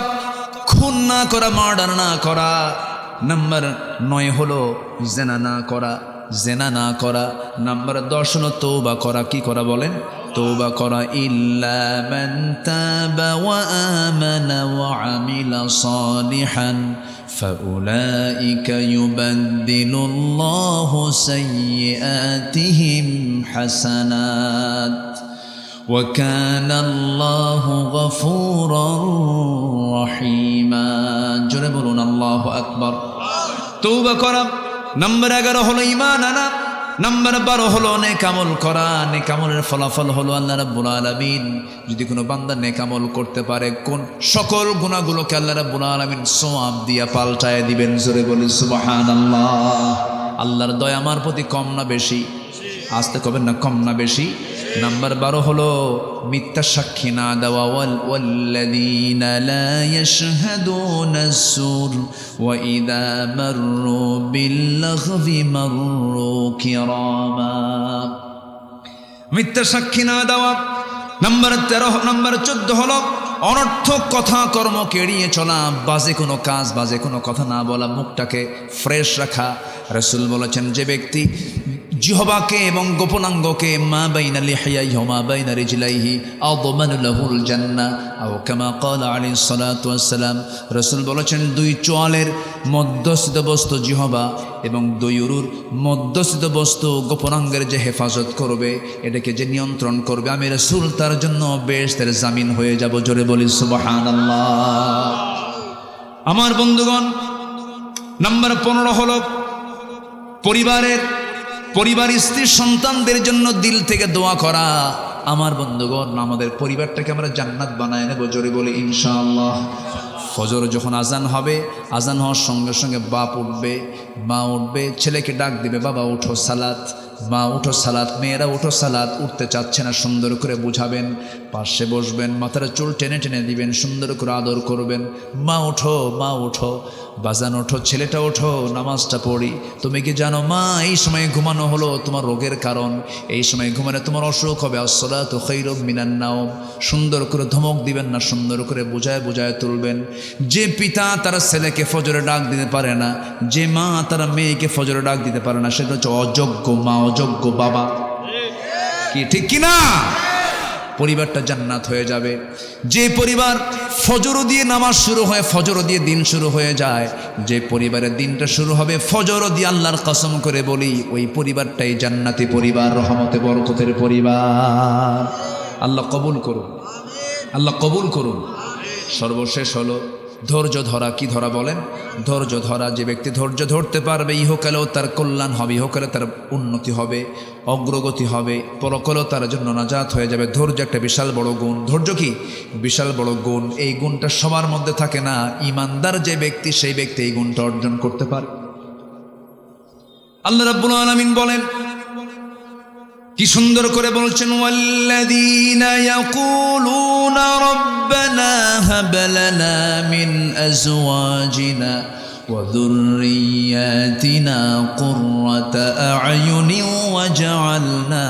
খুন না করা, মার্ডার না করা। নাম্বার 9 হলো জেনা না করা, জেনা না করা। নাম্বার 10 হলো তওবা করা। কি করা বলেন? তওবা করা। ইল্লা মান তাবা ওয়া আমানা ওয়া আমিলা সালিহান ফাউলাইকা ইউবাদদিলুল্লাহু সাইয়্যাতিহিম হাসানাত ওয়া কানা আল্লাহু গফুরার রহিমা। জোরে বলুন আল্লাহু আকবার। তওবা করা। নাম্বার 11 হলো ঈমান আনা। নাম্বার 12 হলো নেক আমল করা। নেক আমলের ফলাফল হলো আল্লাহ রাব্বুল আলামিন যদি কোনো বান্দা নেক আমল করতে পারে, কোন সকল গুনাহগুলোকে আল্লাহ রাব্বুল আলামিন সওয়াব দিয়া পাল্টায় দিবেন। জোরে বলি সুবহানাল্লাহ। আল্লাহর দয়া আমার প্রতি কম না বেশি? আসতে কবেন না, কম না বেশি? নাম্বার 12 হলো মিথ্যা সাক্ষী না দেওয়া। ওয়াল্লাযীনা লা ইয়াশহাদুনা আস-সুর ওয়া ইযা মাররু বিল-লাগবি মাররু কিরামা। মিথ্যা সাক্ষী না দেওয়া। নাম্বার 13 নাম্বার 14 হলো অনর্থক কথা কর্মকে এড়িয়ে চলা, বাজে কোনো কাজ বাজে কোনো কথা না বলা, মুখটাকে ফ্রেশ রাখা। রাসূল বলেছেন যে ব্যক্তি জিহবাকে এবং গোপনাঙ্গকে মা বাইনা লিহিয়াইহি ওয়া মা বাইনা রিজলাইহি আযমানু লাহুল জান্নাহ আও কামা ক্বালা আলাইহিস সালাতু ওয়াস সালাম। রাসূল বলেছেন দুই চোয়ালের মধ্যস্থিত বস্তু জিহবা এবং দুই উরুর মধ্যস্থিত বস্তু গোপনাঙ্গের যে হেফাজত করবে, এটাকে যে নিয়ন্ত্রণ করবে, আমি রাসূল তার জন্য বেহেশতের জামিন হয়ে যাব। জোরে বলি সুবহানাল্লাহ। আমার বন্ধুগণ, নাম্বার 15 হলো পরিবার স্ত্রী সন্তানদের জন্য দিল থেকে দোয়া করা। আমার বন্ধুগণ, আমাদের পরিবারটাকে আমরা জান্নাত বানায় নেব। জোরে বলি ইনশাআল্লাহ। ফজর যখন আজান হবে, আজান হওয়ার সঙ্গে সঙ্গে বাপ উঠবে, মা উঠবে, ছেলেকে ডাক দিবে, বাবা উঠো সালাত, মা উঠো সালাত, মেয়েরা উঠো সালাত। উঠতে চাচ্ছে না, সুন্দর করে বুঝাবেন, পাশে বসবেন, মাথার চুল টেনে টেনে দিবেন, সুন্দর করে আদর করবেন। মা উঠো, মা উঠো, বাজান ওঠো, ছেলেটা ওঠো, নামাজটা পড়ি। তুমি কি জানো মা, এই সময় ঘুমানো হলো তোমার রোগের কারণ, এই সময় ঘুমালে তোমার অসুখ হবে। আসসালাতু খায়রুম মিনান নাওম। সুন্দর করে ধমক দিবেন না, সুন্দর করে বুঝায় বুঝায় তুলবেন। যে পিতা তার ছেলেকে ফজরে ডাক দিতে পারে না, যে মা তার মেয়েকে ফজরে ডাক দিতে পারে না, সেটা হচ্ছে অযোগ্য মা, অযোগ্য বাবা। কি ঠিক কিনা? পরিবারটা জান্নাত হয়ে যাবে। যে পরিবার ফজর দিয়ে নামাজ শুরু হয়, ফজর দিয়ে দিন শুরু হয়ে যায়, যে পরিবারের দিনটা শুরু হবে ফজর দিয়ে, আল্লাহর কসম করে বলি, ওই পরিবারটাই জান্নাতি পরিবার, রহমতে বরকতের পরিবার। আল্লাহ কবুল করুন, আল্লাহ কবুল করুন। সর্বশেষ হলো ধৈর্য ধরা। কি ধরা বলেন? ধৈর্য ধরা। যে ব্যক্তি ধৈর্য ধরতে পারবে, ইহকালেও তার কল্যাণ হবে, ইহকালে তার উন্নতি হবে, অগ্রগতি হবে, পরকালেও তার জন্য নাজাত হয়ে যাবে। ধৈর্য একটা বিশাল বড় গুণ। ধৈর্য কি বিশাল বড় গুণ। এই গুণটা সবার মধ্যে থাকে না। ঈমানদার যে ব্যক্তি, সেই ব্যক্তি এই গুণটা অর্জন করতে পারে। আল্লাহ রাব্বুল আলামিন বলেন, কি সুন্দর করে বলছেন, ওয়াল্লাযীনা ইয়াকুলুনা রাব্বানা হাব লানা মিন আজওয়াজিনা ওয়া যুররিয়্যাতিনা কুররাতা আ'য়ুনিন ওয়াজআলনা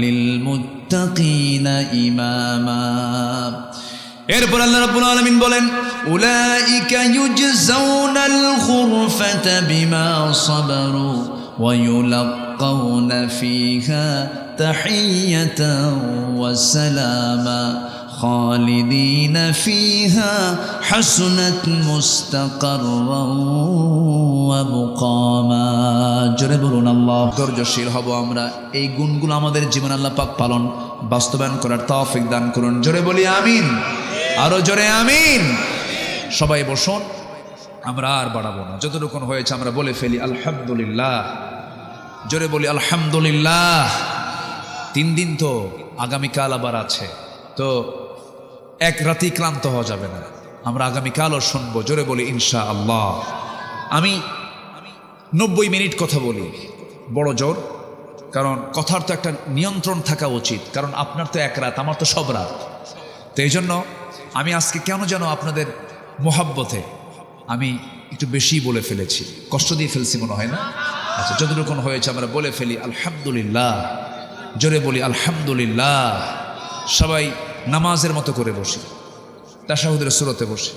লিল মুত্তাকিনা ইমামা। এরপর আল্লাহ রাব্বুল আলামিন বলেন, উলাইকা ইউজজাউনাল গুরফাতা বিমা সাবারু ওয়া ইউলাক্কাউনা ফিহা তাহিয়াতান ওয়া সালামা খালিদিনা ফিহা হাসুনাত মুস্তাকাররান ওয়া মুকামা। জোরে বলুন আল্লাহ। ধৈর্যশীল হব আমরা। এই গুণগুলো আমাদের জীবন আল্লাহ পাক পালন বাস্তবায়ন করার তৌফিক দান করুন। জোরে বলি আমিন, আরো জোরে আমিন। সবাই বসুন, আমরা আর বাড়াবো না, যতটুকু হয়েছে আমরা বলে ফেলি আলহামদুলিল্লাহ। জোরে বলি আলহামদুলিল্লাহ। 3 দিন তো, আগামীকাল আবার আছে, তো এক রাতি ক্লান্ত হওয়া যাবে না। আমরা আগামীকালও শুনবো। জোরে বলি ইনশাআল্লাহ। আমি 90 মিনিট কথা বলি, বড় জোর, কারণ কথার তো একটা নিয়ন্ত্রণ থাকা উচিত। কারণ আপনার তো এক রাত, আমার তো সব রাত। তো এই জন্য আমি আজকে কেন যেন আপনাদের মোহাব্বতে আমি একটু বেশি বলে ফেলেছি, কষ্ট দিয়ে ফেলছি মনে হয় না? আচ্ছা, যতটুকু হয়েছে আমরা বলে ফেলি আলহামদুলিল্লাহ। জোরে বলি আলহামদুলিল্লাহ। সবাই নামাজের মতো করে বসি, তাশাহুদের সূরতে বসি।